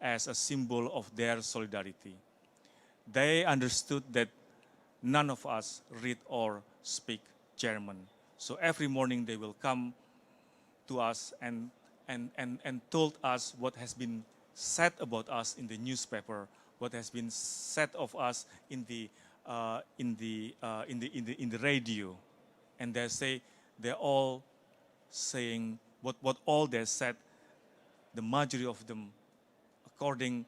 as a symbol of their solidarity. They understood that none of us read or speak German. So every morning they will come to us and told us what has been said about us in the newspaper, what has been said of us in the in the radio, and they're all saying what all they said. The majority of them, according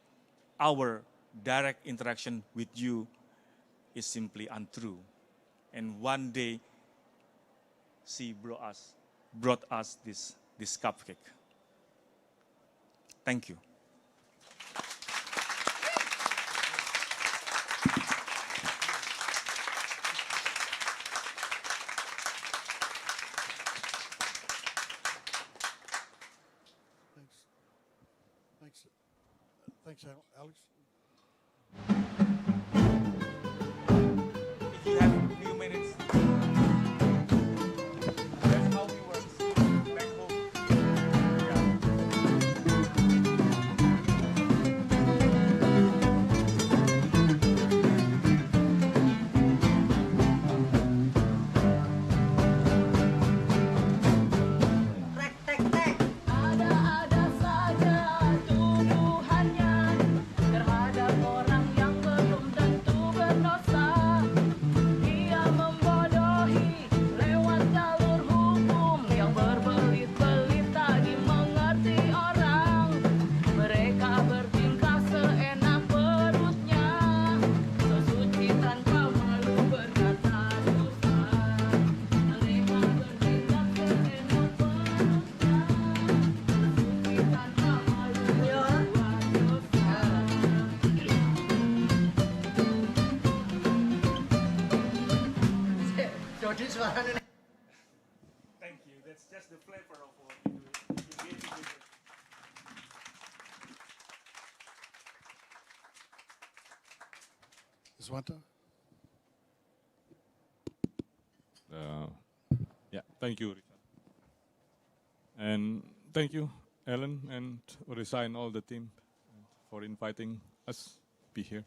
our direct interaction with you, is simply untrue. And one day, she brought us this cupcake. Thank you. Thanks, Alex. If you have a few minutes, that's how it works back home. Ada-ada saja tuduhannya terhadap orang yang belum tentu berdosa. Dia membodohi lewat jalur hukum yang berbelit-belit tak dimengerti orang. Mereka bertingkah seenak perutnya, sesuci tanpa malu berkata dusta. Mereka bertindak seenak perutnya. Thank you. That's just the flavor of what we do. Iswanto? Yeah, thank you, Richard. And thank you, Ellen and Orisa and all the team for inviting us be here.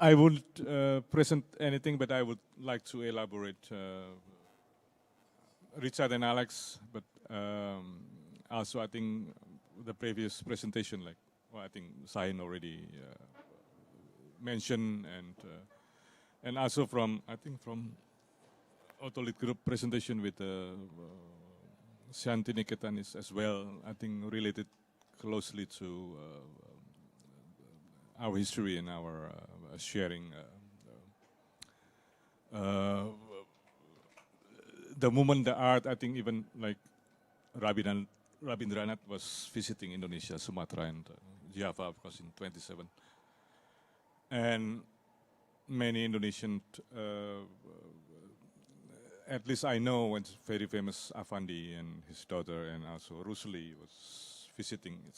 I won't present anything, but I would like to elaborate Richard and Alex, but also I think the previous presentation, like I think Sahin already mentioned, and also from Otolith Group presentation with Shanti Niketan is as well, I think related closely to our history and our sharing. The moment, the art, I think even like Rabindranath was visiting Indonesia, Sumatra and Java, of course, in 27. And many Indonesian, at least I know, when very famous Afandi and his daughter, and also Rusli was visiting,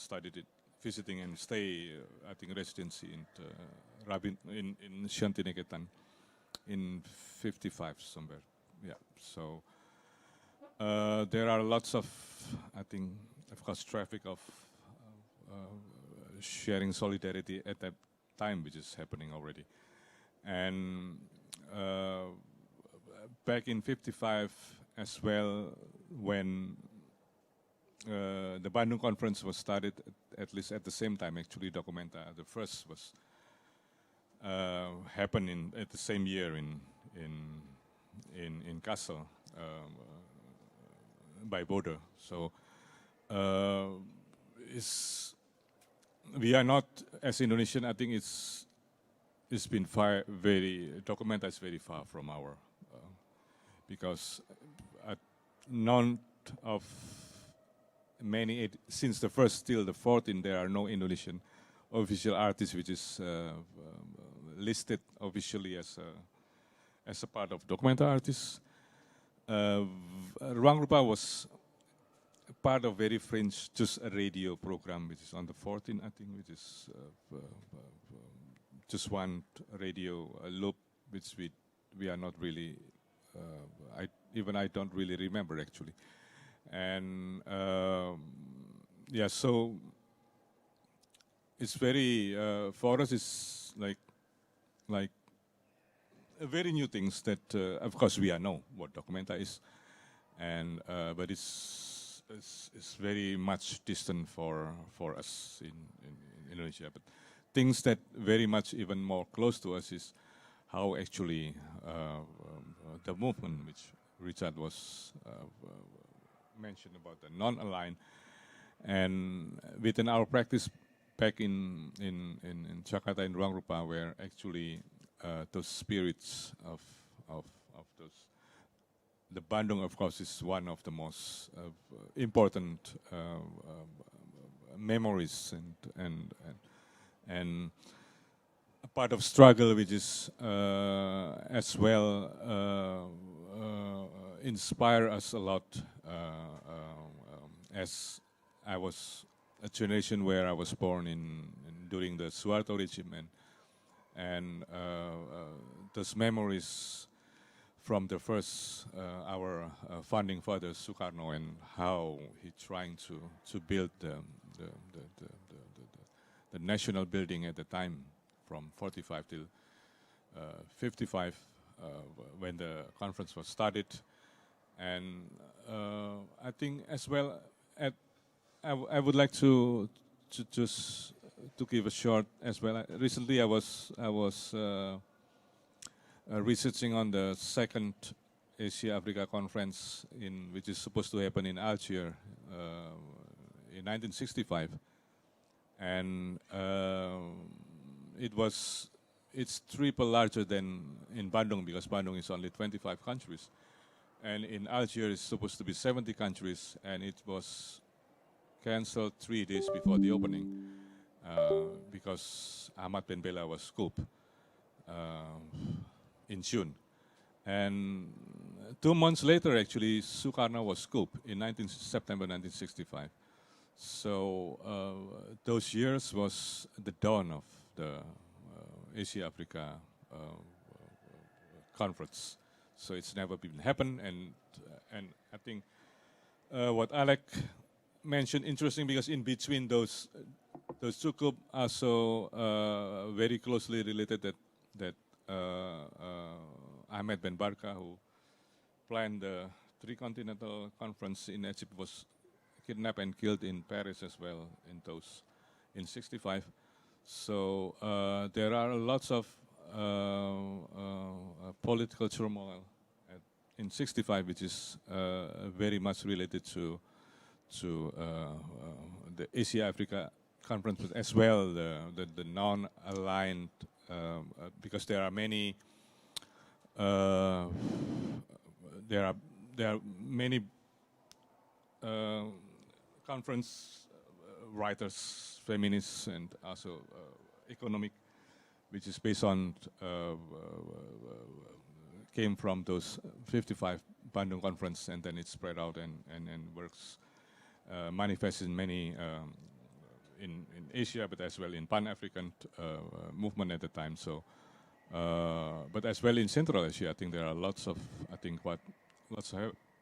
visiting and stay, I think, residency in Shanti Niketan in 55 somewhere. Yeah, so there are lots of, I think, of course, traffic of sharing solidarity at that time, which is happening already. And back in 55 as well, when the Bandung conference was started, at least at the same time, actually, Documenta, the first was happened at the same year in Kassel by border. So we are not, as Indonesian, I think it's been Documenta is very far from our, because none of many, since the first till the 14, there are no Indonesian official artists which is listed officially as a part of Documenta artists. Ruangrupa was part of very fringe, just a radio program, which is on the 14, I think, which is just one radio loop, which we are not really, I don't really remember actually. And yeah, so it's very, for us it's like very new things that, of course, we know what Documenta is, and but it's very much distant for us in Indonesia. But things that very much even more close to us is how actually the movement which Richard was mentioned about the non-aligned, and within our practice back in Jakarta in Ruangrupa, where actually those spirits of those, the Bandung, of course, is one of the most important memories and a part of struggle, which is as well inspire us a lot. As I was a generation where I was born during the Suharto regime, and those memories from the first our founding father Sukarno, and how he trying to build the national building at the time from 45 till 55 when the conference was started. And I think as well, I would like to just to give a short as well. Recently, I was researching on the second Asia-Africa conference which is supposed to happen in Algiers in 1965, and it's triple larger than in Bandung, because Bandung is only 25 countries. And in Algiers, it's supposed to be 70 countries, and it was cancelled 3 days before the opening because Ahmad Ben Bella was coup in June. And 2 months later, actually, Sukarno was coup in September 1965. So those years was the dawn of the Asia-Africa conference. So it's never been happened, and I think what Alec mentioned interesting, because in between those two coups are so very closely related that Ahmed Ben Barka, who planned the Tricontinental Conference in Egypt, was kidnapped and killed in Paris as well in 65. So there are lots of political turmoil in 65, which is very much related to the Asia-Africa conference, but as well the non-aligned, because there are many conference writers, feminists, and also economic, which is based on, came from those 55 Bandung conference, and then it spread out and works, manifests in many, in Asia, but as well in Pan-African movement at the time. So, but as well in Central Asia, I think there are lots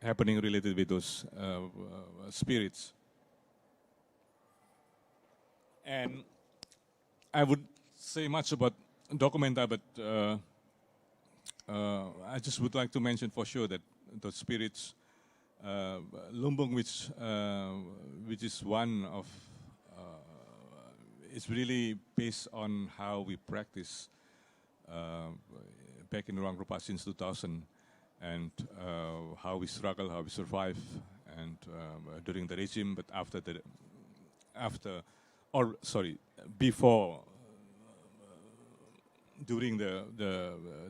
happening related with those spirits. And I would say much about Documenta, but I just would like to mention for sure that the spirits, Lumbung, which is one of, it's really based on how we practice back in Ruangrupa since 2000, and how we struggle, how we survive, and during the regime, but before, during the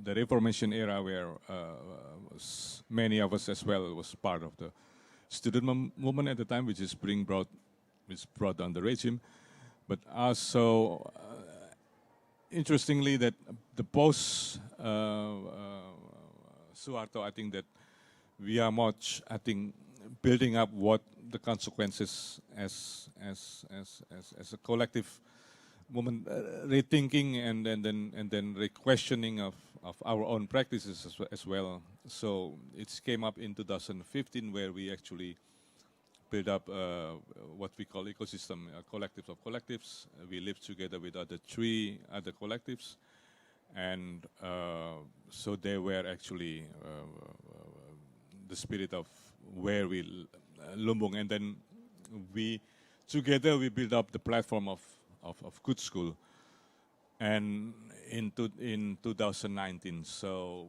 Reformation era, where many of us as well was part of the student movement at the time, which brought down the regime. But also, interestingly, that the post Suharto, I think that we are much, I think, building up what the consequences as a collective movement, rethinking and then re-questioning of our own practices as well. So it came up in 2015, where we actually build up what we call ecosystem, collectives of collectives. We live together with three other collectives, and so they were actually the spirit of where we Lumbung, and then we together we build up the platform of Good School, and in 2019. So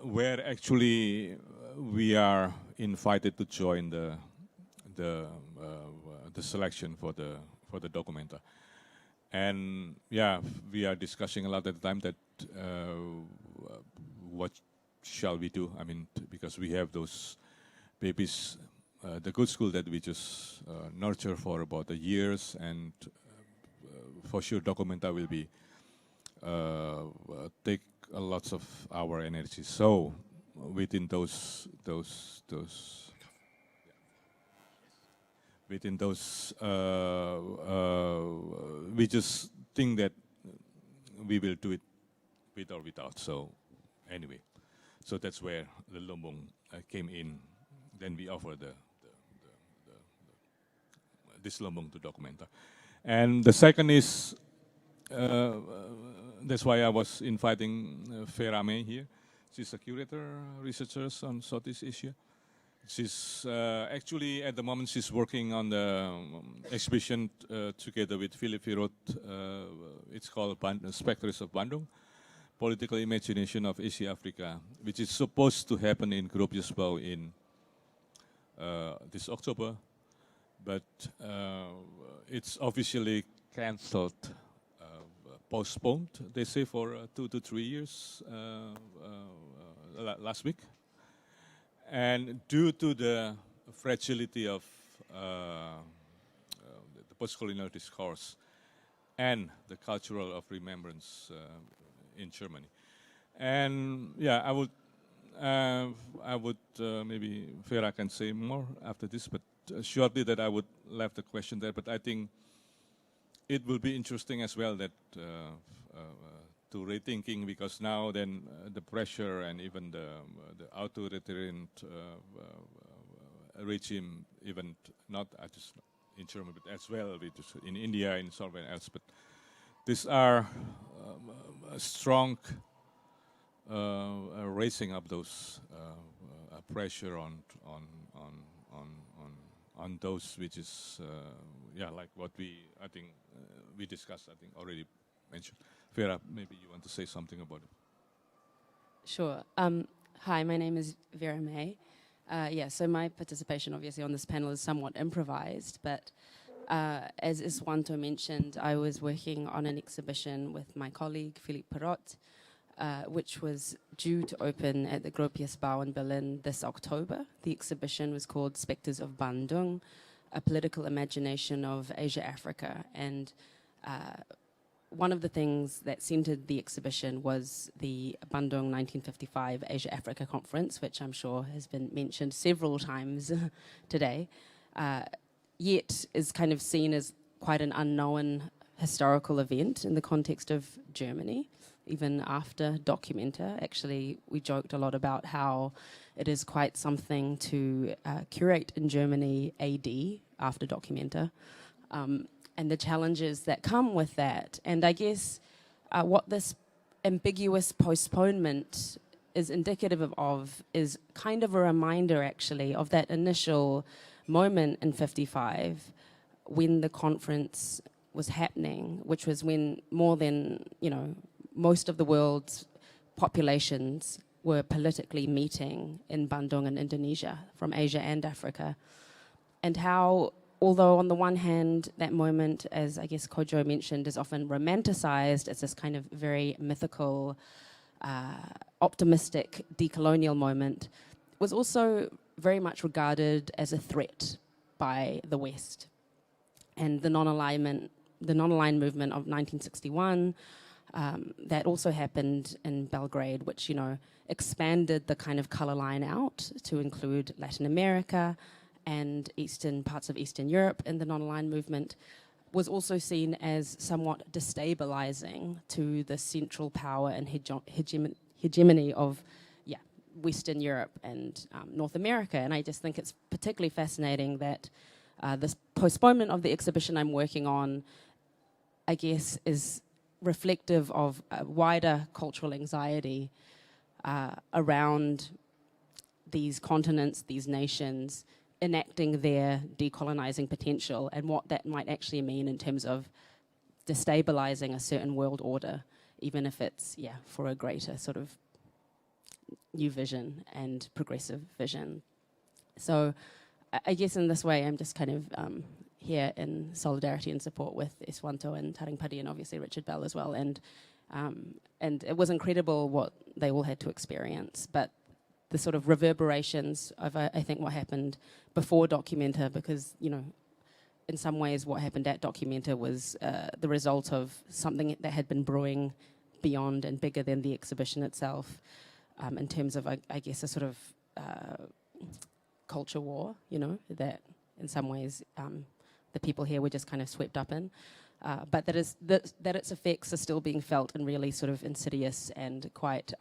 where actually we are invited to join the selection for the documenta. And yeah, we are discussing a lot at the time that what shall we do? I mean, because we have those babies, the good school that we just nurture for about a years, and for sure documenta will be take a lots of our energy. So within we just think that we will do it with or without. So anyway, so that's where the Lombong came in. Then we offer this Lombong to documenta. And the second is, that's why I was inviting Vera May here. She's a curator, researcher on Southeast Asia. She's actually, at the moment, she's working on the exhibition together with Philip Firot. It's called Spectres of Bandung, Political Imagination of Asia Africa, which is supposed to happen in Groep Jesbouw in this October, but it's officially cancelled, postponed, they say, for 2 to 3 years last week. And due to the fragility of the post-colonial discourse and the cultural of remembrance in Germany. And yeah, I would maybe Vera can say more after this, but shortly that I would leave the question there. But I think it will be interesting as well that to rethinking, because now then the pressure and even the authoritarian regime, even not just in Germany but as well in India, in somewhere else. But these are strong raising up those pressure on those, which is yeah, like what I think we discussed, I think already mentioned. Vera, maybe you want to say something about it. Sure. Hi, my name is Vera May. Yeah, so my participation obviously on this panel is somewhat improvised, but as Iswanto mentioned, I was working on an exhibition with my colleague, Philippe Perrot, which was due to open at the Groep Jesbouw in Berlin this October. The exhibition was called Spectres of Bandung, a political imagination of Asia-Africa. And one of the things that centered the exhibition was the Bandung 1955 Asia-Africa Conference, which I'm sure has been mentioned several times today, yet is kind of seen as quite an unknown historical event in the context of Germany, even after Documenta. Actually, we joked a lot about how it is quite something to curate in Germany AD, after Documenta. And the challenges that come with that. And I guess what this ambiguous postponement is indicative of is kind of a reminder, actually, of that initial moment in 55 when the conference was happening, which was when more than, most of the world's populations were politically meeting in Bandung in Indonesia, from Asia and Africa. And how, although on the one hand, that moment, as I guess Kodwo mentioned, is often romanticized as this kind of very mythical, optimistic decolonial moment, was also very much regarded as a threat by the West. And the non-aligned movement of 1961, that also happened in Belgrade, which, expanded the kind of color line out to include Latin America and parts of Eastern Europe in the non-aligned movement, was also seen as somewhat destabilizing to the central power and hegemony of Western Europe and North America. And I just think it's particularly fascinating that this postponement of the exhibition I'm working on, I guess, is reflective of a wider cultural anxiety around these continents, these nations, enacting their decolonizing potential, and what that might actually mean in terms of destabilizing a certain world order, even if it's, for a greater sort of new vision and progressive vision. So I guess in this way, I'm just kind of here in solidarity and support with Iswanto and Taring Padi and obviously Richard Bell as well. And it was incredible what they all had to experience, but the sort of reverberations of, I think, what happened before Documenta, because, you know, in some ways what happened at Documenta was the result of something that had been brewing beyond and bigger than the exhibition itself, in terms of, I guess, a sort of culture war, you know, that in some ways the people here were just kind of swept up in. But that its effects are still being felt in really sort of insidious and quite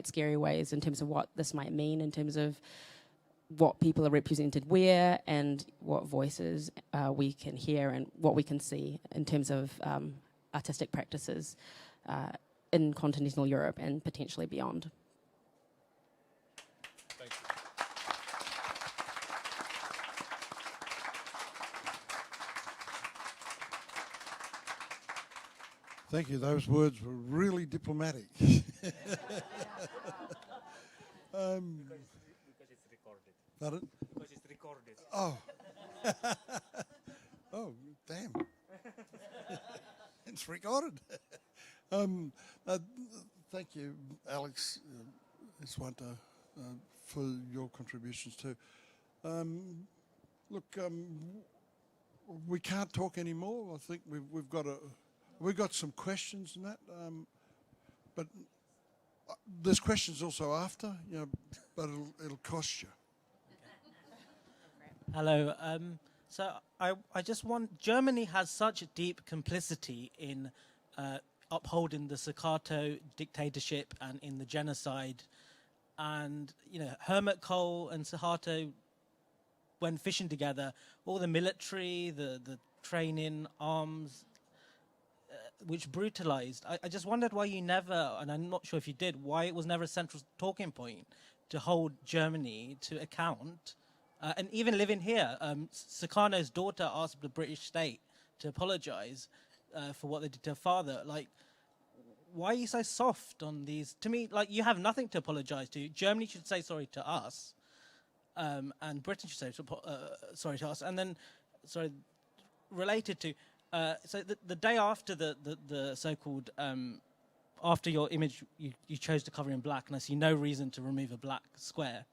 scary ways in terms of what this might mean, in terms of what people are represented where and what voices we can hear and what we can see in terms of artistic practices in continental Europe and potentially beyond. Thank you. Thank you. Those words were really diplomatic. Because it's recorded. Pardon? Because it's recorded. Oh. Oh, damn. It's recorded. Thank you, Alex, Iswanto, for your contributions too. Look, we can't talk anymore. I think we've got some questions and that, but there's questions also after, you know, but it'll cost you. Hello. So I just want, Germany has such a deep complicity in upholding the Supartono dictatorship and in the genocide. And, you know, Helmut Kohl and Suharto went fishing together. All the military, the training, arms, which brutalized. I just wondered why you never, and I'm not sure if you did, why it was never a central talking point to hold Germany to account. And even living here, Sukarno's daughter asked the British state to apologize for what they did to her father. Like, why are you so soft on these? To me, like, you have nothing to apologize to. Germany should say sorry to us, and Britain should say sorry to us. And then, sorry, related to, so the day after the so-called, after your image, you chose to cover in black, and I see no reason to remove a black square.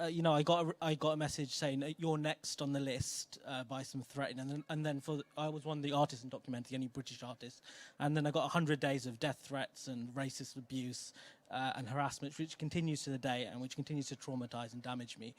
You know, I got a message saying that you're next on the list by some threatening, and then I was one of the artists in Documenta, the only British artist, and then I got 100 days of death threats and racist abuse and harassment, which continues to the day and which continues to traumatize and damage me.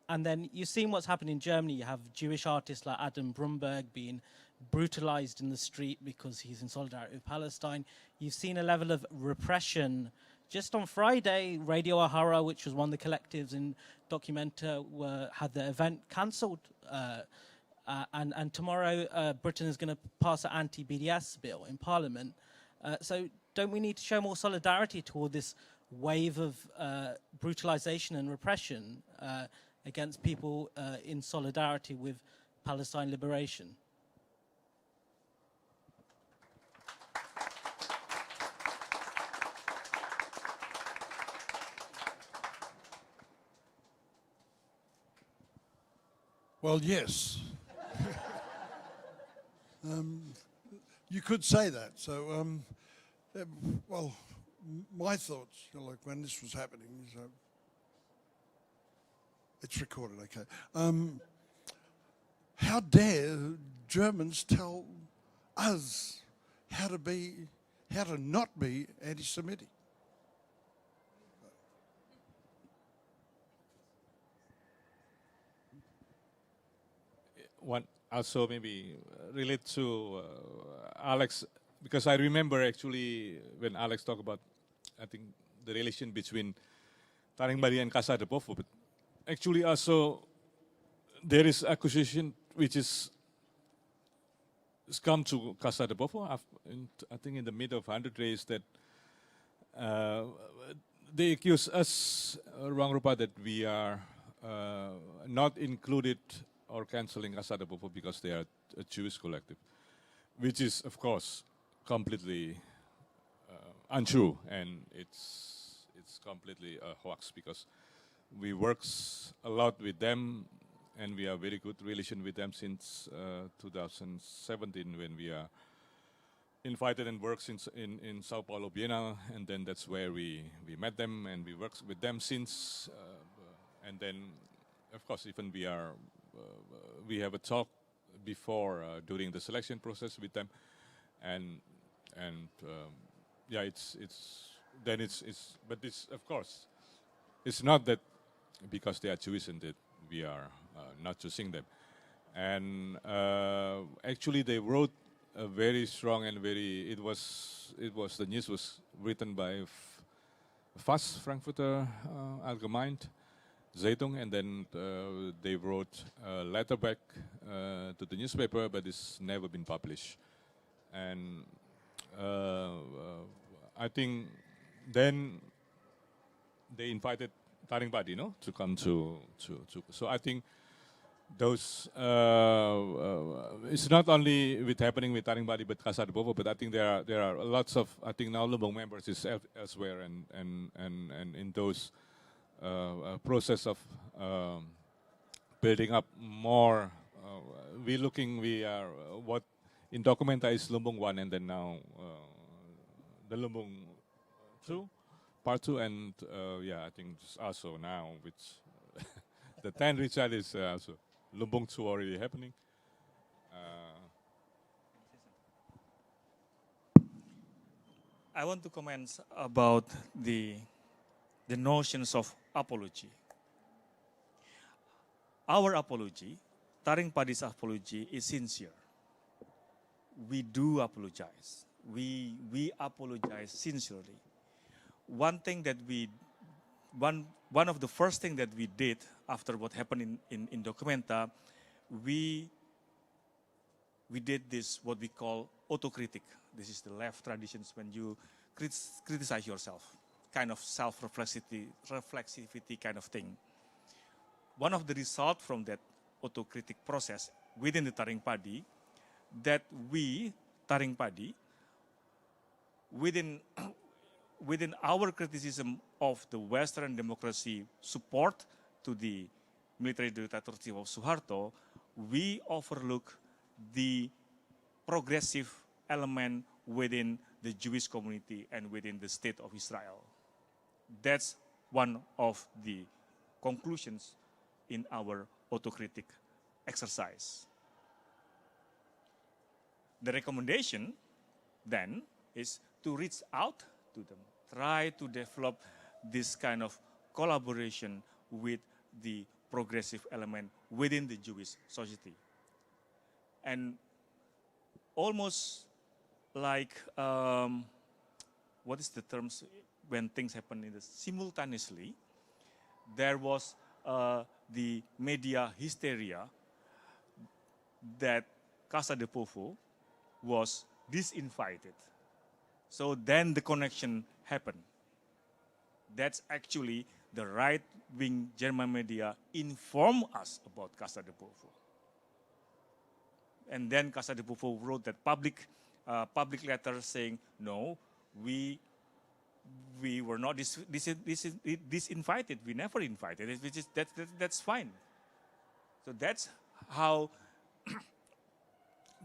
And then you've seen what's happened in Germany. You have Jewish artists like Adam Brumberg being brutalized in the street because he's in solidarity with Palestine. You've seen a level of repression. Just on Friday, Radio Ahara, which was one of the collectives in Documenta, had the event cancelled. And tomorrow, Britain is going to pass an anti-BDS bill in Parliament. So don't we need to show more solidarity toward this wave of brutalization and repression against people in solidarity with Palestine liberation? Well, yes. You could say that. So, well, my thoughts, you know, like when this was happening, so it's recorded, okay. How dare Germans tell us how to not be anti-Semitic? One also maybe relate to Alex, because I remember actually when Alex talked about, I think, the relation between Taring Padi and Casa de Povo, but actually also there is accusation which is come to Casa de Povo, I think in the mid of 100 days, that they accuse us, Ruangrupa, that we are not included or canceling Casa de Povo because they are a Jewish collective, which is, of course, completely untrue, and it's completely a hoax because we works a lot with them, and we have very good relation with them since 2017 when we are invited and works in Sao Paulo, Biennale, and then that's where we met them and we worked with them since, and then of course even we have a talk before during the selection process with them, and yeah, it's but it's of course it's not that because they are Jewish and that we are not choosing them, and actually they wrote a very strong and very, it was the news was written by Fast Frankfurter Allgemeine Zeitung, and then they wrote a letter back to the newspaper, but it's never been published. And I think then they invited Taring Padi, no, to come to. So I think those it's not only happening with Taring Padi but Casa de Povo, but I think there are lots of, I think now Lumbung members is elsewhere and in those process of building up more. We are what in Documenta is Lumbung 1, and then now the Lumbung 2, part 2, and yeah, I think it's also now which the 10 ritual is also Lumbung 2 already happening. I want to comment about the notions of apology. Our apology, Taring Padi's apology, is sincere. We do apologize. We apologize sincerely. One of the first thing that we did after what happened in Documenta, we did this, what we call autocritic. This is the left traditions when you criticize yourself, kind of self-reflexivity kind of thing. One of the results from that autocritic process within the Taring Padi, that we, Taring Padi, within our criticism of the Western democracy support to the military dictatorship of Suharto, we overlook the progressive element within the Jewish community and within the state of Israel. That's one of the conclusions in our autocritic exercise. The recommendation then is to reach out to them, try to develop this kind of collaboration with the progressive element within the Jewish society. And almost like, what is the terms when things happen simultaneously, there was the media hysteria that Casa de Povo was disinvited. So then the connection happened. That's actually the right-wing German media informed us about Casa de Povo. And then Casa de Povo wrote that public letter saying, no, we were not disinvited. We never invited. That's fine. So that's how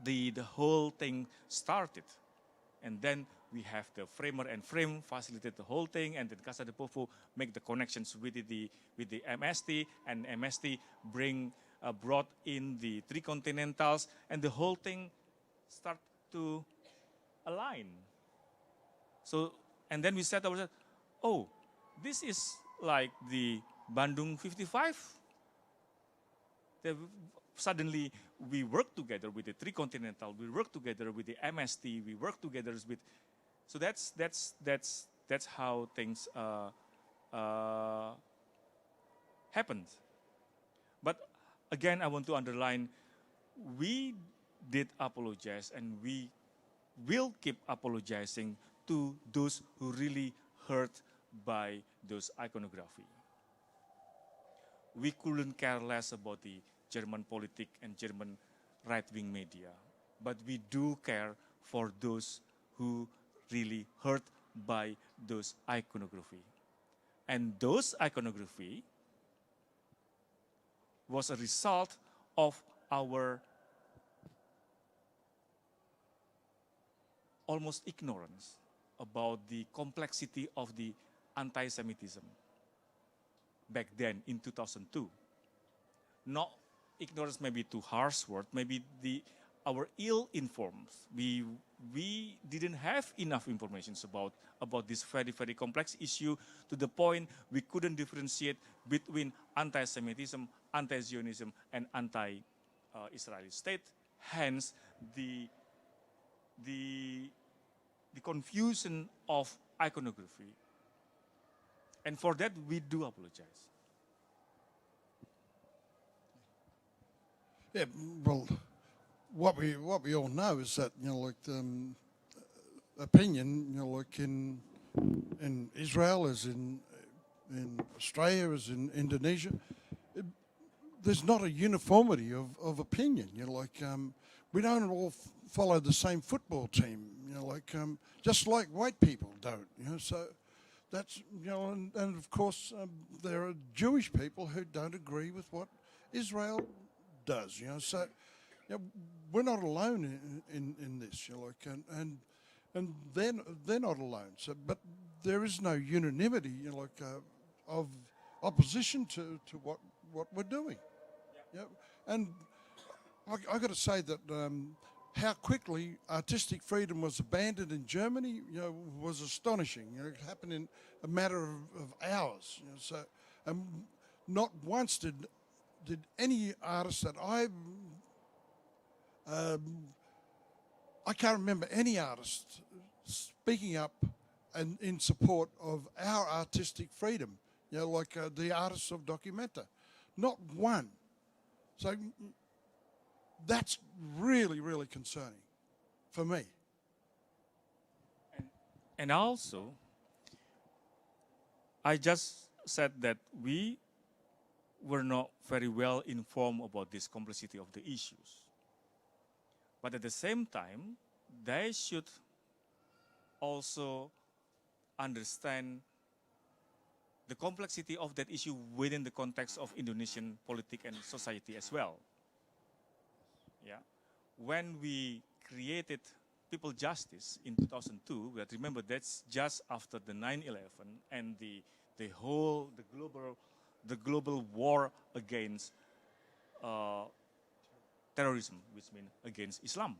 the whole thing started. And then we have the framer and frame facilitate the whole thing, and then Casa de Povo make the connections with the MST, and MST brought in the three continentals, and the whole thing start to align. So, and then we said ourselves, oh, this is like the Bandung 55. Suddenly, we work together with the three continental, we work together with the MST, we work together with. So that's how things happened. But again, I want to underline, we did apologize, and we will keep apologizing to those who really hurt by those iconography. We couldn't care less about the German politics and German right-wing media, but we do care for those who really hurt by those iconography. And those iconography was a result of our almost ignorance about the complexity of the anti-Semitism back then in 2002. Not ignorance, maybe too harsh word, maybe our ill-informed. We didn't have enough information about this very, very complex issue, to the point we couldn't differentiate between anti-Semitism, anti-Zionism, and anti-Israeli state. Hence, the confusion of iconography. And for that, we do apologize. Yeah, well, what we all know is that, you know, like opinion, you know, like in Israel, as in Australia, as in Indonesia, there's not a uniformity of opinion. You know, like we don't all follow the same football team. You know, like just like white people don't. You know, so that's, you know, and of course there are Jewish people who don't agree with what Israel does. You know, so you know, we're not alone in this. You know, like and they're not alone. So, but there is no unanimity. You know, like of opposition to what we're doing. Yeah, and I got to say that how quickly artistic freedom was abandoned in Germany, you know, was astonishing. You know, it happened in a matter of hours. You know, so, not once did any artist that I can't remember any artist speaking up and in support of our artistic freedom. You know, like the artists of Documenta, not one. So that's really, really concerning for me. And also, I just said that we were not very well informed about this complexity of the issues. But at the same time, they should also understand the complexity of that issue within the context of Indonesian politics and society as well. Yeah, when we created People Justice in 2002, we have to remember that's just after the 9/11 and the global war against terrorism, which means against Islam.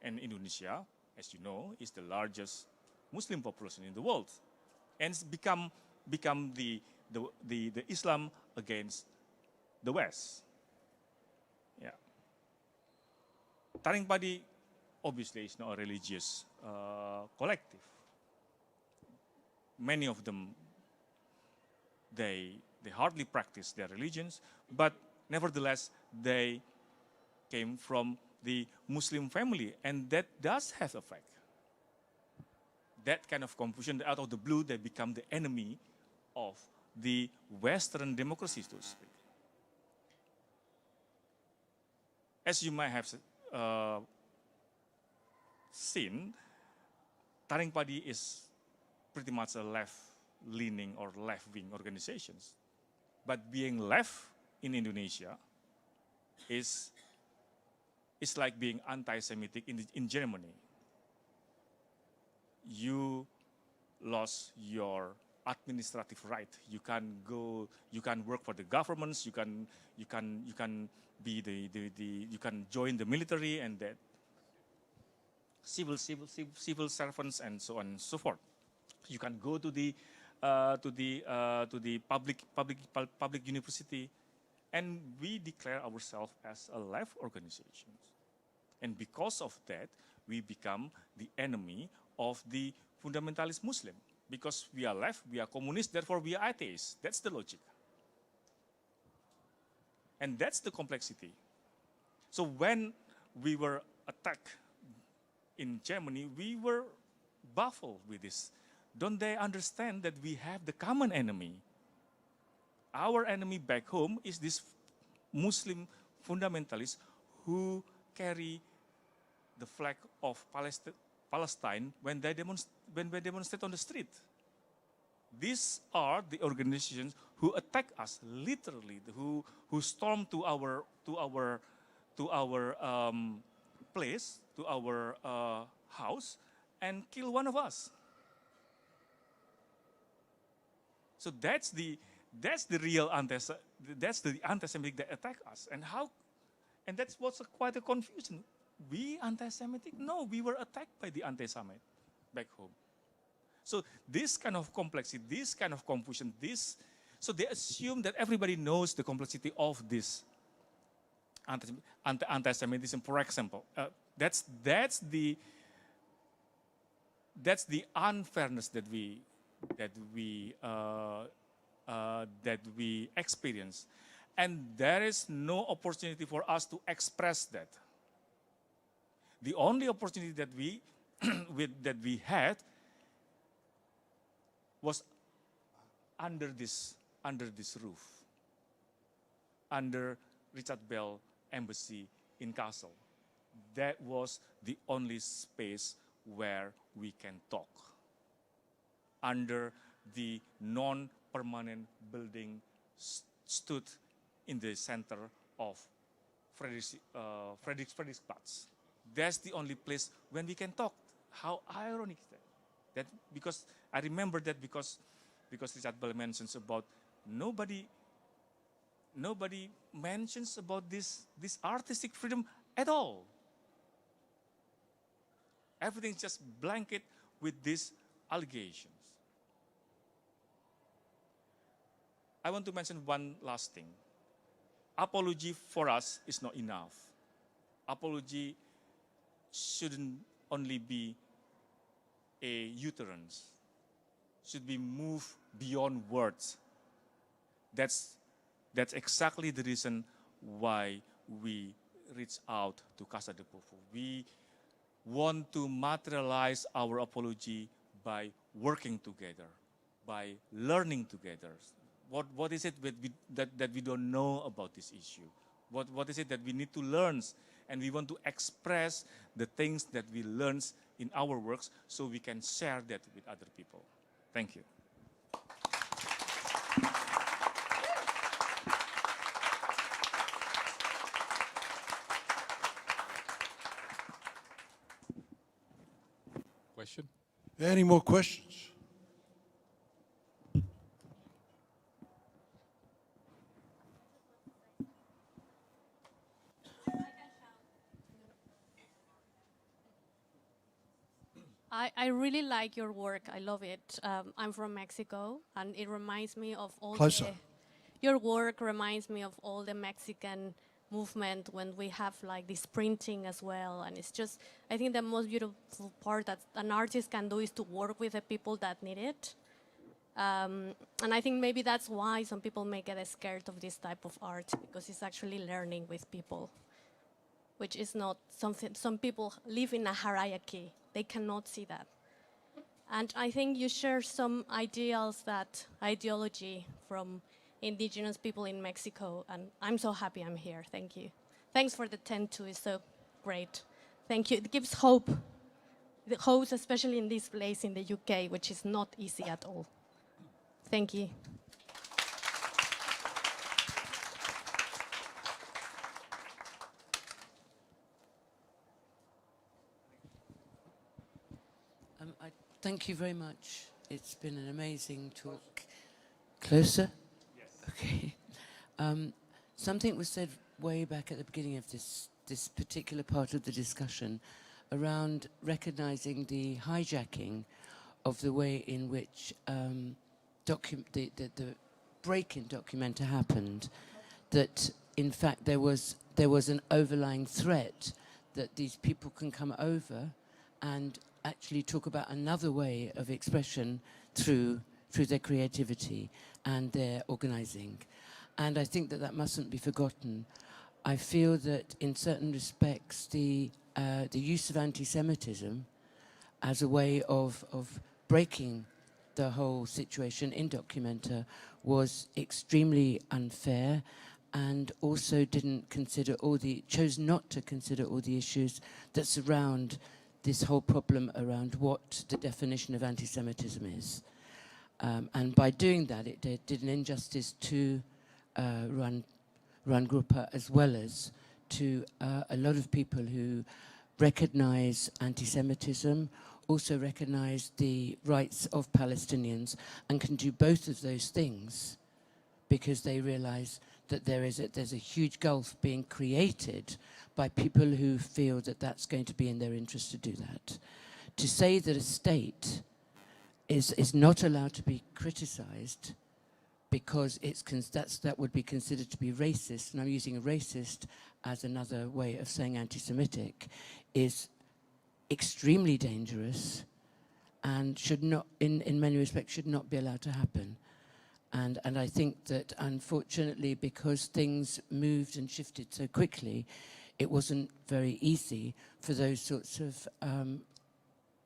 And Indonesia, as you know, is the largest Muslim population in the world, and it's become the Islam against the West. Yeah. Taring Padi obviously is not a religious collective. Many of them, they hardly practice their religions, but nevertheless they came from the Muslim family, and that does have effect. That kind of confusion, out of the blue, they become the enemy of the Western democracies, so to speak. As you might have seen, Taring Padi is pretty much a left-leaning or left-wing organizations. But being left in Indonesia is like being anti-Semitic in Germany. You lost your administrative right. You can go. You can work for the governments. You can be you can join the military and that civil servants and so on and so forth. You can go to the public university, and we declare ourselves as a left organization. And because of that, we become the enemy of the fundamentalist Muslim. Because we are left, we are communist, therefore we are atheists. That's the logic. And that's the complexity. So when we were attacked in Germany, we were baffled with this. Don't they understand that we have the common enemy? Our enemy back home is this Muslim fundamentalists who carry the flag of Palestine when they demonstrate on the street. These are the organizations who attack us literally, who storm to our place, to our house, and kill one of us. So that's the real anti-Semitic that attack us, and that's what's quite a confusion. We anti-Semitic? No, we were attacked by the anti-Semite back home. So this kind of complexity, this kind of confusion, so they assume that everybody knows the complexity of this anti-Semitism. For example, that's the unfairness that we experience, and there is no opportunity for us to express that. The only opportunity that we had was under this roof, under Richard Bell Embassy in Kassel. That was the only space where we can talk. Under the non-permanent building stood in the center of Friedrichsplatz. That's the only place when we can talk. How ironic is that? That because I remember that because Richard Bell mentions about nobody mentions about this artistic freedom at all. Everything's just blanket with these allegations. I want to mention one last thing. Apology for us is not enough. Apology shouldn't only be a U-turns, should be moved beyond words. That's exactly the reason why we reach out to Casa de Povo. We want to materialize our apology by working together, by learning together. What is it that we don't know about this issue? What is it that we need to learn? And we want to express the things that we learn in our works so we can share that with other people. Thank you. Question? Any more questions? I really like your work. I love it. I'm from Mexico, and it reminds me of all your work reminds me of all the Mexican movement when we have like this printing as well. And it's just, I think the most beautiful part that an artist can do is to work with the people that need it. And I think maybe that's why some people may get scared of this type of art, because it's actually learning with people, which is not something. Some people live in a hierarchy. They cannot see that. And I think you share some ideology from indigenous people in Mexico, and I'm so happy I'm here. Thank you. Thanks for the tent too, it's so great. Thank you. It gives hope. The hope, especially in this place in the UK, which is not easy at all. Thank you. Thank you very much. It's been an amazing talk. Closer? Yes. Okay. Something was said way back at the beginning of this particular part of the discussion around recognizing the hijacking of the way in which the break in Documenta happened, that in fact there was an overlying threat that these people can come over and actually talk about another way of expression through their creativity and their organizing. And I think that mustn't be forgotten. I feel that in certain respects the use of anti-Semitism as a way of breaking the whole situation in Documenta was extremely unfair and also chose not to consider all the issues that surround this whole problem around what the definition of anti-Semitism is. And by doing that, it did an injustice to Ruangrupa as well as to a lot of people who recognize anti-Semitism, also recognize the rights of Palestinians, and can do both of those things because they realize that there's a huge gulf being created by people who feel that that's going to be in their interest to do that. To say that a state is not allowed to be criticized because that would be considered to be racist, and I'm using a racist as another way of saying anti-Semitic, is extremely dangerous and should not, in many respects, should not be allowed to happen. And I think that, unfortunately, because things moved and shifted so quickly, it wasn't very easy for those sorts of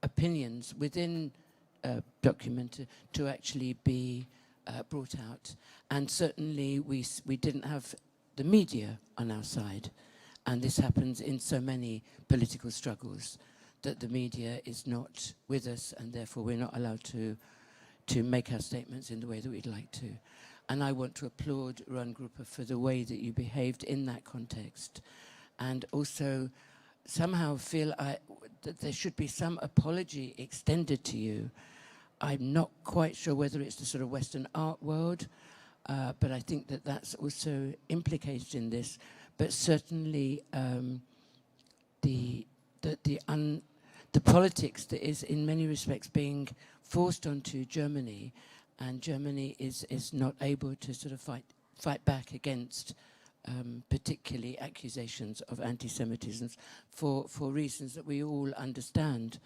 opinions within document to actually be brought out. And certainly we didn't have the media on our side. And this happens in so many political struggles, that the media is not with us, and therefore we're not allowed to make our statements in the way that we'd like to. And I want to applaud Ruangrupa for the way that you behaved in that context, and also somehow feel that there should be some apology extended to you. I'm not quite sure whether it's the sort of Western art world, but I think that that's also implicated in this. But certainly the politics that is in many respects being forced onto Germany, and Germany is not able to sort of fight back against particularly accusations of anti-Semitism for reasons that we all understand,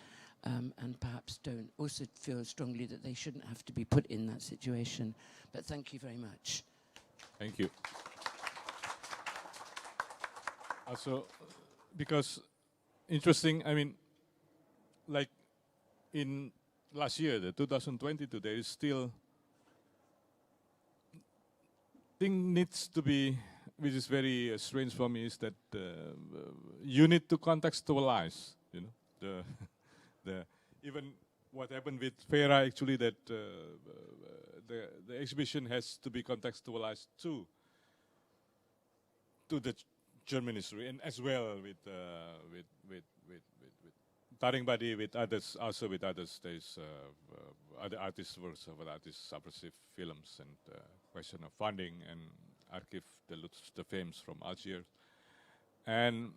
and perhaps don't also feel strongly that they shouldn't have to be put in that situation. But thank you very much. Thank you. Also, because interesting, I mean, like in last year, the 2022, there is still thing needs to be, which is very strange for me, is that you need to contextualize, you know, the even what happened with FERA, actually, that the exhibition has to be contextualized to the German history, and as well with Taring Padi, with others, also with others. There's other artists' works of artists, subversive films, and question of funding, and archive the films from Algiers. And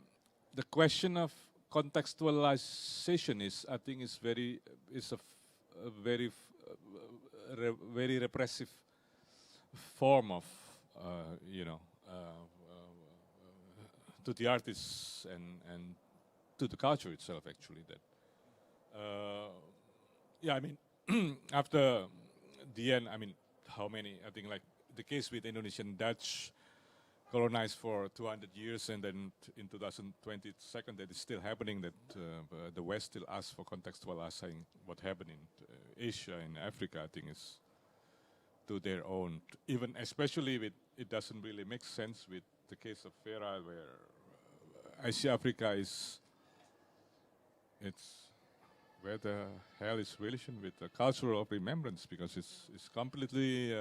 the question of contextualization is, I think, is a very very repressive form of, you know, to the artists and to the culture itself, actually. That, yeah, I mean, after the end, I mean, how many? I think, like the case with Indonesian Dutch colonized for 200 years, and then in 2022, that is still happening, that the West still asks for contextualizing what happened in Asia and Africa, I think is to their own, even especially with, it doesn't really make sense with the case of FERA, where Asia Africa is, it's where the hell is relation with the culture of remembrance, because it's completely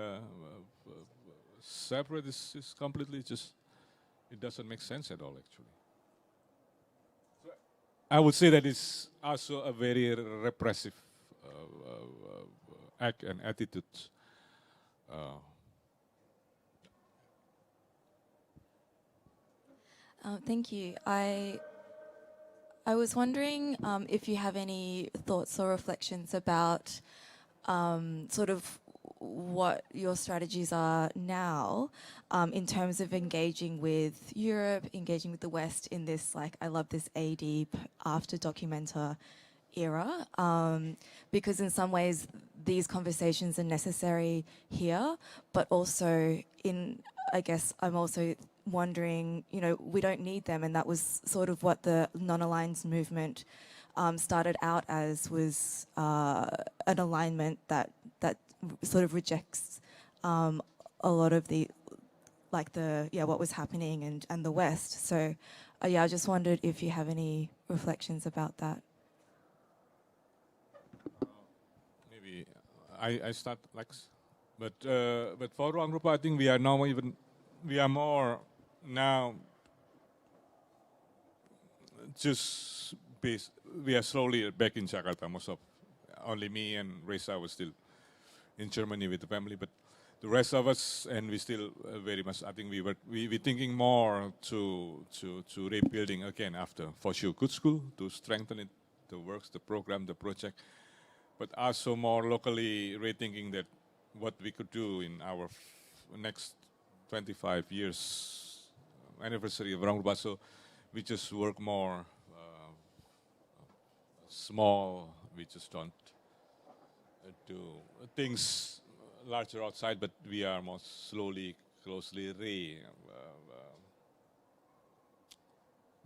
separate, is completely just, it doesn't make sense at all, actually. So I would say that it's also a very repressive act and attitude. Thank you. I was wondering if you have any thoughts or reflections about sort of what your strategies are now in terms of engaging with Europe, engaging with the West in this, like, I love this AD after documenta era, because in some ways these conversations are necessary here, but also I guess I'm also wondering, you know, we don't need them, and that was sort of what the non-aligned movement started out as, was an alignment that sort of rejects a lot of the like what was happening and the West. So I just wondered if you have any reflections about that. Maybe I start, Lex. But for Ruangrupa, I think we are more now just we are slowly back in Jakarta. Most of only me and Reza was still in Germany with the family, but the rest of us, and we still very much. I think we thinking more to rebuilding again after, for sure, good school to strengthen it, the works, the program, the project, but also more locally rethinking that what we could do in our next 25 years anniversary of Ruangrupa. So we just work more small. We just don't do things larger outside, but we are more closely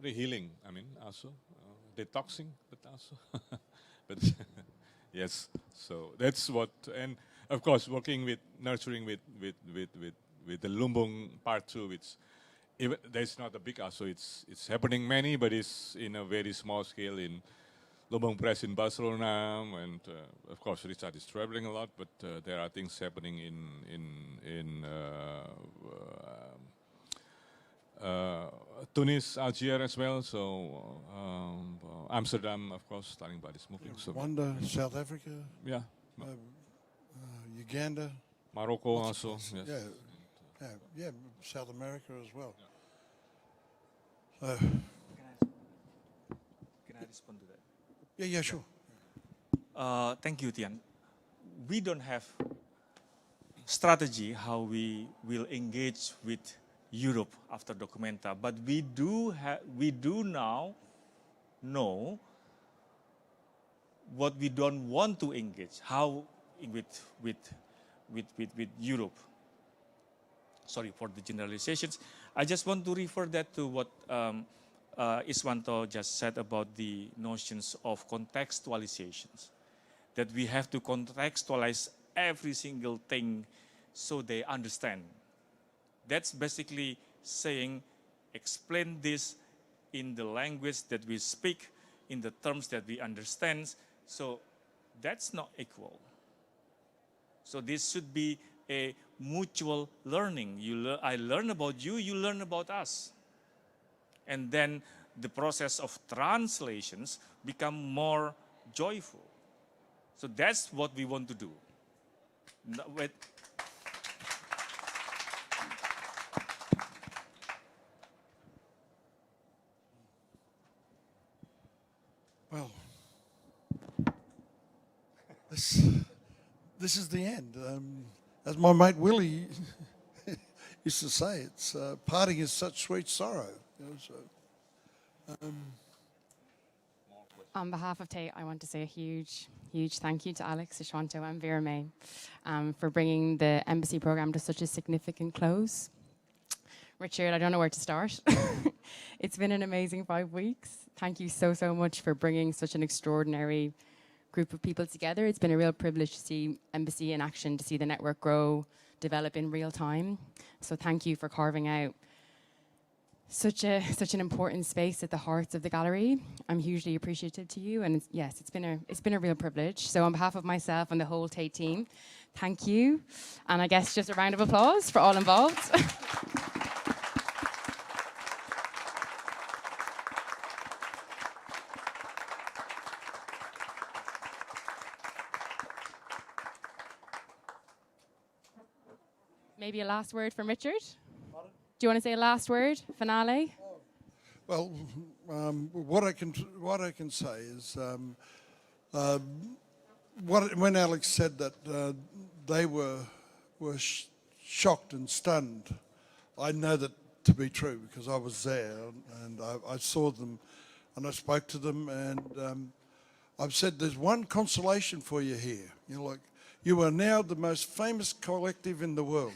re-healing. I mean, also detoxing, but also, but yes. So that's what, and of course, working with nurturing with the Lumbung part too, which even there's not a big also. It's happening many, but it's in a very small scale in Lumbung Press in Barcelona, and of course Richard is traveling a lot, but there are things happening in Tunis, Algiers as well. So Amsterdam, of course, starting by this moving. So Rwanda, South Africa. Yeah. Uganda. Morocco also. Yes. Yeah, South America as well. Can I respond to that? Yeah, sure. Thank you, Tian. We don't have strategy how we will engage with Europe after Documenta, but we do now know what we don't want to engage, how with Europe. Sorry for the generalizations. I just want to refer that to what Iswanto just said about the notions of contextualizations, that we have to contextualize every single thing so they understand. That's basically saying, explain this in the language that we speak, in the terms that we understand. So that's not equal. So this should be a mutual learning. I learn about you, you learn about us. And then the process of translations become more joyful. So that's what we want to do. Well, this is the end. As my mate Willie used to say, it's parting is such sweet sorrow. You know, so, On behalf of Tate, I want to say a huge thank you to Alex, Iswanto and Vera May for bringing the embassy program to such a significant close. Richard, I don't know where to start. It's been an amazing 5 weeks. Thank you so much for bringing such an extraordinary group of people together. It's been a real privilege to see embassy in action, to see the network grow, develop in real time. So thank you for carving out such an important space at the heart of the gallery. I'm hugely appreciative to you, and it's been a real privilege. So on behalf of myself and the whole Tate team, thank you, and I guess just a round of applause for all involved. Maybe a last word from Richard? Do you want to say a last word, finale? well, what I can say is, when Alex said that they were shocked and stunned, I know that to be true because I was there and I saw them and I spoke to them, and I've said there's one consolation for you here. You know, like, you are now the most famous collective in the world.